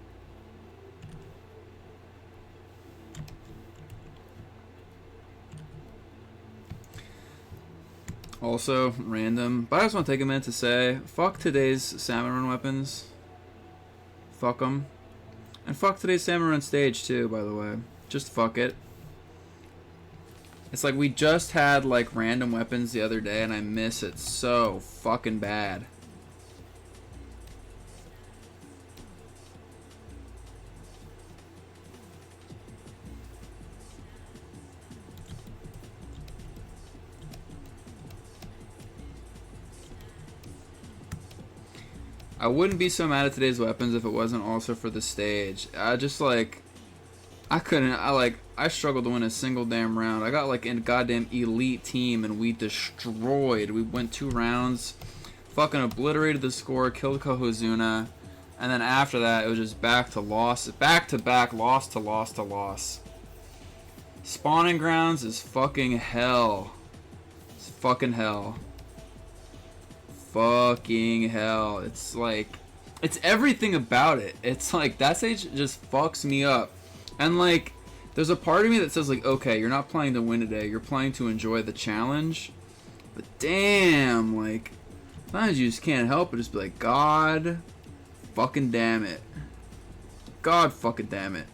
Also, random, but I just want to take a minute to say, fuck today's Salmon Run weapons. Fuck them. And fuck today's Salmon Run stage too, by the way. Just fuck it. It's like we just had like random weapons the other day and I miss it so fucking bad. I wouldn't be so mad at today's weapons if it wasn't also for the stage. I just like, I struggled to win a single damn round. I got like in a goddamn elite team and we destroyed. We went 2 rounds, fucking obliterated the score, killed Kohozuna, and then after that it was just back to loss, back to back, loss to loss to loss. Spawning grounds is fucking hell. It's fucking hell. Fucking hell. It's like, it's everything about it. It's like that stage just fucks me up. And like, there's a part of me that says like, okay, you're not playing to win today, you're playing to enjoy the challenge. But damn, like, sometimes you just can't help but just be like, God fucking damn it. God fucking damn it.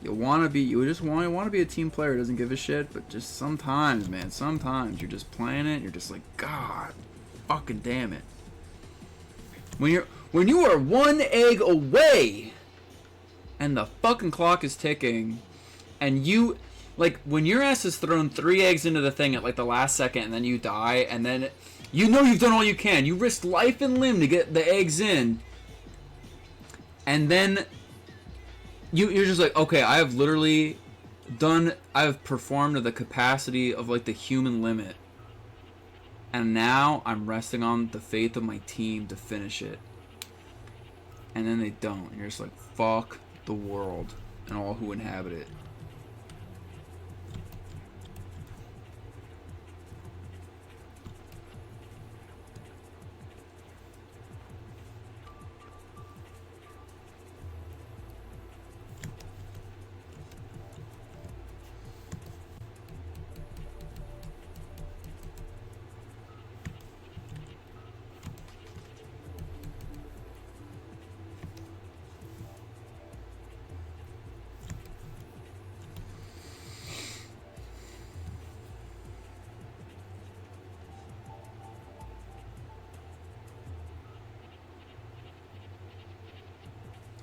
You want to be a team player who doesn't give a shit, but just sometimes, man, sometimes you're just playing it, you're just like, God fucking damn it. When you are 1 egg away and the fucking clock is ticking and you, like, when your ass has thrown 3 eggs into the thing at like the last second and then you die and then you know you've done all you can, you risked life and limb to get the eggs in, and then you're just like, okay, I have literally performed to the capacity of like the human limit. And now I'm resting on the faith of my team to finish it. And then they don't. And you're just like, fuck the world and all who inhabit it.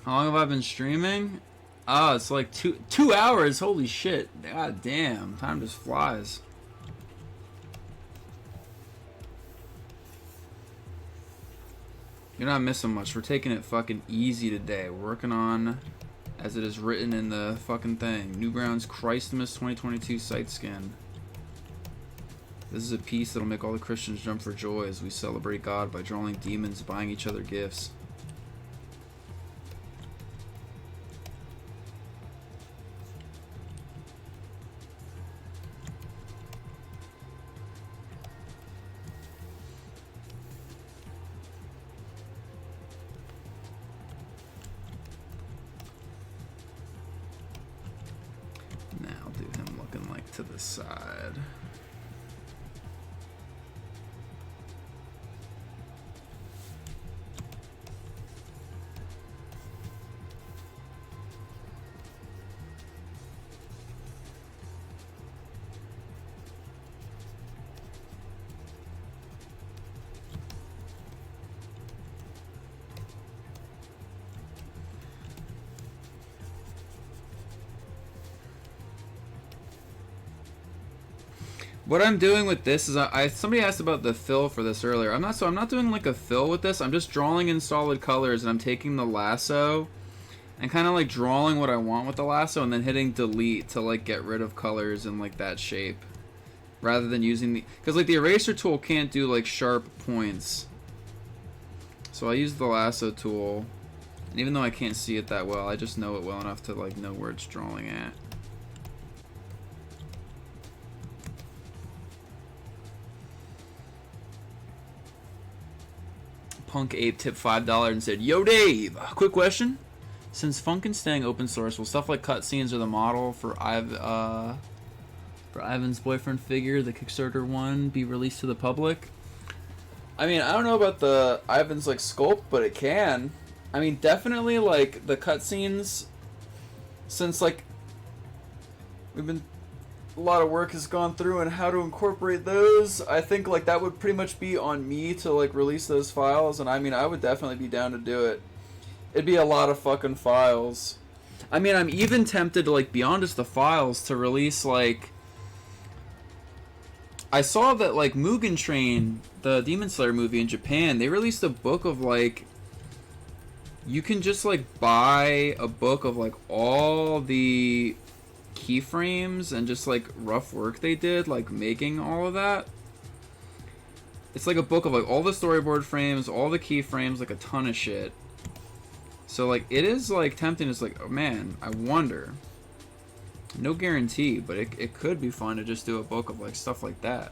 How long have I been streaming? Oh, it's like two hours. Holy shit. God damn. Time just flies. You're not missing much. We're taking it fucking easy today. We're working on, as it is written in the fucking thing, Newgrounds Christmas 2022 site skin. This is a piece that'll make all the Christians jump for joy as we celebrate God by drawing demons, buying each other gifts. Now I'll do him looking like to the side. What I'm doing with this is somebody asked about the fill for this earlier. I'm not doing like a fill with this. I'm just drawing in solid colors, and I'm taking the lasso and kind of like drawing what I want with the lasso and then hitting delete to like get rid of colors in like that shape, rather than using the, because like the eraser tool can't do like sharp points. So I use the lasso tool, and even though I can't see it that well, I just know it well enough to like know where it's drawing at. Punk Ape tipped $5 and said, "Yo Dave, quick question. Since Funkin' staying open source, will stuff like cutscenes or the model for Ivan's boyfriend figure, the Kickstarter one, be released to the public?" I mean, I don't know about the Ivan's like sculpt, but it can. I mean, definitely like the cutscenes, since like we've been, a lot of work has gone through and how to incorporate those. I think like that would pretty much be on me to like release those files, and I mean I would definitely be down to do it. It'd be a lot of fucking files. I mean, I'm even tempted to like beyond just the files to release like, I saw that like Mugen Train, the Demon Slayer movie in Japan, they released a book of like, you can just like buy a book of like all the keyframes and just like rough work they did like making all of that. It's like a book of like all the storyboard frames, all the keyframes, like a ton of shit. So like it is like tempting. It's like, oh man, I wonder, no guarantee, but it could be fun to just do a book of like stuff like that.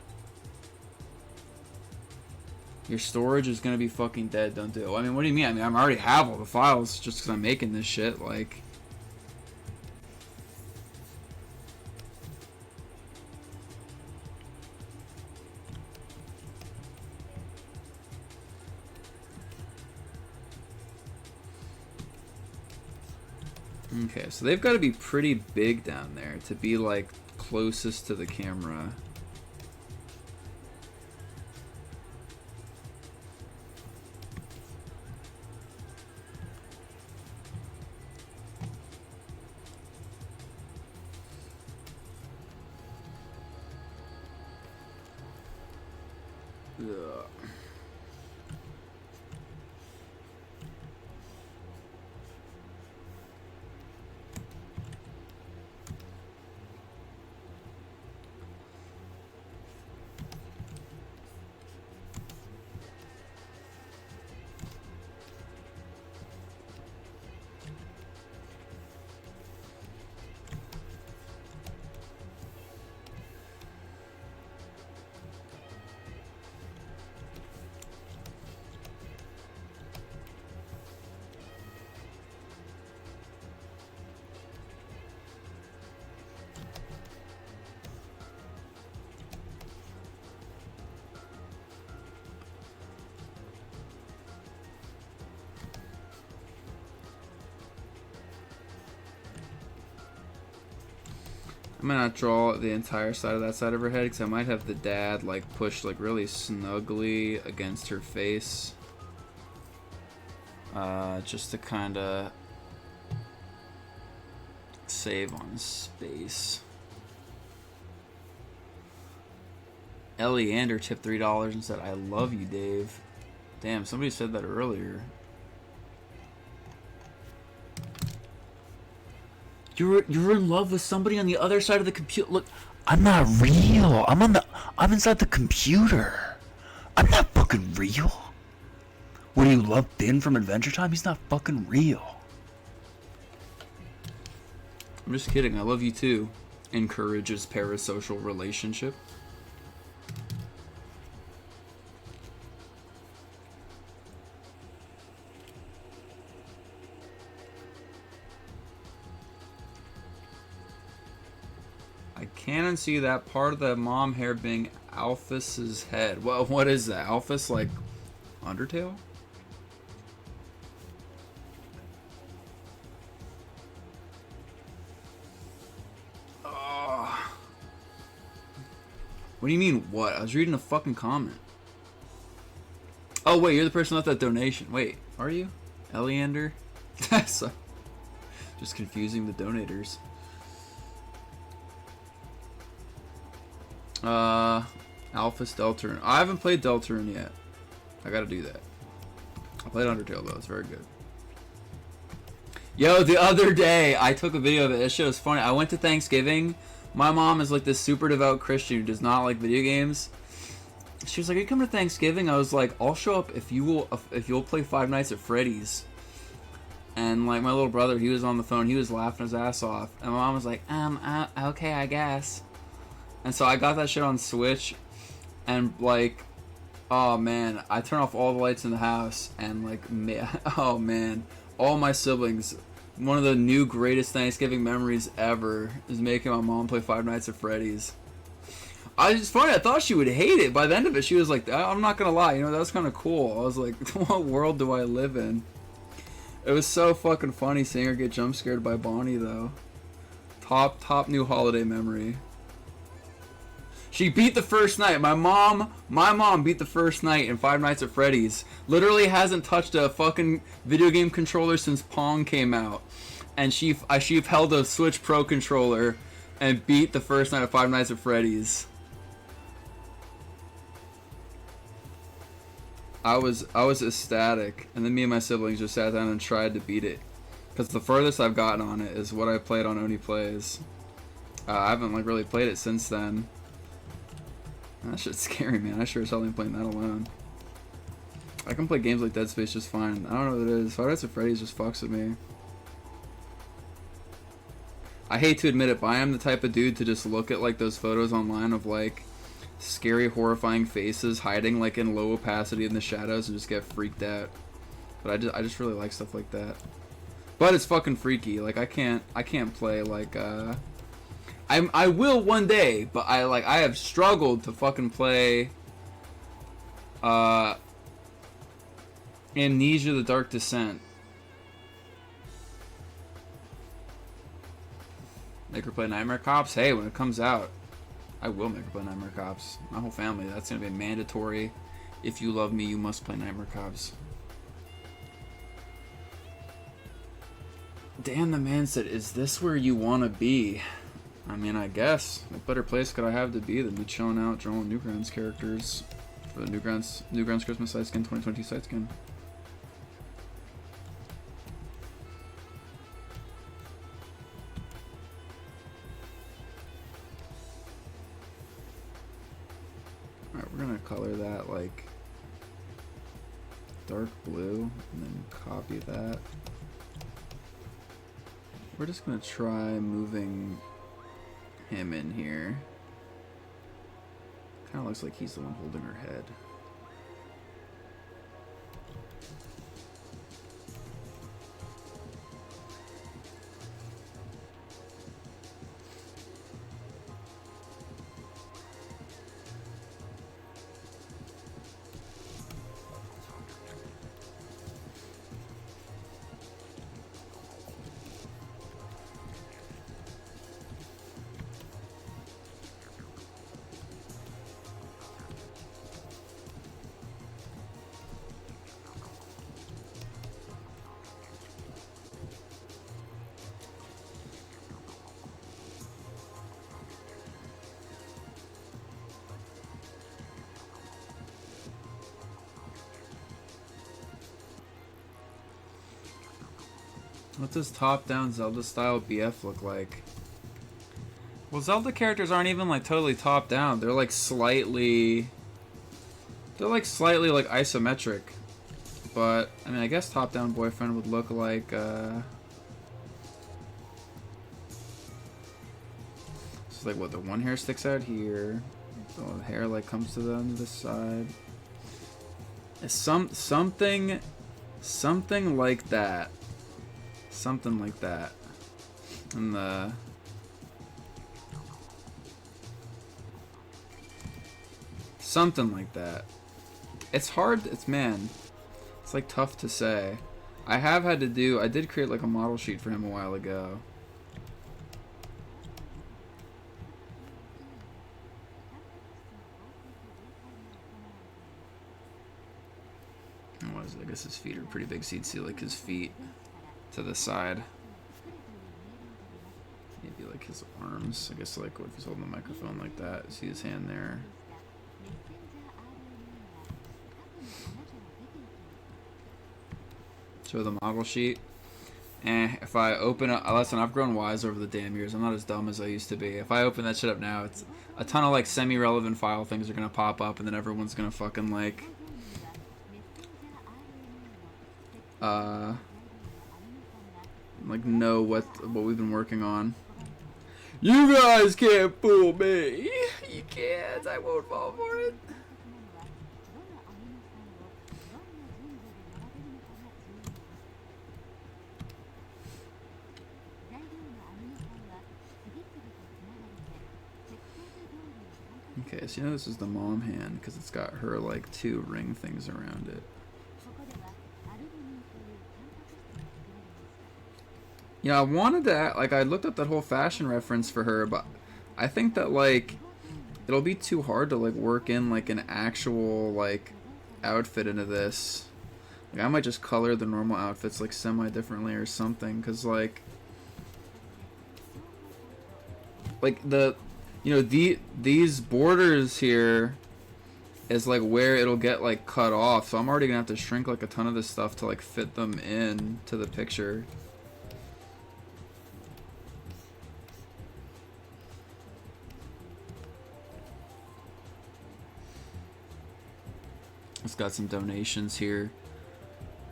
Your storage is gonna be fucking dead. Don't do it. I mean, what do you mean? I mean, I already have all the files just because I'm making this shit. Like, okay, so they've got to be pretty big down there to be like closest to the camera. Ugh. I'm gonna not draw the entire side of that side of her head because I might have the dad like pushed like really snugly against her face, just to kind of save on space. Ellie Ander tipped $3 and said, "I love you, Dave." Damn, somebody said that earlier. You're in love with somebody on the other side of the computer. Look, I'm not real. I'm on the I'm inside the computer. I'm not fucking real. What do you love Ben from Adventure Time? He's not fucking real. I'm just kidding. I love you too. Encourages parasocial relationship. I can't unsee that part of the mom hair being Alphys's head. Well, what is that? Alphys like Undertale? Oh. What do you mean, what? I was reading a fucking comment. Oh, wait, you're the person who left that donation. Wait, are you? Eleander? So, just confusing the donators. Alphys Deltarune. I haven't played Deltarune yet. I gotta do that. I played Undertale though, it's very good. Yo, the other day I took a video of it. This shit was funny. I went to Thanksgiving. My mom is like this super devout Christian who does not like video games. She was like, "Are you coming to Thanksgiving?" I was like, "I'll show up if you'll play Five Nights at Freddy's." And like my little brother, he was on the phone. He was laughing his ass off. And my mom was like, okay, I guess." And so I got that shit on Switch, and like, oh man, I turn off all the lights in the house, and like, oh man, all my siblings, one of the new greatest Thanksgiving memories ever is making my mom play Five Nights at Freddy's. It's funny, I thought she would hate it. By the end of it, she was like, I'm not gonna lie, that was kind of cool. I was like, what world do I live in? It was so fucking funny seeing her get jump scared by Bonnie though. Top new holiday memory. She beat the first night. My mom beat the first night in Five Nights at Freddy's. Literally hasn't touched a fucking video game controller since Pong came out. And she held a Switch Pro controller and beat the first night of Five Nights at Freddy's. I was ecstatic. And then me and my siblings just sat down and tried to beat it. Because the furthest I've gotten on it is what I played on Oni Plays. I haven't like really played it since then. That shit's scary, man. I sure as hell ain't playing that alone. I can play games like Dead Space just fine. I don't know what it is. Five Nights at Freddy's just fucks with me. I hate to admit it, but I am the type of dude to just look at like those photos online of like scary, horrifying faces hiding like in low opacity in the shadows and just get freaked out. But I just really like stuff like that. But it's fucking freaky. Like I can't play like I will one day, but I have struggled to fucking play Amnesia: The Dark Descent. Make her play Nightmare Cops? Hey, when it comes out, I will make her play Nightmare Cops. My whole family, that's gonna be mandatory. If you love me, you must play Nightmare Cops. Dan the Man said, "Is this where you wanna be?" I mean, I guess. What better place could I have to be than be chilling out drawing Newgrounds characters for the Newgrounds Christmas side skin 2020 side skin. Alright, we're gonna color that like dark blue and then copy that. We're just gonna try moving him in here. Kind of looks like he's the one holding her head. What does top-down Zelda-style BF look like? Well, Zelda characters aren't even like totally top down. They're like slightly like isometric. But I mean, I guess top down boyfriend would look like it's like what, the one hair sticks out here. The hair like comes to the end of the side. It's something like that. Something like that. And the something like that. It's hard. It's like tough to say. I did create like a model sheet for him a while ago. What is it? I guess his feet are pretty big, so you'd see like his feet to the side. Maybe like his arms. I guess like if he's holding the microphone like that, see his hand there. Show the model sheet. If I open up, listen, I've grown wise over the damn years. I'm not as dumb as I used to be. If I open that shit up now, it's a ton of like semi-relevant file things are gonna pop up, and then everyone's gonna fucking like know what we've been working on. You guys can't fool me. You can't. I won't fall for it. Okay, so you know this is the mom hand because it's got her like 2 ring things around it. Yeah, I wanted to, like, I looked up that whole fashion reference for her, but I think that, like, it'll be too hard to, like, work in, like, an actual, like, outfit into this. Like, I might just color the normal outfits, like, semi-differently or something, because, like, these borders here is, like, where it'll get, like, cut off, so I'm already gonna have to shrink, like, a ton of this stuff to, like, fit them in to the picture. It's got some donations here.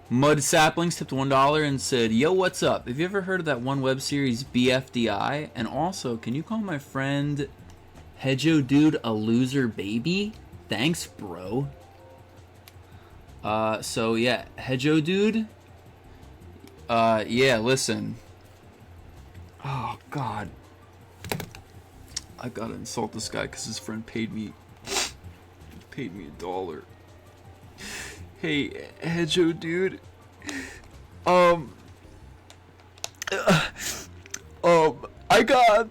Mud Saplings tipped $1 and said, "Yo, what's up? Have you ever heard of that one web series BFDI? And also, can you call my friend Hedjo Dude a loser baby? Thanks, bro." So yeah, Hedjo Dude. Yeah, listen. Oh God, I gotta insult this guy because his friend paid me $1. Hey, Hedjo Dude. I got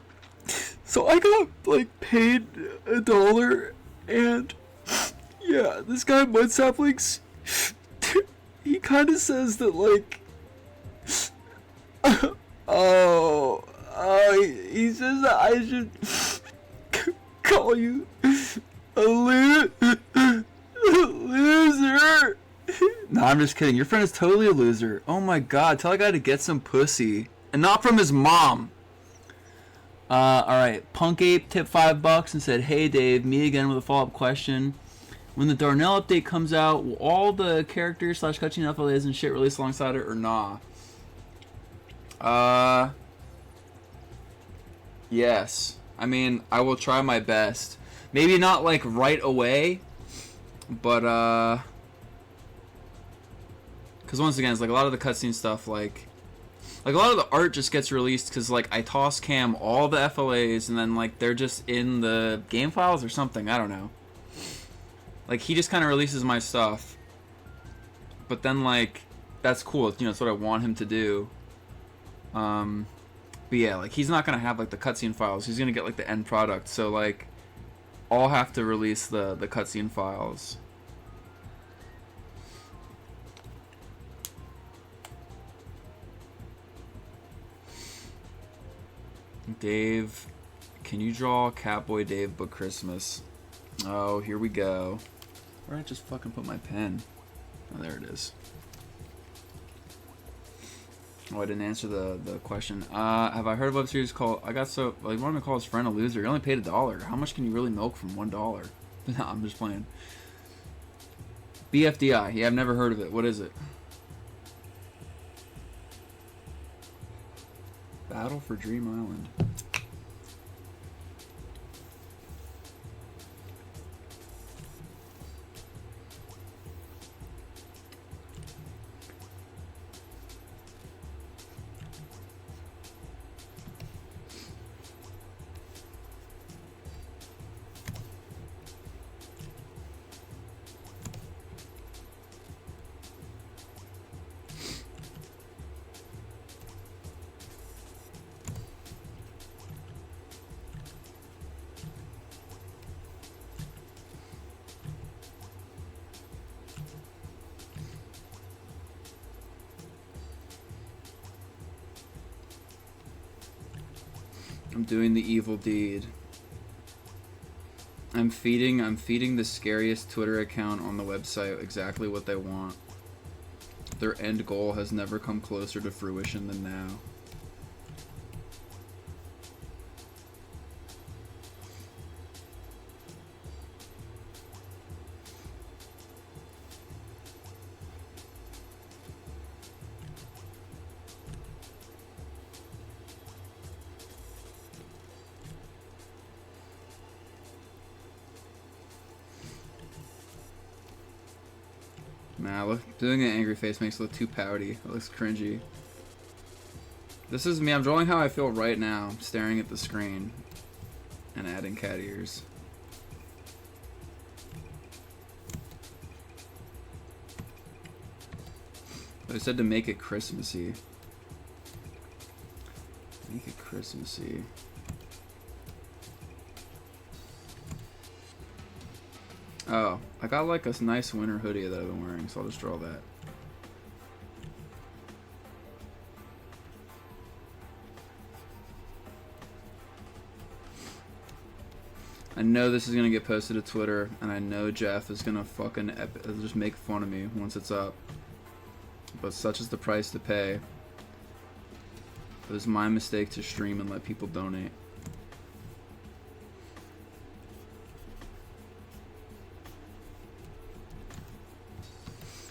like paid $1, and yeah, this guy Mud Saplings, he kind of says that like, he says that I should call you a loser. Nah, I'm just kidding. Your friend is totally a loser. Oh my God, tell a guy to get some pussy. And not from his mom. Alright. Punk Ape tipped $5 and said, "Hey Dave, me again with a follow-up question. When the Darnell update comes out, will all the characters / cutscene FLAs and shit released alongside it or nah?" Yes. I mean, I will try my best. Maybe not like right away, but because once again, it's like a lot of the cutscene stuff, like a lot of the art just gets released because like I toss cam all the FLAs and then like they're just in the game files or something. I don't know. Like he just kind of releases my stuff, but then like that's cool. You know, it's what I want him to do. But yeah, like he's not gonna have like the cutscene files. He's gonna get like the end product. So like I'll have to release the cutscene files. Dave, can you draw Catboy Dave but Christmas? Oh, here we go. Where did I just fucking put my pen? Oh, there it is. Oh, I didn't answer the question. Have I heard of a web series called? I got so like one of them called his friend a loser. He only paid $1. How much can you really milk from $1? No, I'm just playing. BFDI. Yeah, I've never heard of it. What is it? Battle for Dream Island. I'm doing the evil deed. I'm feeding the scariest Twitter account on the website exactly what they want. Their end goal has never come closer to fruition than now. Nah, look, doing an angry face makes it look too pouty. It looks cringy. This is me. I'm drawing how I feel right now, staring at the screen and adding cat ears. I said to make it Christmassy. Make it Christmassy. Oh, I got like a nice winter hoodie that I've been wearing, so I'll just draw that. I know this is gonna get posted to Twitter, and I know Jeff is gonna fucking just make fun of me once it's up. But such is the price to pay. It was my mistake to stream and let people donate.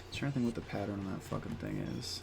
I'm trying to think what the pattern on that fucking thing is.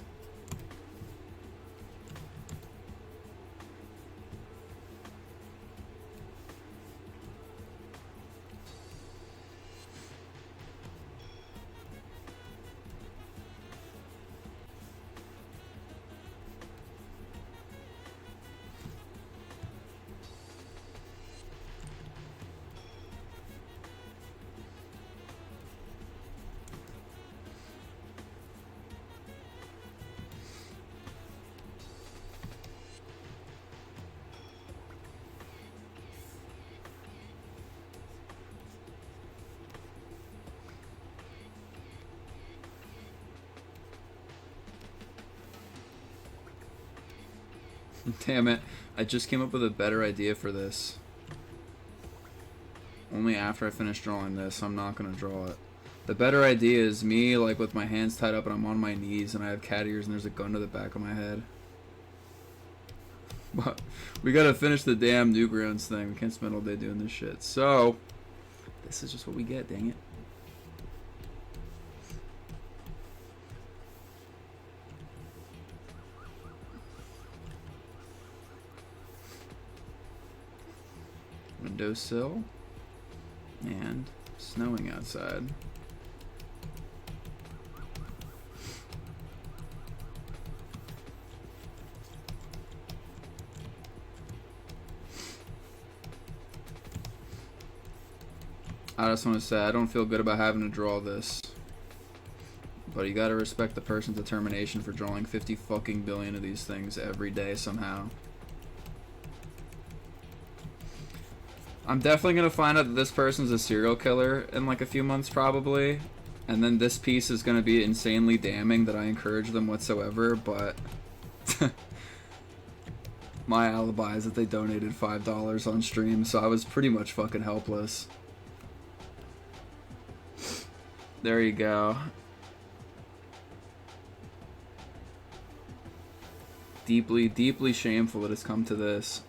Damn it. I just came up with a better idea for this. Only after I finish drawing this, I'm not going to draw it. The better idea is me, like, with my hands tied up and I'm on my knees and I have cat ears and there's a gun to the back of my head. But we gotta finish the damn Newgrounds thing. We can't spend all day doing this shit. So, this is just what we get, dang it. Windowsill and snowing outside. I just want to say I don't feel good about having to draw this, but you gotta respect the person's determination for drawing 50 fucking billion of these things every day somehow. I'm definitely gonna find out that this person's a serial killer in like a few months probably, and then this piece is gonna be insanely damning that I encourage them whatsoever, but my alibi is that they donated $5 on stream, so I was pretty much fucking helpless. There you go. Deeply, deeply shameful that it's come to this.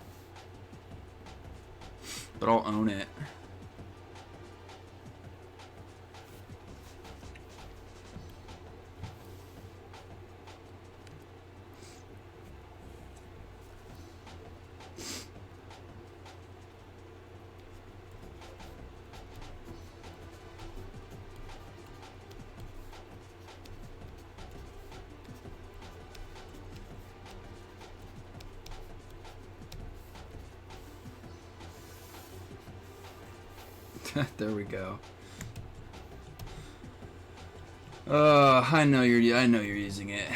But I'll own it. There we go. I know you're using it.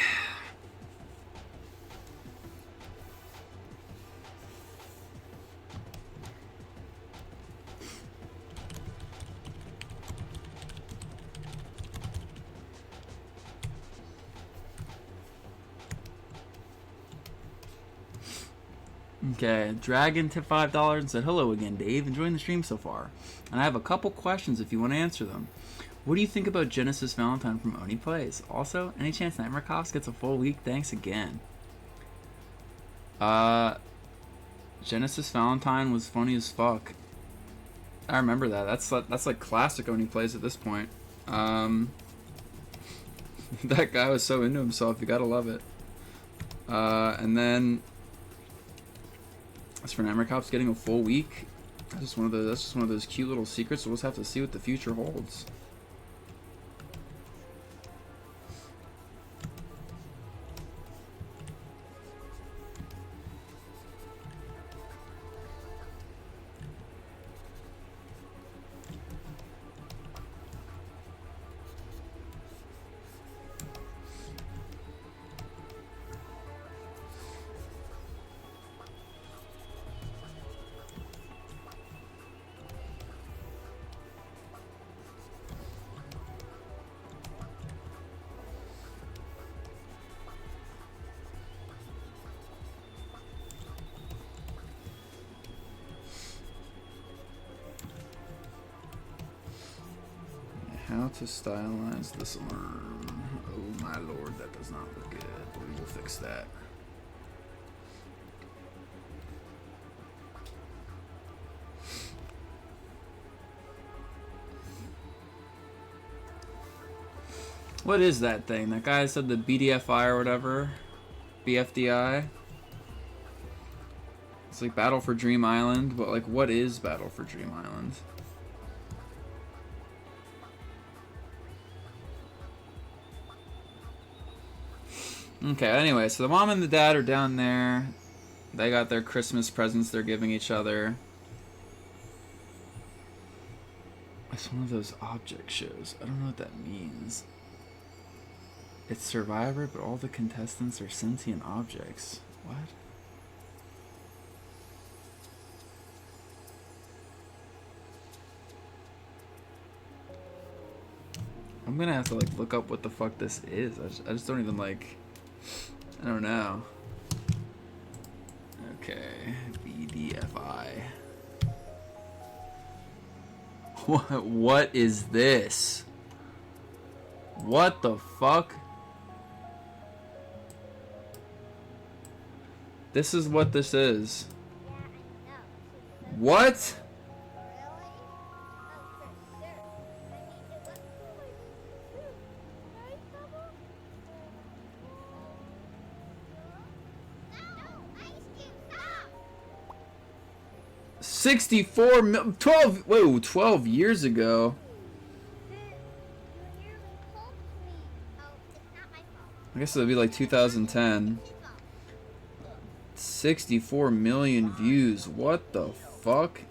Okay, Dragon tipped $5 and said, "Hello again, Dave. Enjoying the stream so far. And I have a couple questions if you want to answer them. What do you think about Genesis Valentine from Oni Plays? Also, any chance Nightmare Cops gets a full week? Thanks again." Genesis Valentine was funny as fuck. I remember that. That's like classic Oni Plays at this point. That guy was so into himself. You gotta love it. And then as for Nightmare Cops getting a full week, that's just one of those cute little secrets. We'll just have to see what the future holds. How to stylize this alarm. Oh my lord, that does not look good, but we will fix that. What is that thing? That guy said the BDFI or whatever? BFDI? It's like Battle for Dream Island, but like what is Battle for Dream Island? Okay, anyway, so the mom and the dad are down there. They got their Christmas presents they're giving each other. It's one of those object shows. I don't know what that means. It's Survivor, but all the contestants are sentient objects. What? I'm gonna have to like look up what the fuck this is. I just don't even like... I don't know. Okay, BDFI. What is this? What the fuck? This is what this is. What? 12 years ago. I guess it'll be like 2010. 64 million views. What the fuck?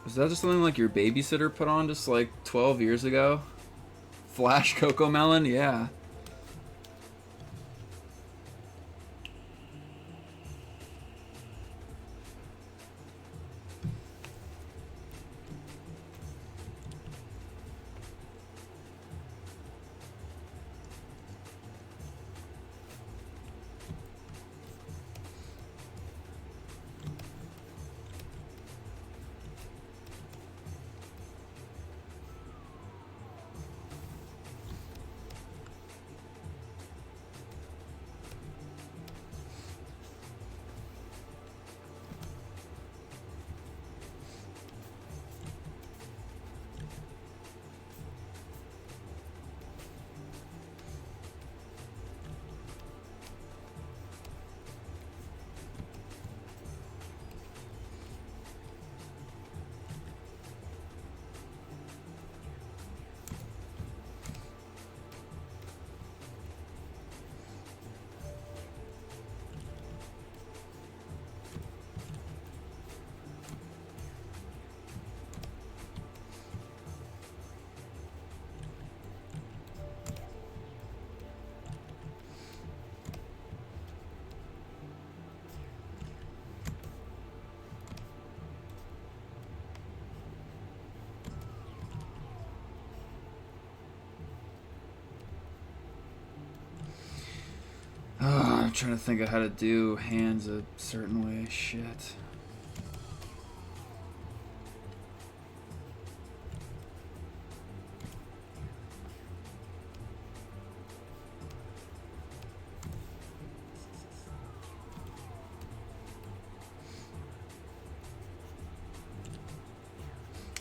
Was that just something like your babysitter put on just like 12 years ago? Flash Coco Melon? Yeah. trying to think of how to do hands a certain way. Shit.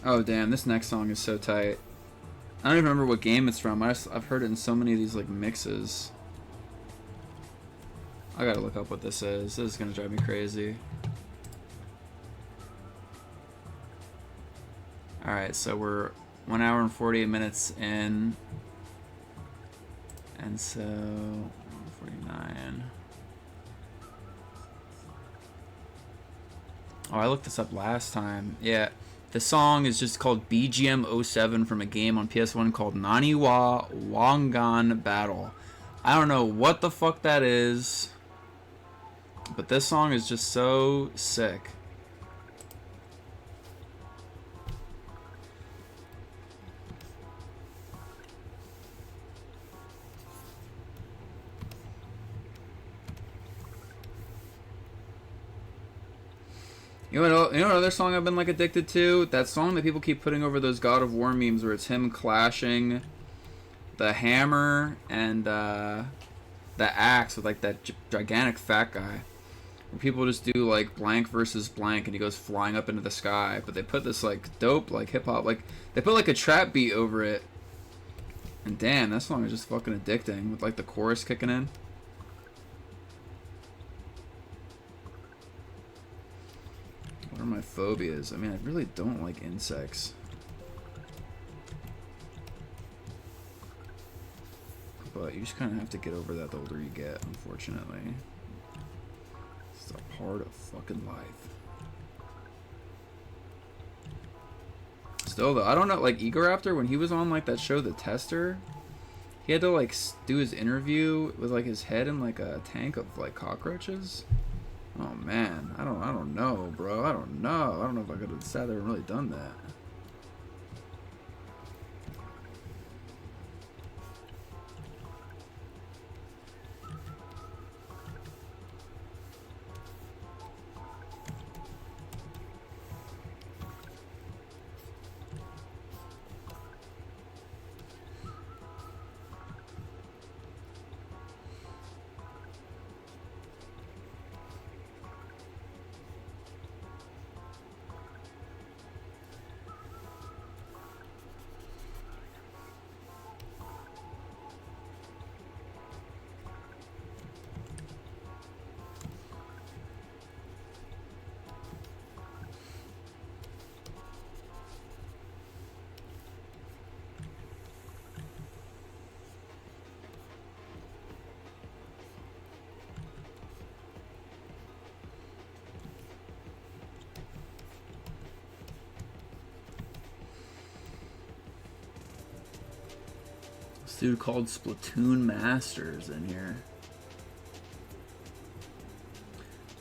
Oh damn, this next song is so tight. I don't even remember what game it's from. I've heard it in so many of these like mixes. I gotta look up what this is. This is gonna drive me crazy. Alright, so we're 1 hour and 48 minutes in. And so 149. Oh, I looked this up last time. Yeah. The song is just called BGM 07 from a game on PS1 called Naniwa Wangan Battle. I don't know what the fuck that is, but this song is just so sick. You know what other song I've been like addicted to? That song that people keep putting over those God of War memes where it's him clashing the hammer and the axe with like that gigantic fat guy. Where people just do like blank versus blank and he goes flying up into the sky. But they put this like dope like hip hop, like they put like a trap beat over it. And damn, that song is just fucking addicting with like the chorus kicking in. What are my phobias? I mean, I really don't like insects. But you just kind of have to get over that the older you get, unfortunately. It's a part of fucking life. Still, though, I don't know, like, Egoraptor, when he was on, like, that show, The Tester, he had to, like, do his interview with, like, his head in, like, a tank of, like, cockroaches. Oh man, I don't know, bro. I don't know if I could have sat there and really done that. Dude called Splatoon Masters in here.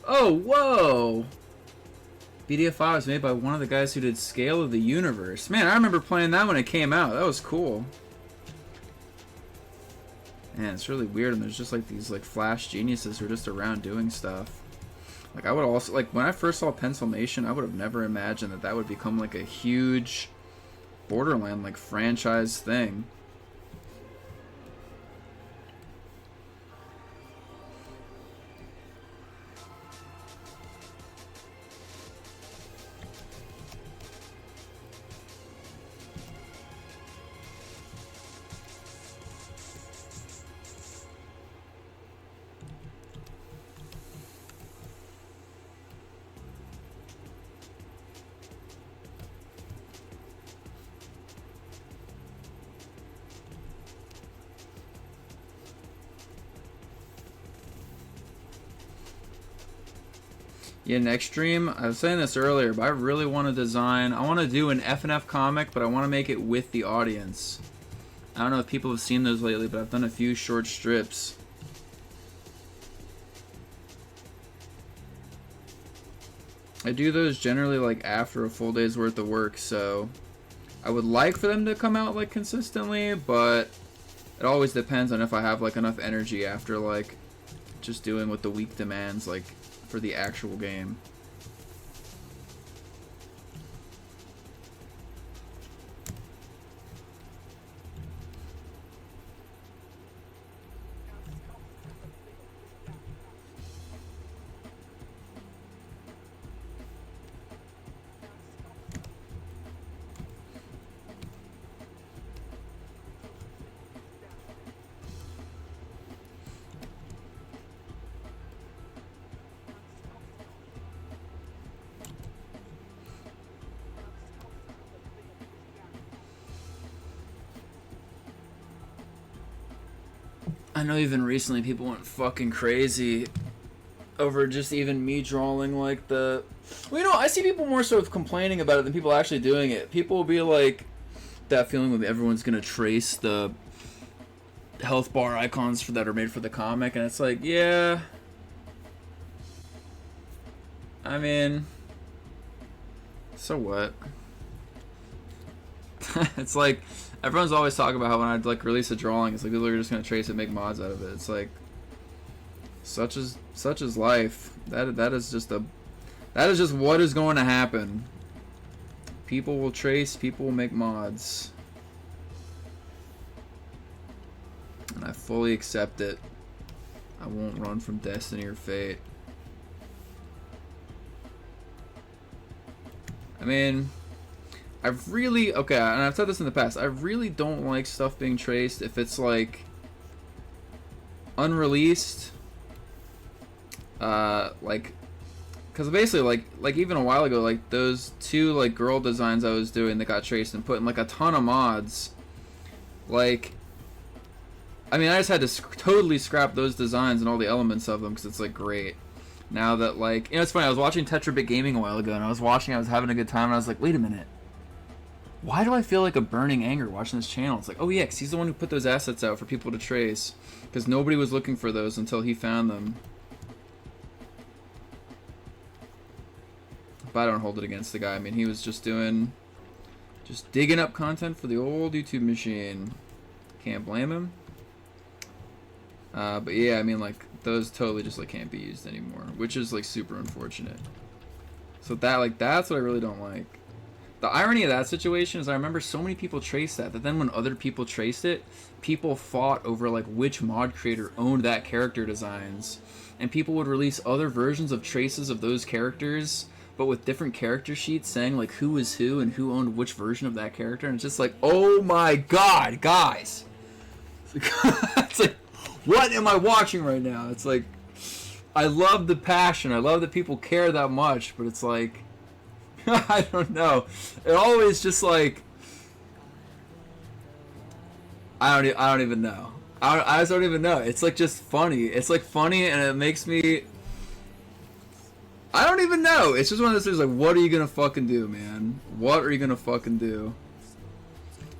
Oh, whoa! BDFI was made by one of the guys who did Scale of the Universe. Man, I remember playing that when it came out. That was cool. Man, it's really weird, and there's just like these like flash geniuses who are just around doing stuff. Like I would also, like when I first saw Pencilmation, I would have never imagined that that would become like a huge Borderland like franchise thing. Yeah, next stream, I was saying this earlier, but I really want to design, I want to do an F&F comic, but I want to make it with the audience. I don't know if people have seen those lately, but I've done a few short strips. I do those generally like after a full day's worth of work, so I would like for them to come out like consistently, but it always depends on if I have like enough energy after like just doing what the week demands, like, for the actual game. I know even recently people went fucking crazy over just even me drawing like the... Well, you know, I see people more sort of complaining about it than people actually doing it. People will be like, that feeling when everyone's gonna trace the health bar icons for that are made for the comic, and it's like, yeah. I mean, so what? It's like, everyone's always talking about how when I'd like release a drawing, it's like people are just gonna trace it, make mods out of it. It's like, such is life. That is just what is going to happen. People will trace, people will make mods, and I fully accept it. I won't run from destiny or fate. I mean, I've really, okay, and I've said this in the past, I really don't like stuff being traced if it's like unreleased, like, because basically like even a while ago, like those two like girl designs I was doing that got traced and put in like a ton of mods, like, I mean, I just had to totally scrap those designs and all the elements of them because it's like great. Now that, like, you know, it's funny, I was watching Tetrabit Gaming a while ago, and I was having a good time, and I was like, wait a minute. Why do I feel like a burning anger watching this channel? It's like, oh yeah, 'cause he's the one who put those assets out for people to trace. Because nobody was looking for those until he found them. But I don't hold it against the guy. I mean, he was just digging up content for the old YouTube machine. Can't blame him. But yeah, I mean, like, those totally just, like, can't be used anymore, which is, like, super unfortunate. So that, like, that's what I really don't like. The irony of that situation is I remember so many people traced that then when other people traced it, people fought over, like, which mod creator owned that character designs. And people would release other versions of traces of those characters, but with different character sheets saying, like, who was who and who owned which version of that character. And it's just like, oh my god, guys! It's like, what am I watching right now? It's like, I love the passion. I love that people care that much, but it's like, I don't know. It always just like, I don't even know. I just don't even know. It's like just funny. It's like funny, and it makes me. I don't even know. It's just one of those things like, what are you gonna fucking do, man? What are you gonna fucking do?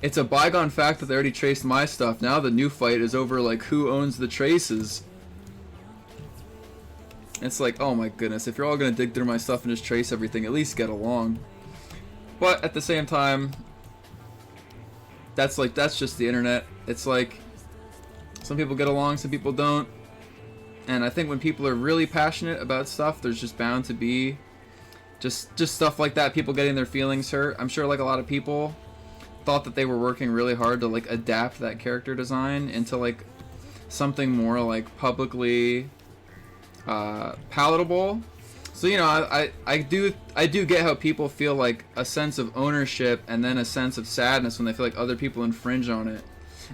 It's a bygone fact that they already traced my stuff. Now the new fight is over, like, who owns the traces. It's like, oh my goodness, if you're all gonna dig through my stuff and just trace everything, at least get along. But at the same time, that's just the internet. It's like, some people get along, some people don't. And I think when people are really passionate about stuff, there's just bound to be just stuff like that, people getting their feelings hurt. I'm sure, like, a lot of people thought that they were working really hard to, like, adapt that character design into, like, something more, like, publicly palatable. So, you know, I do get how people feel like a sense of ownership and then a sense of sadness when they feel like other people infringe on it.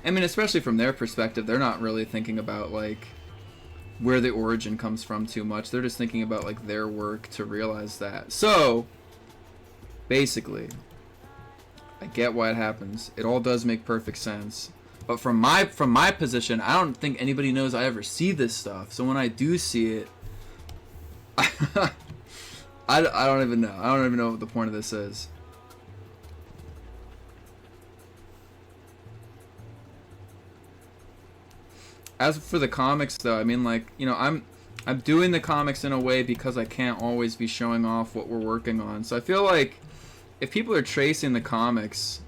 I mean, especially from their perspective, they're not really thinking about, like, where the origin comes from too much. They're just thinking about, like, their work to realize that. So, basically, I get why it happens. It all does make perfect sense. But from my position, I don't think anybody knows I ever see this stuff. So when I do see it, I don't even know. I don't even know what the point of this is. As for the comics, though, I mean, like, you know, I'm doing the comics in a way because I can't always be showing off what we're working on. So I feel like if people are tracing the comics,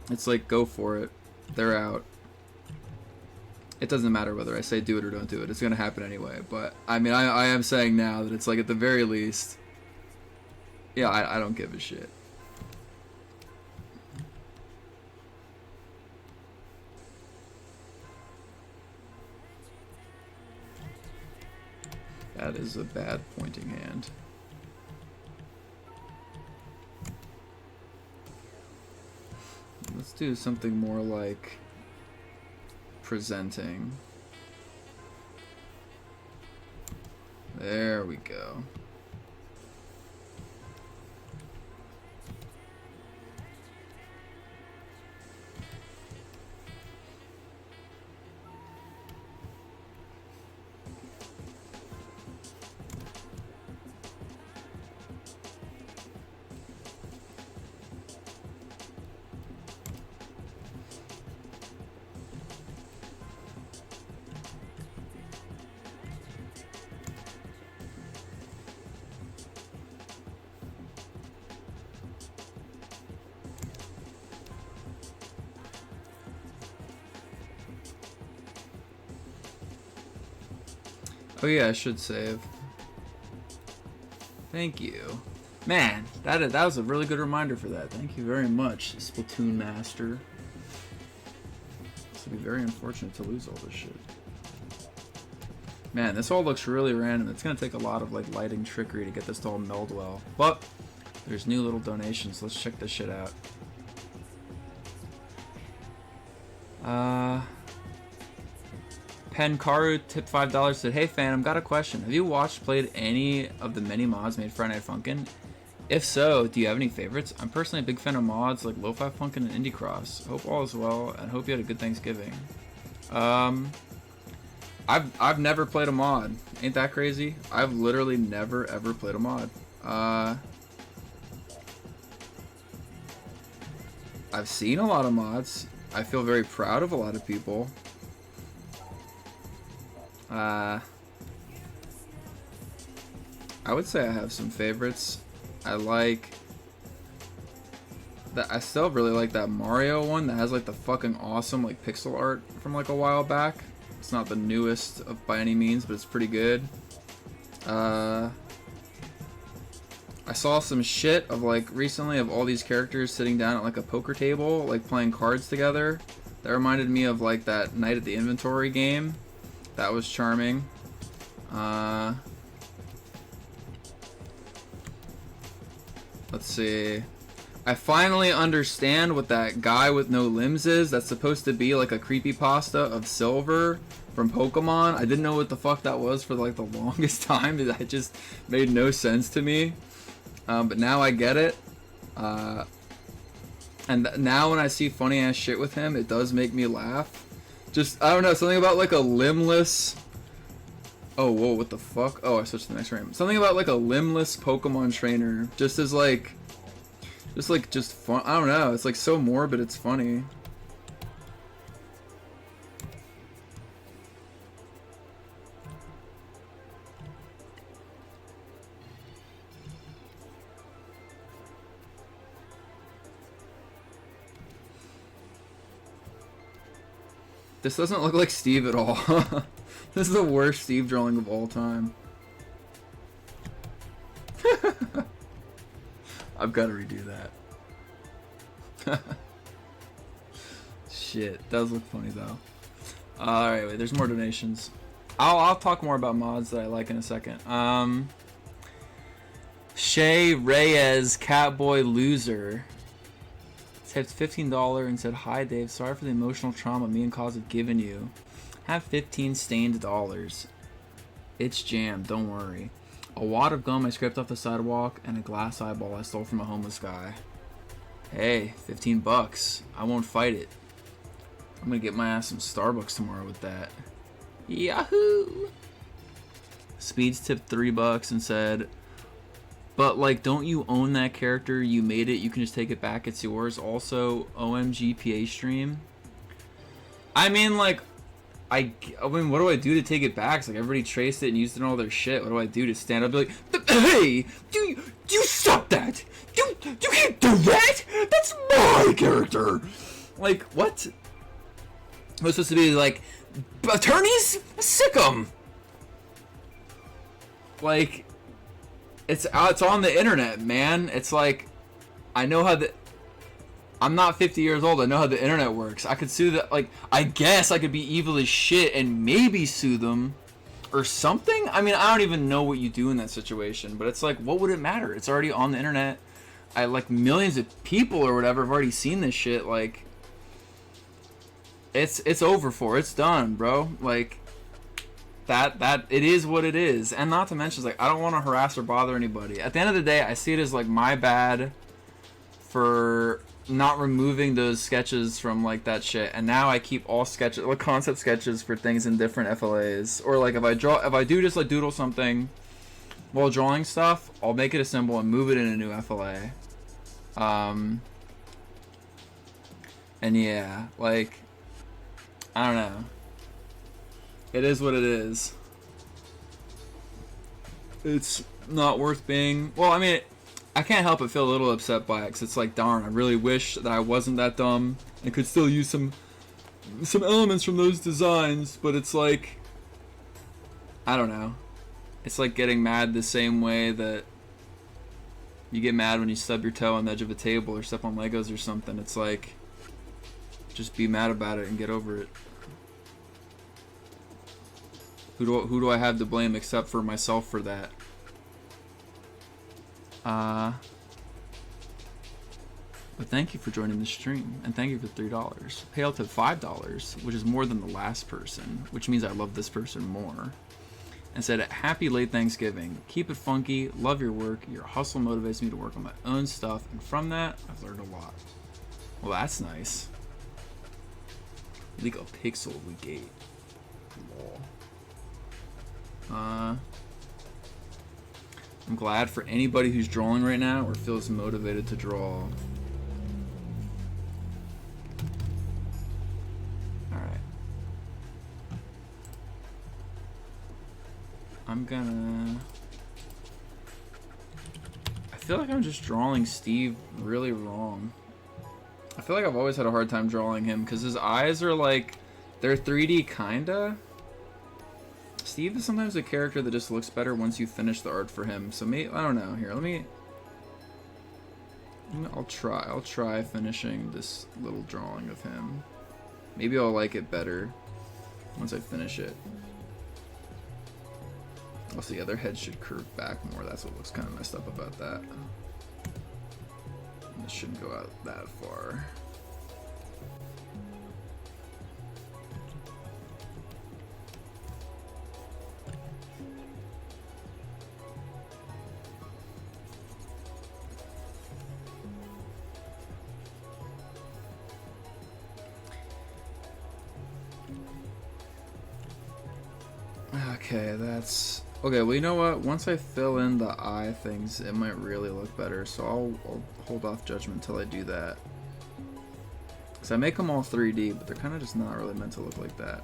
it's like, go for it. They're out. it doesn't matter whether I say do it or don't do it. It's gonna happen anyway. But I mean, I am saying now that it's like at the very least, yeah, I don't give a shit. That is a bad pointing hand. Let's do something more like presenting. There we go. Oh yeah, I should save. Thank you. Man, that was a really good reminder for that. Thank you very much, Splatoon Master. This would be very unfortunate to lose all this shit. Man, this all looks really random. It's gonna take a lot of like lighting trickery to get this to all meld well. But there's new little donations. Let's check this shit out. Penkaru tipped $5, said, "Hey Phantom, got a question. Have you played any of the many mods made Friday Night Funkin'? If so, do you have any favorites? I'm personally a big fan of mods like Lo-Fi Funkin' and Indie Cross. Hope all is well, and hope you had a good Thanksgiving." I've never played a mod. Ain't that crazy? I've literally never ever played a mod. I've seen a lot of mods. I feel very proud of a lot of people. I would say I have some favorites. I still really like that Mario one that has like the fucking awesome like pixel art from like a while back. It's not the newest by any means, but it's pretty good. I saw some shit of like recently of all these characters sitting down at like a poker table, like playing cards together. That reminded me of like that Night at the Inventory game. That was charming. Let's see. I finally understand what that guy with no limbs is. That's supposed to be like a creepypasta of Silver from Pokemon. I didn't know what the fuck that was for like the longest time. It just made no sense to me. But now I get it. And now when I see funny ass shit with him, it does make me laugh. Just, I don't know, something about like a limbless... Oh, whoa, what the fuck? Oh, I switched to the next frame. Something about like a limbless Pokemon trainer. Just as like... Just fun. I don't know, it's like so morbid, it's funny. This doesn't look like Steve at all. This is the worst Steve drawing of all time. I've got to redo that. Shit, does look funny though. Alright, wait, there's more donations. I'll talk more about mods that I like in a second. Shay Reyes, Catboy Loser, tipped $15 and said, "Hi Dave, sorry for the emotional trauma me and Cause have given you. Have 15 stained dollars. It's jammed, don't worry. A wad of gum I scraped off the sidewalk and a glass eyeball I stole from a homeless guy. Hey, 15 bucks. I won't fight it. I'm gonna get my ass some Starbucks tomorrow with that. Yahoo!" Speeds tipped $3 and said, "But like, don't you own that character? You made it. You can just take it back. It's yours." Also, OMGPA stream. I mean, like, I mean, what do I do to take it back? It's like everybody traced it and used it in all their shit. What do I do to stand up and be like, "Hey, do you stop that? You can't do that. That's my character." Like, what? It was supposed to be like, attorneys, sick 'em. Like, it's on the internet, man. It's like, I know how I'm not 50 years old. I know how the internet works. I could sue that. Like, I guess I could be evil as shit and maybe sue them or something. I mean, I don't even know what you do in that situation. But it's like, what would it matter? It's already on the internet. Like millions of people or whatever have already seen this shit. Like, it's over for. It's done, bro. Like, that it is what it is. And not to mention, it's like, I don't want to harass or bother anybody. At the end of the day, I see it as like my bad for not removing those sketches from like that shit, and now I keep all sketches, like concept sketches for things in different FLAs. Or like if I do just like doodle something while drawing stuff, I'll make it a symbol and move it in a new FLA. And yeah, like, I don't know. It is what it is. It's not worth being. Well, I mean, I can't help but feel a little upset by it, because it's like, darn, I really wish that I wasn't that dumb and could still use some elements from those designs, but it's like, I don't know. It's like getting mad the same way that you get mad when you stub your toe on the edge of a table or step on Legos or something. It's like, just be mad about it and get over it. Who do I have to blame except for myself for that? But thank you for joining the stream, and thank you for $3. Payout to $5, which is more than the last person, which means I love this person more. And said, happy late Thanksgiving. Keep it funky, love your work, your hustle motivates me to work on my own stuff, and from that, I've learned a lot. Well, that's nice. Leak a pixel we gate. Lol. I'm glad for anybody who's drawing right now or feels motivated to draw. Alright. I feel like I'm just drawing Steve really wrong. I feel like I've always had a hard time drawing him because his eyes are like, they're 3D kinda. Steve is sometimes a character that just looks better once you finish the art for him. So maybe, I don't know. Here, I'll try finishing this little drawing of him. Maybe I'll like it better once I finish it. Also, yeah, their head should curve back more. That's what looks kind of messed up about that. This shouldn't go out that far. Okay, that's... Okay, well, you know what? Once I fill in the eye things, it might really look better. So I'll hold off judgment until I do that. Because I make them all 3D, but they're kind of just not really meant to look like that.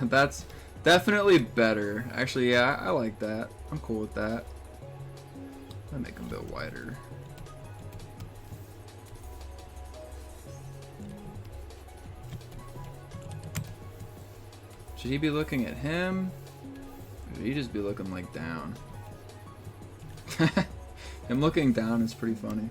That's definitely better. Actually, yeah, I like that. I'm cool with that. I'll make them a bit wider. Should he be looking at him? Or should he just be looking like down? Him looking down is pretty funny.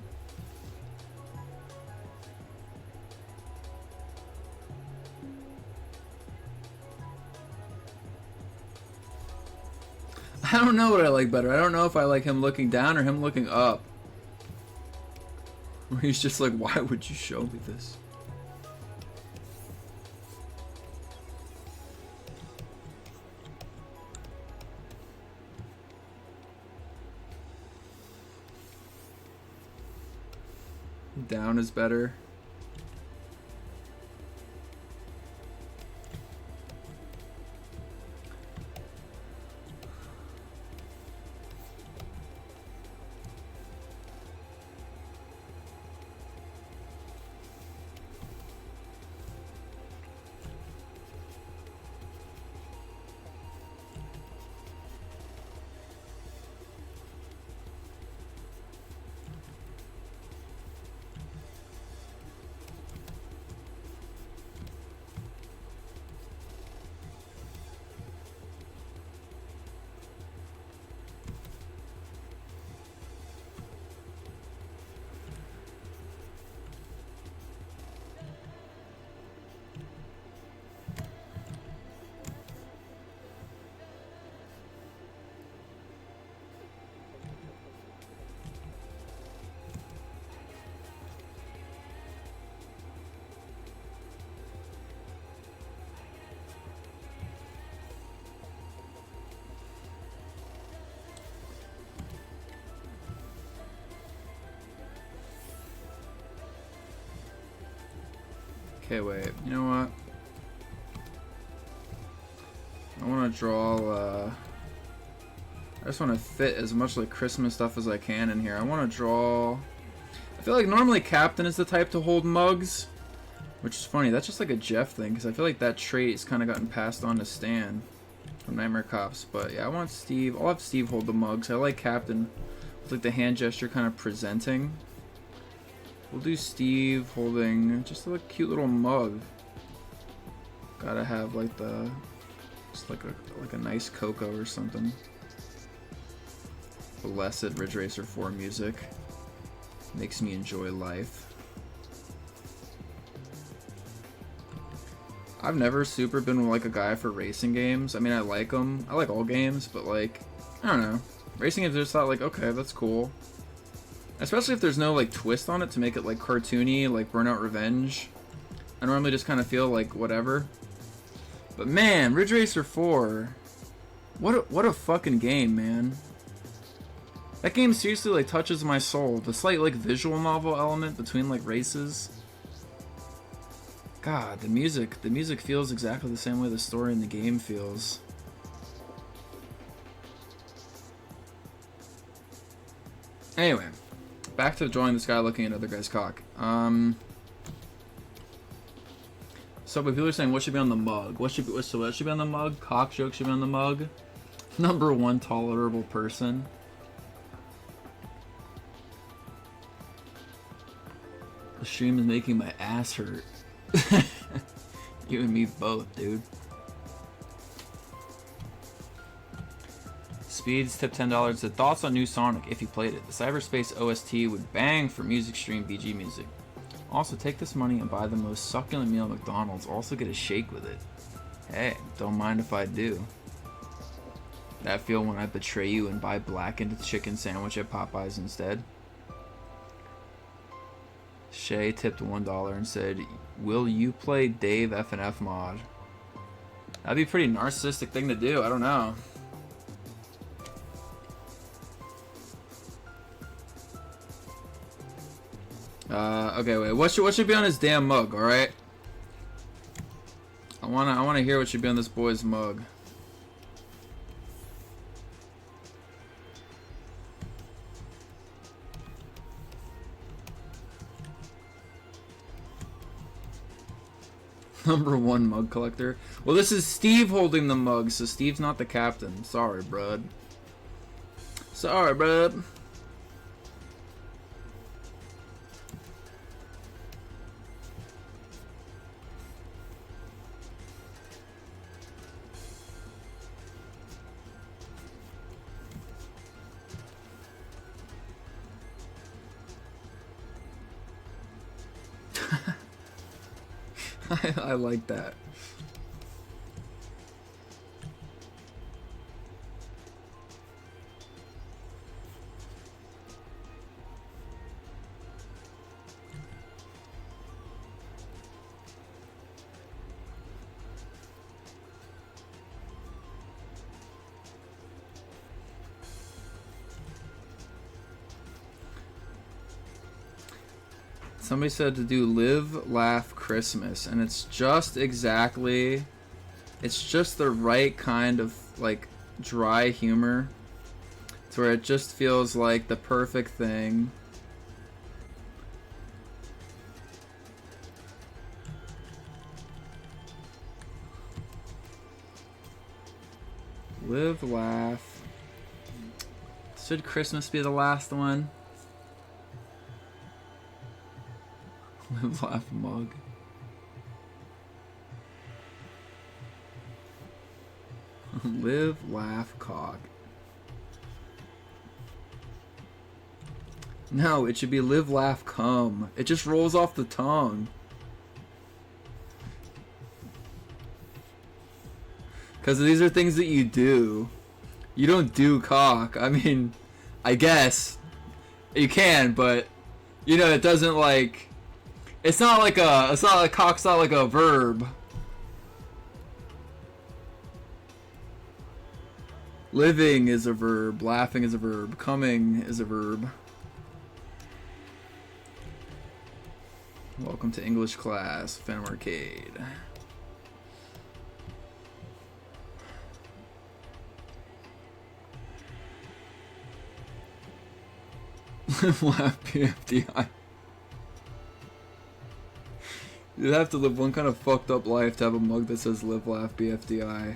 I don't know what I like better. I don't know if I like him looking down or him looking up. Where he's just like, why would you show me this? Down is better. Okay, wait. You know what? I want to draw, I just want to fit as much like Christmas stuff as I can in here. I want to draw... I feel like normally Captain is the type to hold mugs, which is funny. That's just like a Jeff thing, because I feel like that trait's kind of gotten passed on to Stan from Nightmare Cops. But yeah, I want Steve. I'll have Steve hold the mugs. I like Captain with like the hand gesture kind of presenting. We'll do Steve holding just a cute little mug. Gotta have like the... just like a nice cocoa or something. Blessed Ridge Racer 4 music. Makes me enjoy life. I've never super been like a guy for racing games. I mean, I like them. I like all games, but like, I don't know. Racing games, I just thought like, okay, that's cool. Especially if there's no like twist on it to make it like cartoony, like Burnout Revenge. I normally just kind of feel like whatever. But man, Ridge Racer 4, what a fucking game, man. That game seriously like touches my soul. The slight like visual novel element between like races. God, the music feels exactly the same way the story in the game feels. Anyway, back to drawing this guy looking at other guy's cock. So, but people are saying what should be on the mug? What should be on the mug? Cock joke should be on the mug. Number one tolerable person. The stream is making my ass hurt. You and me both, dude. Speeds tip $10. The thoughts on new Sonic if you played it. The Cyberspace OST would bang for music stream BG music. Also, take this money and buy the most succulent meal at McDonald's. Also get a shake with it. Hey, don't mind if I do. That feel when I betray you and buy blackened chicken sandwich at Popeyes instead. Shay tipped $1 and said, "Will you play Dave FNF mod?" That'd be a pretty narcissistic thing to do. I don't know. Okay, wait. What should be on his damn mug? All right. I wanna hear what should be on this boy's mug. Number one mug collector. Well, this is Steve holding the mug, so Steve's not the captain. Sorry, bud. Sorry, bud. I like that. Somebody said to do Live, Laugh, Christmas, and it's just exactly, it's just the right kind of like dry humor to where it just feels like the perfect thing. Live, laugh. Should Christmas be the last one? Live, laugh, mug. Live, laugh, cock. No, it should be live, laugh, come. It just rolls off the tongue. Because these are things that you do. You don't do cock. I mean, I guess you can, but you know, it doesn't like. It's not like cock's not like a verb. Living is a verb. Laughing is a verb. Coming is a verb. Welcome to English class, Phantom Arcade. Laugh PFDI. You'd have to live one kind of fucked up life to have a mug that says live laugh BFDI.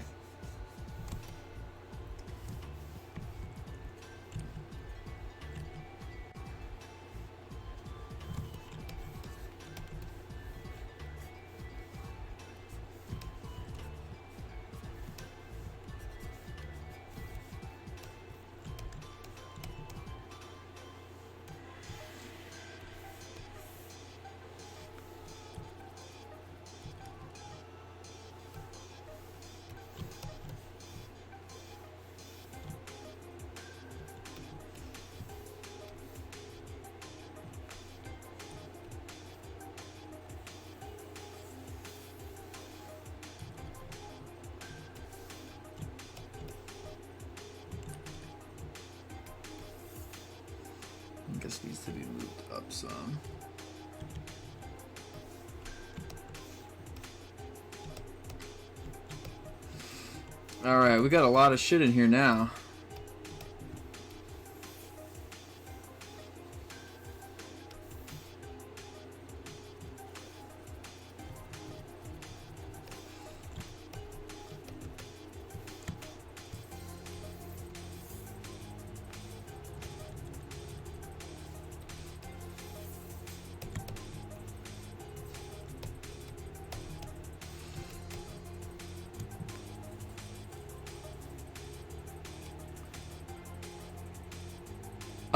I guess needs to be moved up some. Alright, we got a lot of shit in here now.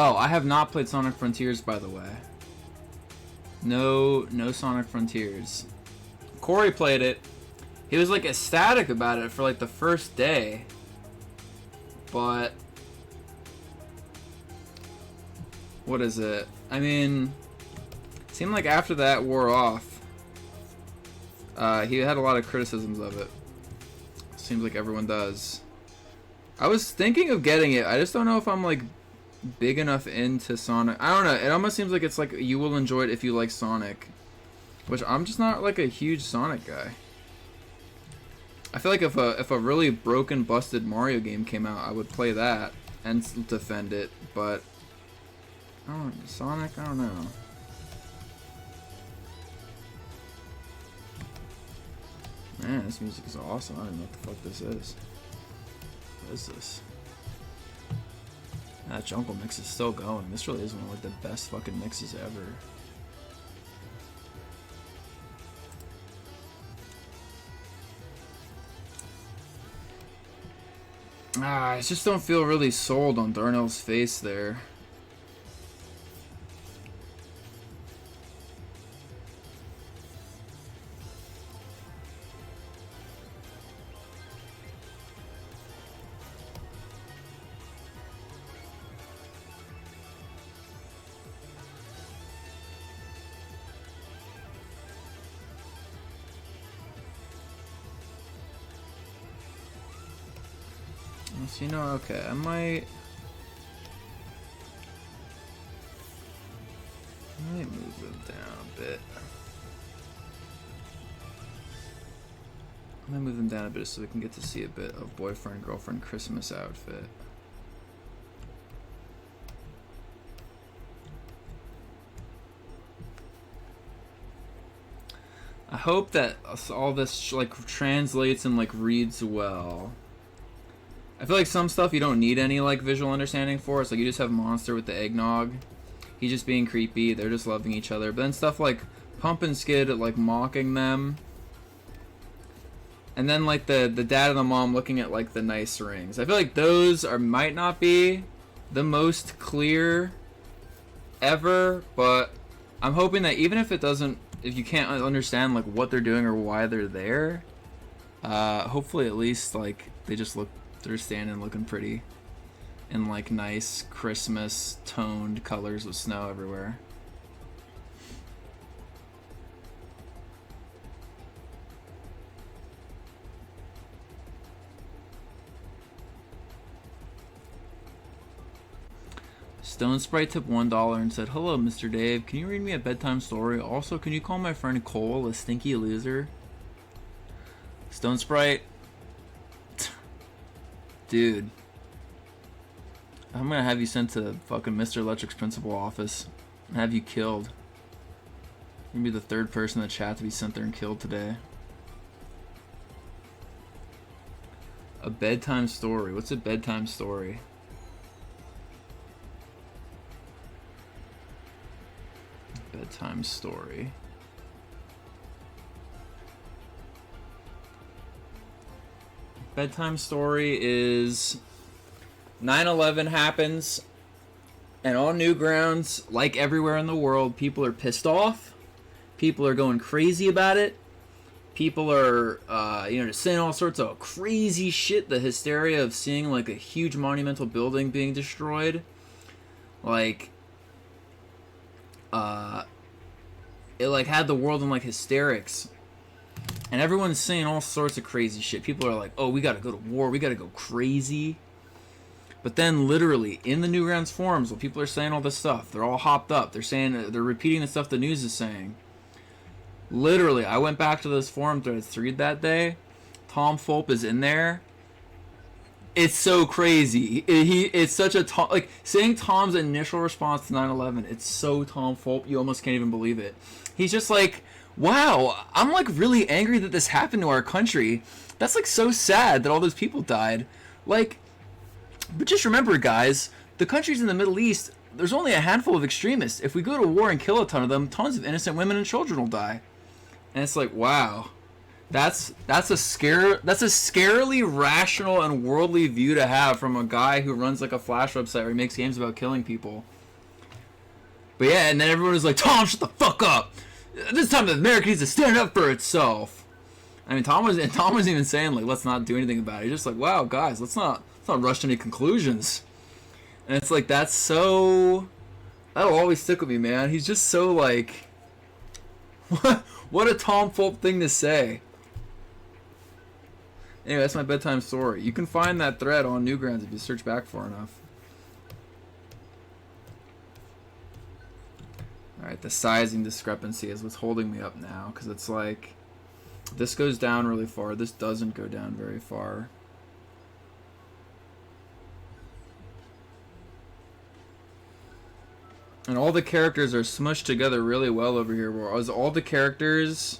Oh, I have not played Sonic Frontiers, by the way. No Sonic Frontiers. Corey played it. He was like ecstatic about it for like the first day. But what is it? I mean, it seemed like after that wore off, he had a lot of criticisms of it. Seems like everyone does. I was thinking of getting it. I just don't know if I'm like big enough into Sonic. I don't know. It almost seems like it's like you will enjoy it if you like Sonic, which I'm just not like a huge Sonic guy. I feel like if a really broken, busted Mario game came out, I would play that and defend it. But I don't know, Sonic. I don't know. Man, this music is awesome. I don't know what the fuck this is. What is this? That jungle mix is still going. This really is one of like the best fucking mixes ever. I just don't feel really sold on Darnell's face there. So, you know, okay, I might move them down a bit. I'm gonna move them down a bit so we can get to see a bit of boyfriend, girlfriend, Christmas outfit. I hope that all this like translates and like reads well. I feel like some stuff you don't need any like visual understanding for. It's like you just have Monster with the eggnog. He's just being creepy. They're just loving each other. But then stuff like Pump and Skid like mocking them. And then like the dad and the mom looking at like the nice rings. I feel like those might not be the most clear ever, but I'm hoping that even if you can't understand like what they're doing or why they're there, hopefully at least like they're standing looking pretty in like nice Christmas toned colors with snow everywhere. Stone Sprite tipped $1 and said, "Hello, Mr. Dave. Can you read me a bedtime story? Also, can you call my friend Cole a stinky loser?" Stone Sprite, dude, I'm gonna have you sent to fucking Mr. Electric's principal office and have you killed. You're gonna be the third person in the chat to be sent there and killed today. A bedtime story. What's a bedtime story? Bedtime story. Bedtime story is 9/11 happens, and on Newgrounds, like everywhere in the world, people are pissed off. People are going crazy about it. People are, just saying all sorts of crazy shit. The hysteria of seeing like a huge monumental building being destroyed, like, it like had the world in like hysterics. And everyone's saying all sorts of crazy shit. People are like, oh, we gotta go to war. We gotta go crazy. But then literally, in the Newgrounds forums, when people are saying all this stuff, they're all hopped up. They're repeating the stuff the news is saying. Literally, I went back to those forum threads to read that day. Tom Fulp is in there. It's so crazy. It's such a Tom, like, seeing Tom's initial response to 9/11, it's so Tom Fulp, you almost can't even believe it. He's just like, wow, I'm like really angry that this happened to our country. That's like so sad that all those people died. Like, but just remember, guys, the countries in the Middle East, there's only a handful of extremists. If we go to war and kill a ton of them, tons of innocent women and children will die. And it's like, wow, that's a scarily rational and worldly view to have from a guy who runs like a Flash website where he makes games about killing people. But yeah, and then everyone was like, Tom, shut the fuck up. This time America needs to stand up for itself. I mean, Tom wasn't even saying like, let's not do anything about it. He's just like, wow, guys, let's not rush to any conclusions. And it's like, that'll always stick with me, man. He's just so like, what a Tom Fulp thing to say. Anyway, that's my bedtime story. You can find that thread on Newgrounds if you search back far enough. Alright, the sizing discrepancy is what's holding me up now, because it's like, this goes down really far, this doesn't go down very far. And all the characters are smushed together really well over here, whereas all the characters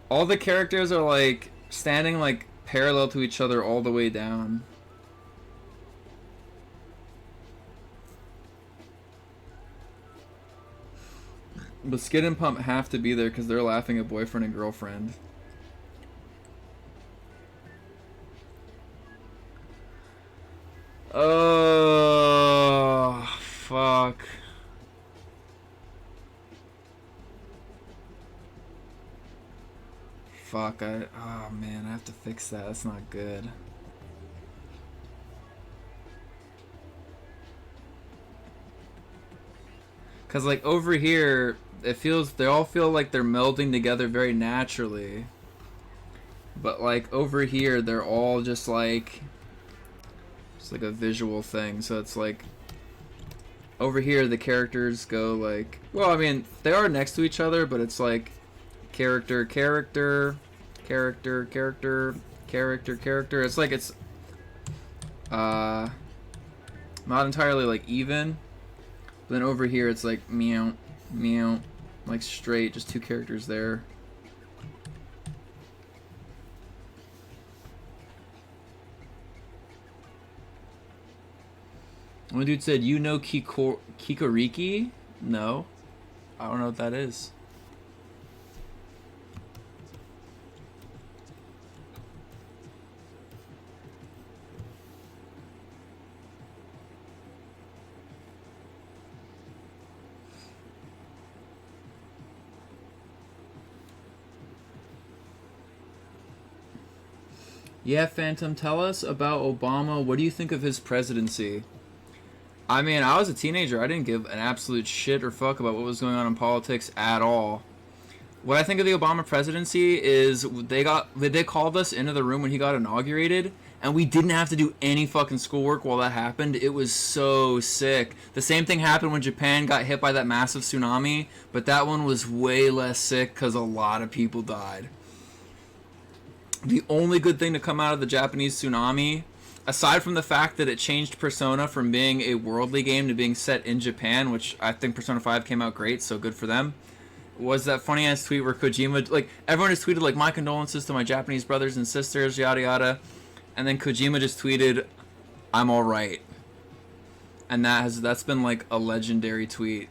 are like standing like parallel to each other all the way down. But Skid and Pump have to be there because they're laughing at boyfriend and girlfriend. Oh, fuck. Fuck, oh man, I have to fix that. That's not good. Cause like over here, they all feel like they're melding together very naturally. But like over here, they're all just like, it's like a visual thing. So it's like, over here the characters go like, well, I mean, they are next to each other, but it's like character, character, character, character, character, character. It's like it's not entirely like even. But then over here it's like meow, meow, like straight, just two characters there. One dude said, you know Kikoriki? No. I don't know what that is. Yeah, Phantom, tell us about Obama. What do you think of his presidency? I mean, I was a teenager. I didn't give an absolute shit or fuck about what was going on in politics at all. What I think of the Obama presidency is they called us into the room when he got inaugurated, and we didn't have to do any fucking schoolwork while that happened. It was so sick. The same thing happened when Japan got hit by that massive tsunami, but that one was way less sick because a lot of people died. The only good thing to come out of the Japanese tsunami, aside from the fact that it changed Persona from being a worldly game to being set in Japan, which I think Persona 5 came out great, so good for them, was that funny ass tweet where Kojima, like, everyone has tweeted, like, my condolences to my Japanese brothers and sisters, yada yada, and then Kojima just tweeted, I'm alright. And that's been like a legendary tweet.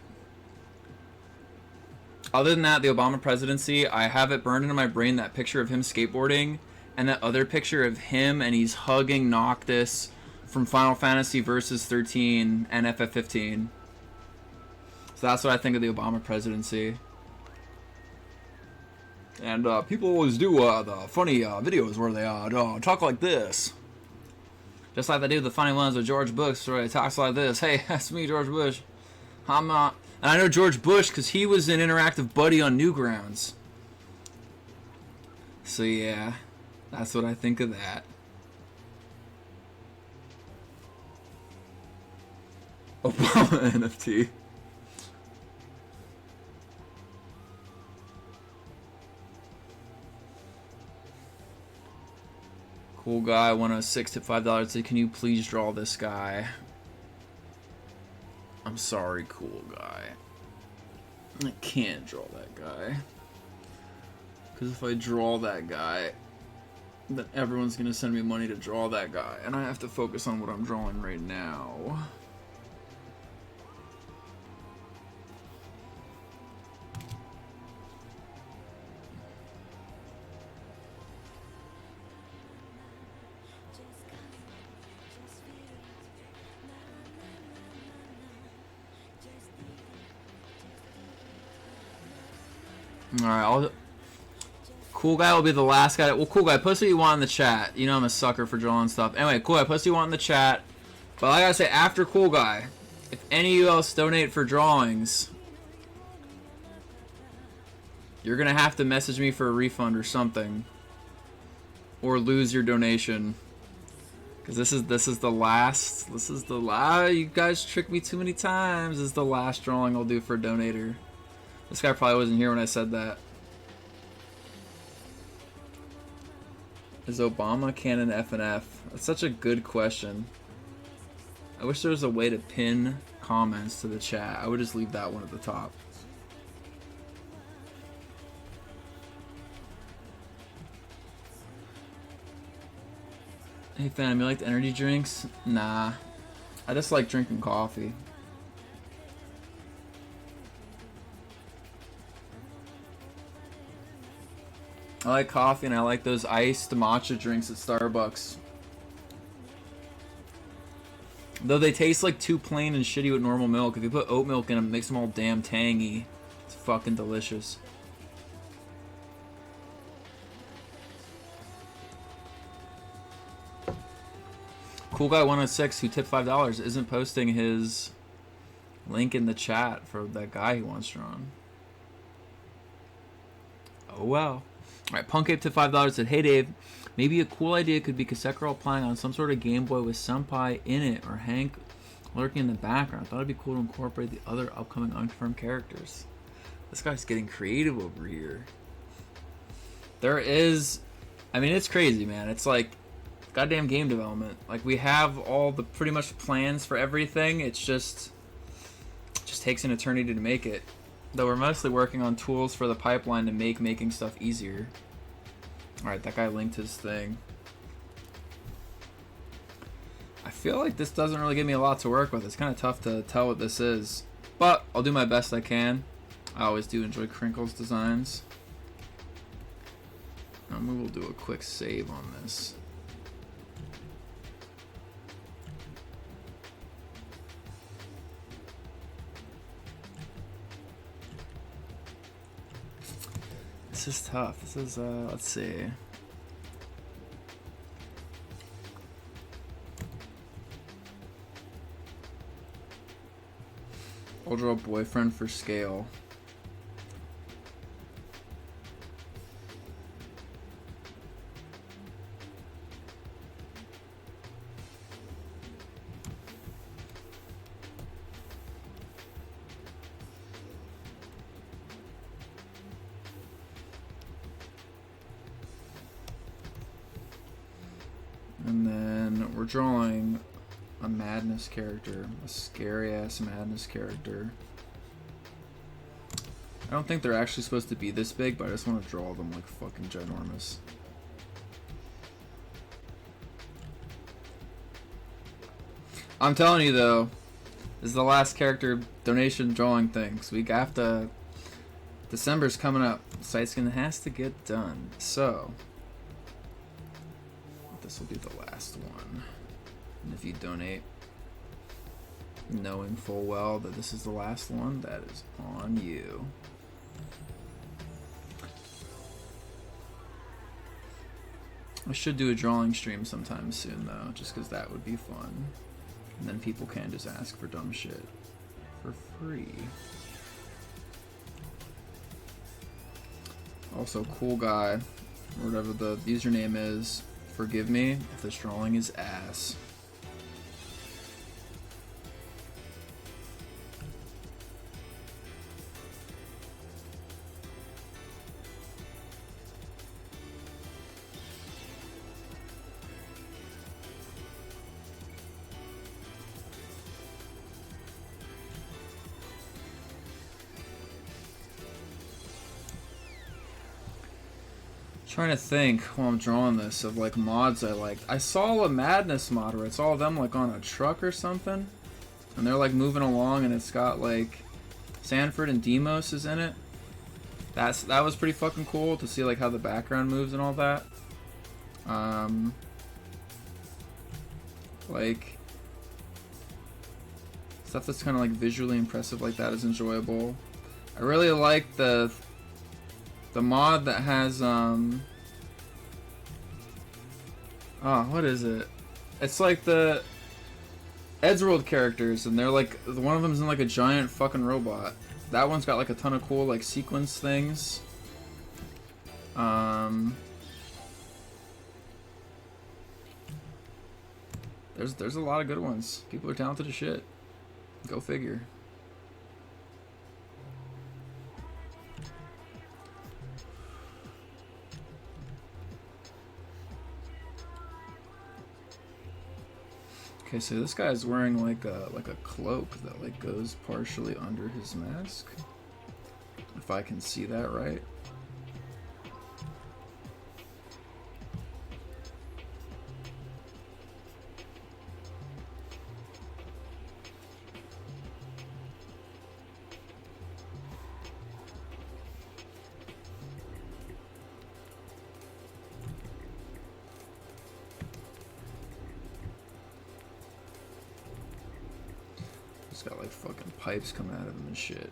Other than that, the Obama presidency, I have it burned into my brain, that picture of him skateboarding and that other picture of him and he's hugging Noctis from Final Fantasy Versus 13 and FF15. So that's what I think of the Obama presidency. And people always do the funny videos where they talk like this. Just like they do the funny ones with George Bush, where he talks like this. Hey, that's me, George Bush. I'm not. And I know George Bush because he was an interactive buddy on Newgrounds. So yeah, that's what I think of that. Obama NFT. Cool guy 106 tip $5. Said, can you please draw this guy? I'm sorry, cool guy. I can't draw that guy. Because if I draw that guy, then everyone's going to send me money to draw that guy. And I have to focus on what I'm drawing right now. Alright, Cool guy will be the last guy. Well, cool guy, post what you want in the chat. You know I'm a sucker for drawing stuff. Anyway, cool guy, post what you want in the chat. But like I say, after cool guy, if any of you else donate for drawings, you're gonna have to message me for a refund or something, or lose your donation. Cause this is the last. This is the last. You guys tricked me too many times. This is the last drawing I'll do for a donator. This guy probably wasn't here when I said that. Is Obama canon FNF? That's such a good question. I wish there was a way to pin comments to the chat. I would just leave that one at the top. Hey fam, you like the energy drinks? Nah. I just like drinking coffee. I like coffee and I like those iced matcha drinks at Starbucks. Though they taste like too plain and shitty with normal milk. If you put oat milk in them, it makes them all damn tangy. It's fucking delicious. Cool guy 106 who tipped $5 isn't posting his link in the chat for that guy he wants drawn. Oh well. Alright, Punk Ape to $5 said, hey Dave, maybe a cool idea could be Kasekiro playing on some sort of Game Boy with Senpai in it, or Hank lurking in the background. I thought it'd be cool to incorporate the other upcoming unconfirmed characters. This guy's getting creative over here. There is, I mean, it's crazy, man. It's like goddamn game development. Like, we have all the pretty much plans for everything. It just takes an eternity to make it. Though we're mostly working on tools for the pipeline to make making stuff easier. Alright, that guy linked his thing. I feel like this doesn't really give me a lot to work with. It's kind of tough to tell what this is. But I'll do my best I can. I always do enjoy Crinkle's designs. And we will do a quick save on this. This is tough. This is, let's see. I'll draw boyfriend for scale. And then we're drawing a madness character, a scary ass madness character. I don't think they're actually supposed to be this big, but I just want to draw them like fucking ginormous. I'm telling you though, this is the last character donation drawing thing. So we have to. December's coming up. Site skin has to get done. So this will be the last one. And if you donate, knowing full well that this is the last one, that is on you. I should do a drawing stream sometime soon though, just because that would be fun. And then people can just ask for dumb shit for free. Also, cool guy, or whatever the username is, forgive me if this drawing is ass. Trying to think while I'm drawing this of like mods I liked. I saw a Madness mod where it's all them like on a truck or something, and they're like moving along, and it's got like Sanford and Demos is in it. That was pretty fucking cool to see like how the background moves and all that. Like stuff that's kind of like visually impressive like that is enjoyable. I really like the mod that has what is it? It's like the Eddsworld characters, and they're like one of them's in like a giant fucking robot. That one's got like a ton of cool like sequence things. There's a lot of good ones. People are talented as shit. Go figure. Okay, so this guy's wearing like a cloak that like goes partially under his mask. If I can see that right. He's got like fucking pipes coming out of him and shit.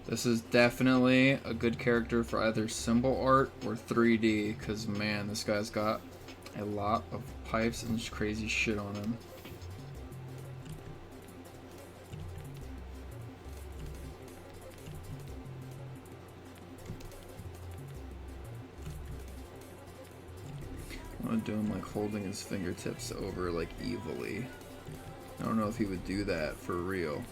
This is definitely a good character for either symbol art or 3D, because man, this guy's got a lot of pipes and crazy shit on him. I want to do him like holding his fingertips over like evilly. I don't know if he would do that for real.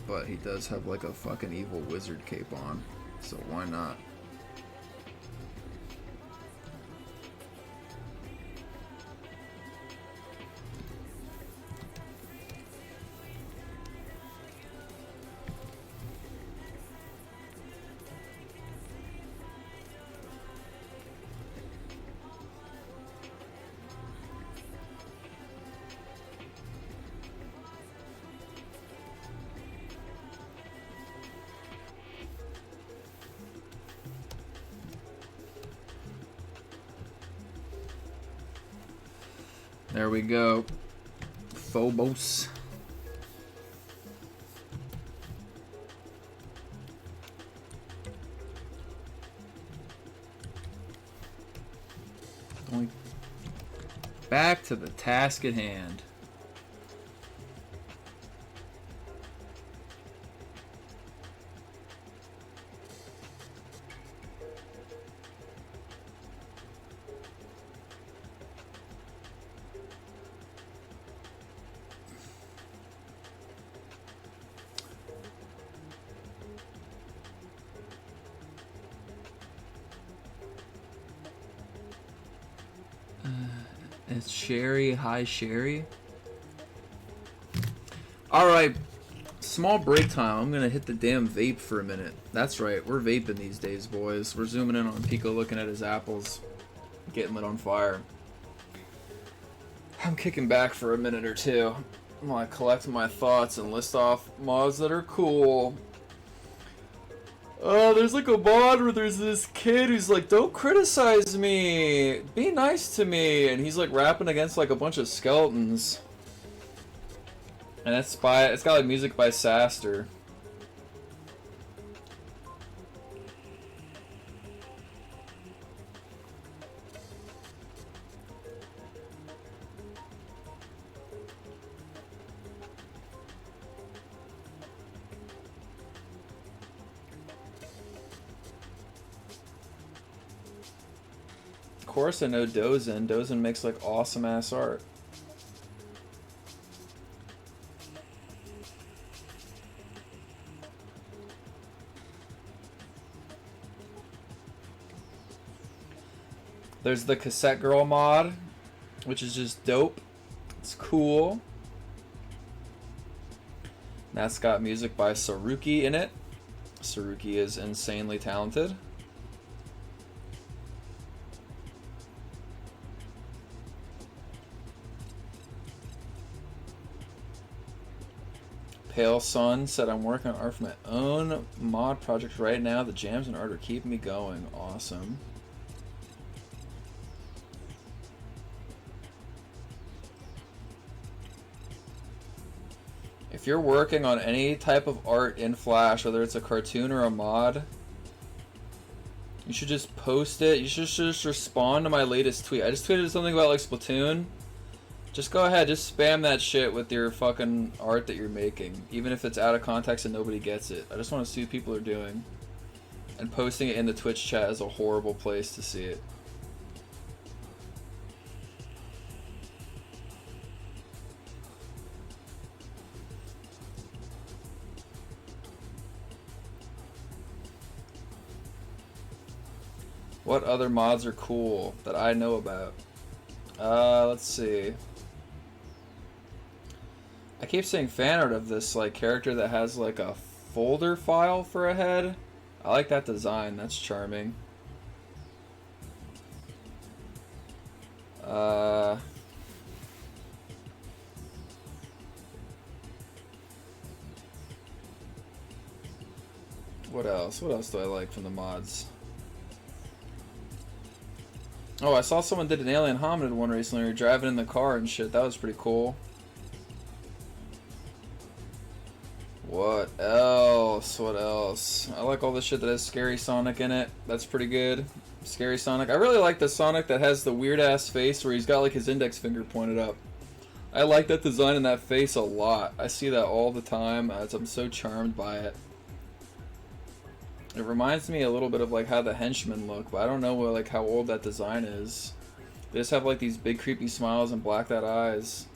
But he does have like a fucking evil wizard cape on, so why not? There we go. Phobos. Going back to the task at hand. It's Sherry. Hi, Sherry. Alright. Small break time. I'm going to hit the damn vape for a minute. That's right. We're vaping these days, boys. We're zooming in on Pico looking at his apples. Getting lit on fire. I'm kicking back for a minute or two. I'm going to collect my thoughts and list off mods that are cool. There's like a mod where there's this kid who's like, don't criticize me, be nice to me, and he's like rapping against like a bunch of skeletons. And it's got like music by Saster. Of course I know Dozen. Dozen makes like awesome ass art. There's the Cassette Girl mod, which is just dope. It's cool. That's got music by Saruki in it. Saruki is insanely talented. Pale Sun said, I'm working on art for my own mod project right now. The jams and art are keeping me going. Awesome. If you're working on any type of art in Flash, whether it's a cartoon or a mod, you should just post it. You should just respond to my latest tweet. I just tweeted something about like Splatoon. Just go ahead, just spam that shit with your fucking art that you're making. Even if it's out of context and nobody gets it. I just want to see what people are doing. And posting it in the Twitch chat is a horrible place to see it. What other mods are cool that I know about? Let's see. I keep seeing fan art of this like character that has like a folder file for a head. I like that design. That's charming. What else? What else do I like from the mods? Oh, I saw someone did an alien hominid one recently. We were driving in the car and shit. That was pretty cool. What else? What else? I like all the shit that has Scary Sonic in it. That's pretty good. Scary Sonic. I really like the Sonic that has the weird ass face where he's got like his index finger pointed up. I like that design in that face a lot. I see that all the time. I'm so charmed by it. It reminds me a little bit of like how the henchmen look, but I don't know like how old that design is. They just have like these big creepy smiles and blacked out eyes.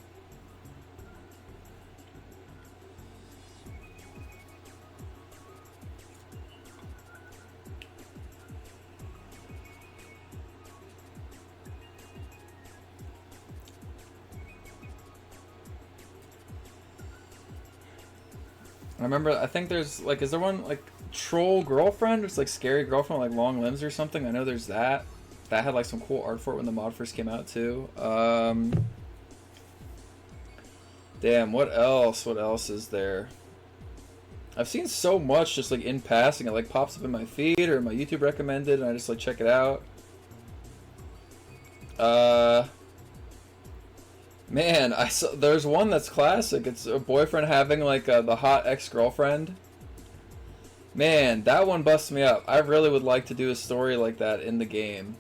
I remember, I think there's like, is there one like Troll Girlfriend? It's like Scary Girlfriend with like long limbs or something. I know there's that. That had like some cool art for it when the mod first came out too. Damn, what else? What else is there? I've seen so much just like in passing. It like pops up in my feed or my YouTube recommended and I just like check it out. Man, I saw, there's one that's classic. It's a boyfriend having like the hot ex-girlfriend. Man, that one busts me up. I really would like to do a story like that in the game.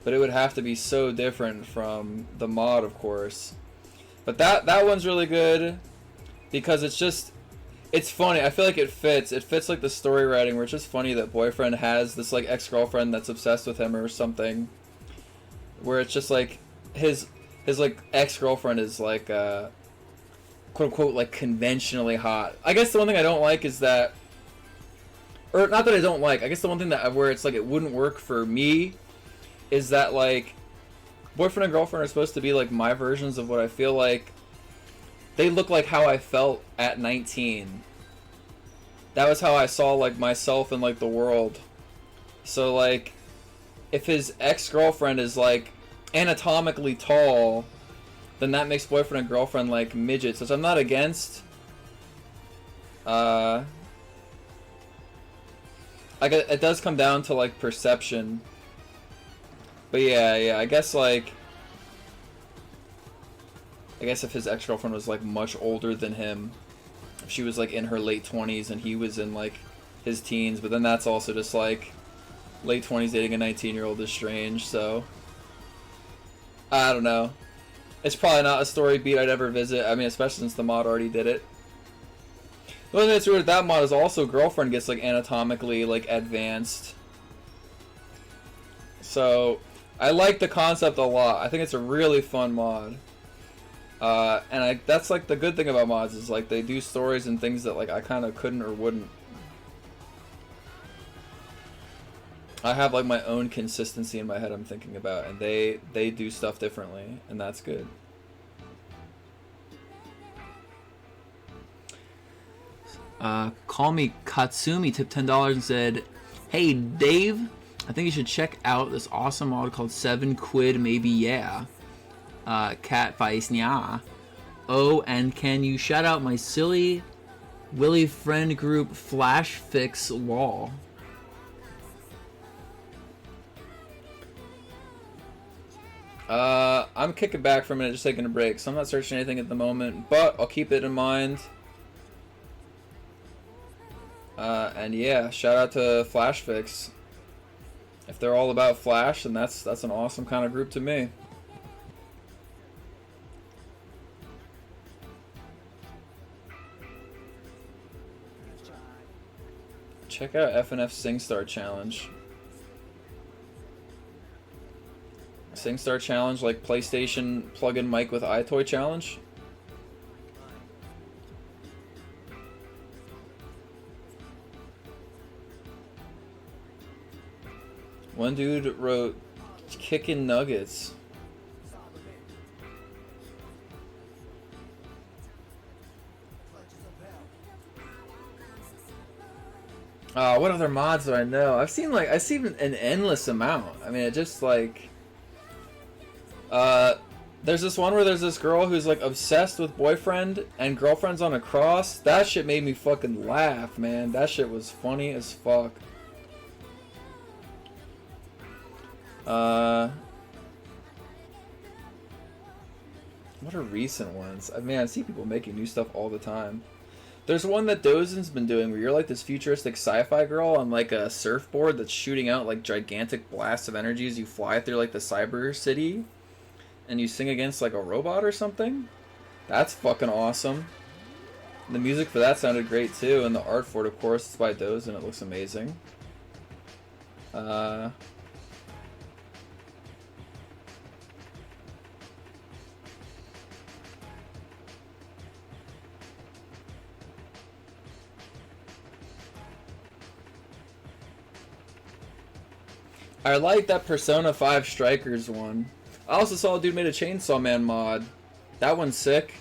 But it would have to be so different from the mod, of course. But that one's really good because it's funny. I feel like it fits. It fits like the story writing where it's just funny that boyfriend has this like ex-girlfriend that's obsessed with him or something. Where it's just like his like ex-girlfriend is like quote unquote like conventionally hot. I guess the one thing I don't like is that, or not that I don't like, I guess the one thing that where it's like it wouldn't work for me is that like boyfriend and girlfriend are supposed to be like my versions of what I feel like. They look like how I felt at 19. That was how I saw like myself and like the world. So like if his ex-girlfriend is like anatomically tall, then that makes boyfriend and girlfriend like midgets, which I'm not against. It does come down to like perception. But yeah, I guess like if his ex-girlfriend was like much older than him, if she was like in her late 20s and he was in like his teens, but then that's also just like late 20s dating a 19-year-old is strange, so I don't know. It's probably not a story beat I'd ever visit. I mean, especially since the mod already did it. The only thing that's weird with that mod is also girlfriend gets like anatomically like advanced. So I like the concept a lot. I think it's a really fun mod. And that's like the good thing about mods is like they do stories and things that like I kind of couldn't or wouldn't. I have like my own consistency in my head I'm thinking about, and they do stuff differently, and that's good. Call Me Katsumi tipped $10 and said, "Hey Dave, I think you should check out this awesome mod called 7 Quid Maybe Yeah. Cat Vice Nya. Oh, and can you shout out my silly Willy friend group Flash Fix Wall?" I'm kicking back for a minute, just taking a break, so I'm not searching anything at the moment, but I'll keep it in mind. And yeah, shout out to Flash Fix. If they're all about Flash, then that's an awesome kind of group to me. Check out FNF SingStar Challenge. SingStar Challenge, like PlayStation plug-in mic with iToy Challenge. One dude wrote kickin' nuggets. What other mods do I know? I've seen an endless amount. I mean, it just like there's this one where there's this girl who's like obsessed with boyfriend and girlfriend's on a cross. That shit made me fucking laugh, man. That shit was funny as fuck. What are recent ones? I mean, I see people making new stuff all the time. There's one that Dozen's been doing where you're like this futuristic sci-fi girl on like a surfboard that's shooting out like gigantic blasts of energy as you fly through like the cyber city. And you sing against like a robot or something. That's fucking awesome. The music for that sounded great too, and the art for it, of course, it's by Dozen. It looks amazing. I like that Persona 5 Strikers one. I also saw a dude made a Chainsaw Man mod. That one's sick.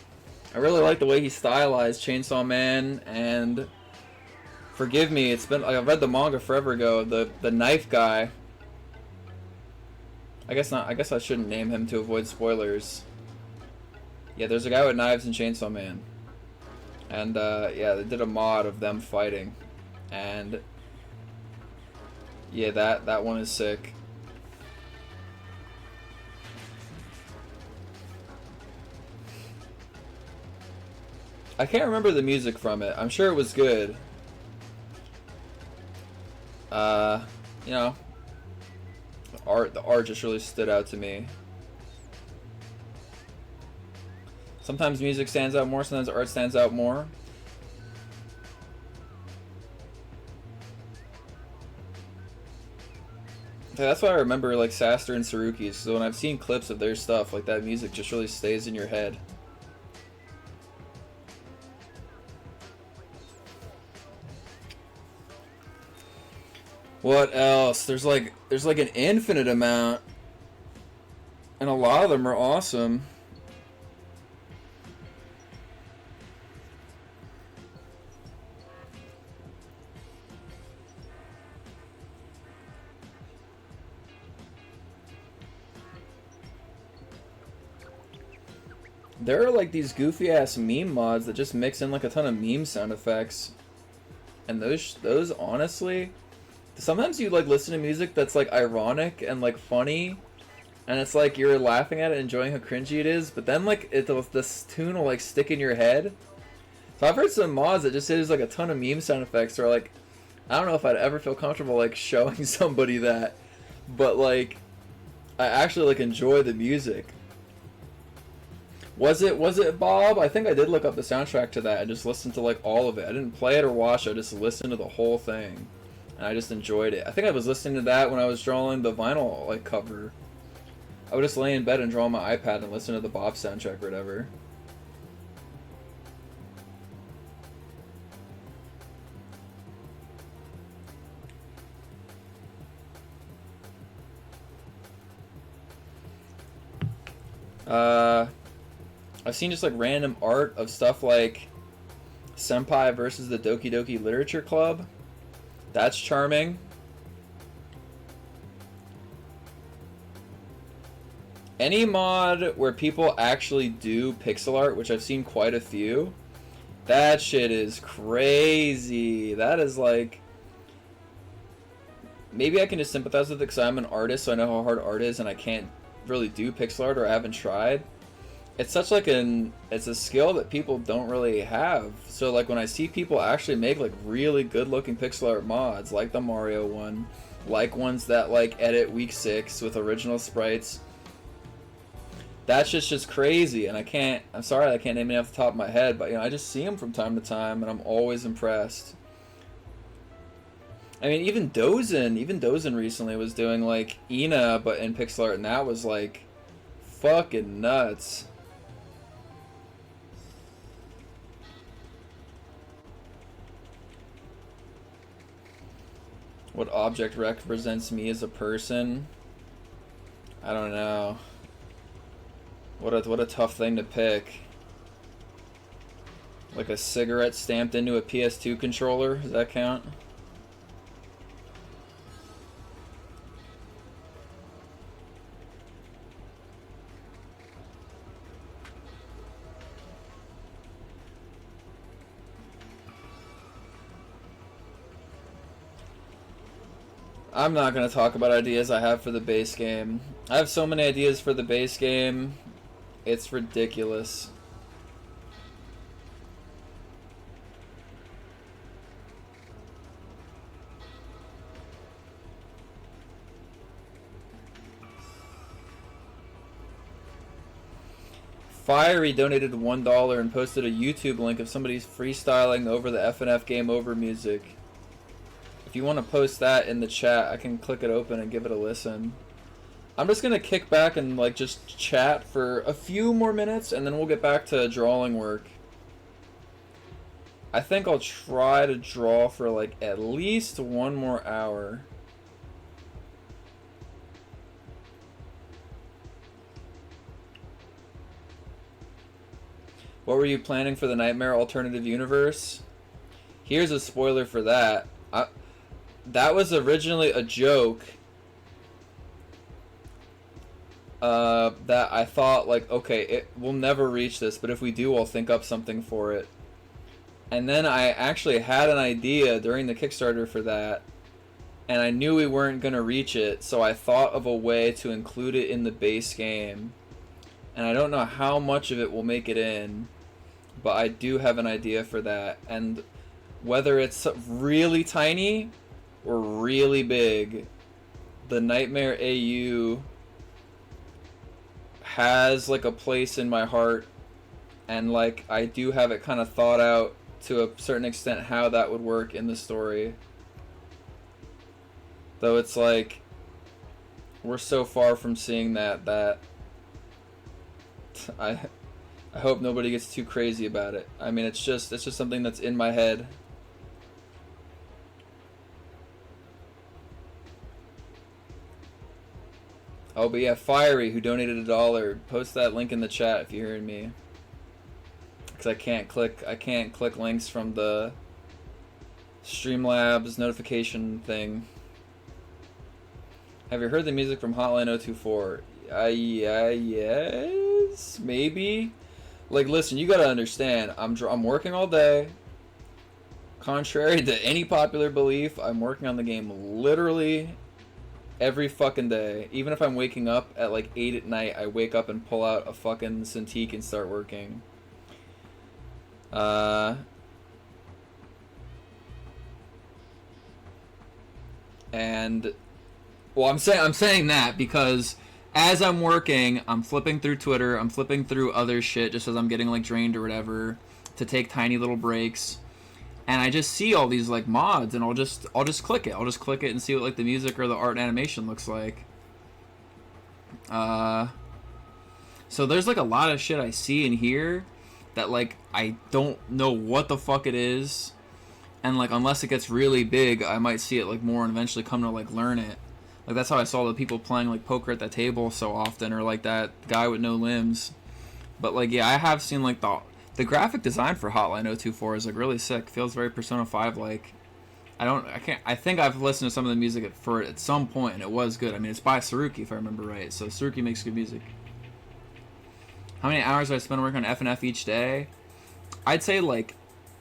I really like the way he stylized Chainsaw Man, and forgive me, it's been I read the manga forever ago. The knife guy. I guess not. I guess I shouldn't name him to avoid spoilers. Yeah, there's a guy with knives in Chainsaw Man, and yeah, they did a mod of them fighting, and yeah, that one is sick. I can't remember the music from it. I'm sure it was good. You know, the art just really stood out to me. Sometimes music stands out more, sometimes art stands out more. Yeah, that's why I remember like Saster and Saruki's, so when I've seen clips of their stuff, like that music just really stays in your head. What else? There's like an infinite amount, and a lot of them are awesome. There are like these goofy ass meme mods that just mix in like a ton of meme sound effects, and those honestly, sometimes you like listen to music that's like ironic and like funny, and it's like you're laughing at it, enjoying how cringy it is, but then like this tune will like stick in your head. So I've heard some mods that just use like a ton of meme sound effects, or like I don't know if I'd ever feel comfortable like showing somebody that, but like I actually like enjoy the music. Was it Bob? I think I did look up the soundtrack to that and just listened to like all of it. I didn't play it or watch it, I just listened to the whole thing. And I just enjoyed it. I think I was listening to that when I was drawing the vinyl like cover. I would just lay in bed and draw on my iPad and listen to the Bob soundtrack or whatever. I've seen just like random art of stuff like Senpai versus the Doki Doki Literature Club. That's charming. Any mod where people actually do pixel art, which I've seen quite a few, that shit is crazy. That is like... Maybe I can just sympathize with it because I'm an artist, so I know how hard art is, and I can't really do pixel art, or I haven't tried. It's such like it's a skill that people don't really have. So like when I see people actually make like really good looking pixel art mods, like the Mario one, like ones that like edit week 6 with original sprites, that's just crazy. And I'm sorry I can't name it off the top of my head, but you know, I just see them from time to time and I'm always impressed. I mean, even Dozen recently was doing like Ina but in pixel art, and that was like fucking nuts. What object represents me as a person? I don't know. What a tough thing to pick. Like a cigarette stamped into a PS2 controller, does that count? I'm not going to talk about ideas I have for the base game. I have so many ideas for the base game. It's ridiculous. Fiery donated $1 and posted a YouTube link of somebody freestyling over the FNF Game Over music. If you want to post that in the chat, I can click it open and give it a listen. I'm just gonna kick back and like just chat for a few more minutes, and then we'll get back to drawing work. I think I'll try to draw for like at least 1 more hour. What were you planning for the Nightmare Alternative Universe? Here's a spoiler for that. That was originally a joke that I thought like, okay, we'll never reach this, but if we do, I'll think up something for it. And then I actually had an idea during the Kickstarter for that, and I knew we weren't going to reach it, so I thought of a way to include it in the base game. And I don't know how much of it will make it in, but I do have an idea for that. And whether it's really tiny or really big, the Nightmare AU has like a place in my heart, and like I do have it kind of thought out to a certain extent how that would work in the story. Though it's like we're so far from seeing that I hope nobody gets too crazy about it. I mean, it's just something that's in my head. Oh, but yeah, Fiery, who donated $1, post that link in the chat if you're hearing me. Because I can't click links from the Streamlabs notification thing. Have you heard the music from Hotline 024? Yeah, yes, maybe. Like, listen, you gotta understand, I'm working all day. Contrary to any popular belief, I'm working on the game literally every fucking day. Even if I'm waking up at like 8 at night, I wake up and pull out a fucking Cintiq and start working. And well, I'm saying that because as I'm working, I'm flipping through Twitter, I'm flipping through other shit just as I'm getting like drained or whatever to take tiny little breaks. And I just see all these like mods, and I'll just click it. I'll just click it and see what like the music or the art and animation looks like. So there's like a lot of shit I see in here that like I don't know what the fuck it is, and like unless it gets really big, I might see it like more and eventually come to like learn it. Like that's how I saw the people playing like poker at that table so often, or like that guy with no limbs. But like yeah, I have seen like the graphic design for Hotline 024 is like really sick. Feels very Persona 5 like. I think I've listened to some of the music for it at some point, and it was good. I mean, it's by Saruki if I remember right. So Saruki makes good music. How many hours do I spend working on FNF each day? I'd say like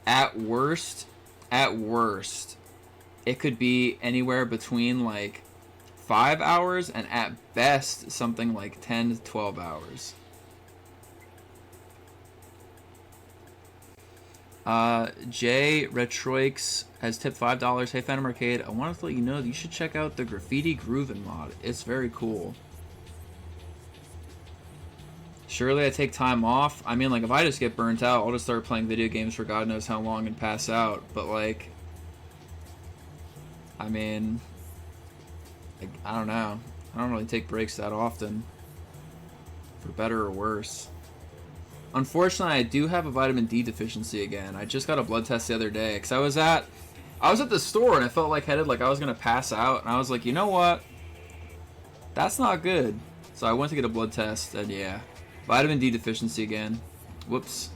at worst, it could be anywhere between like 5 hours and at best something like 10 to 12 hours. Jay Retroix has tipped $5. Hey PhantomArcade, I wanted to let you know that you should check out the Graffiti Groovin' mod. It's very cool. Surely I take time off. I mean, like, if I just get burnt out, I'll just start playing video games for God knows how long and pass out. But, like, I mean, like, I don't know. I don't really take breaks that often, for better or worse. Unfortunately, I do have a vitamin D deficiency again. I just got a blood test the other day because I was at the store and I felt like headed like I was gonna pass out, and I was like, you know what? That's not good. So I went to get a blood test, and yeah, vitamin D deficiency again. Whoops.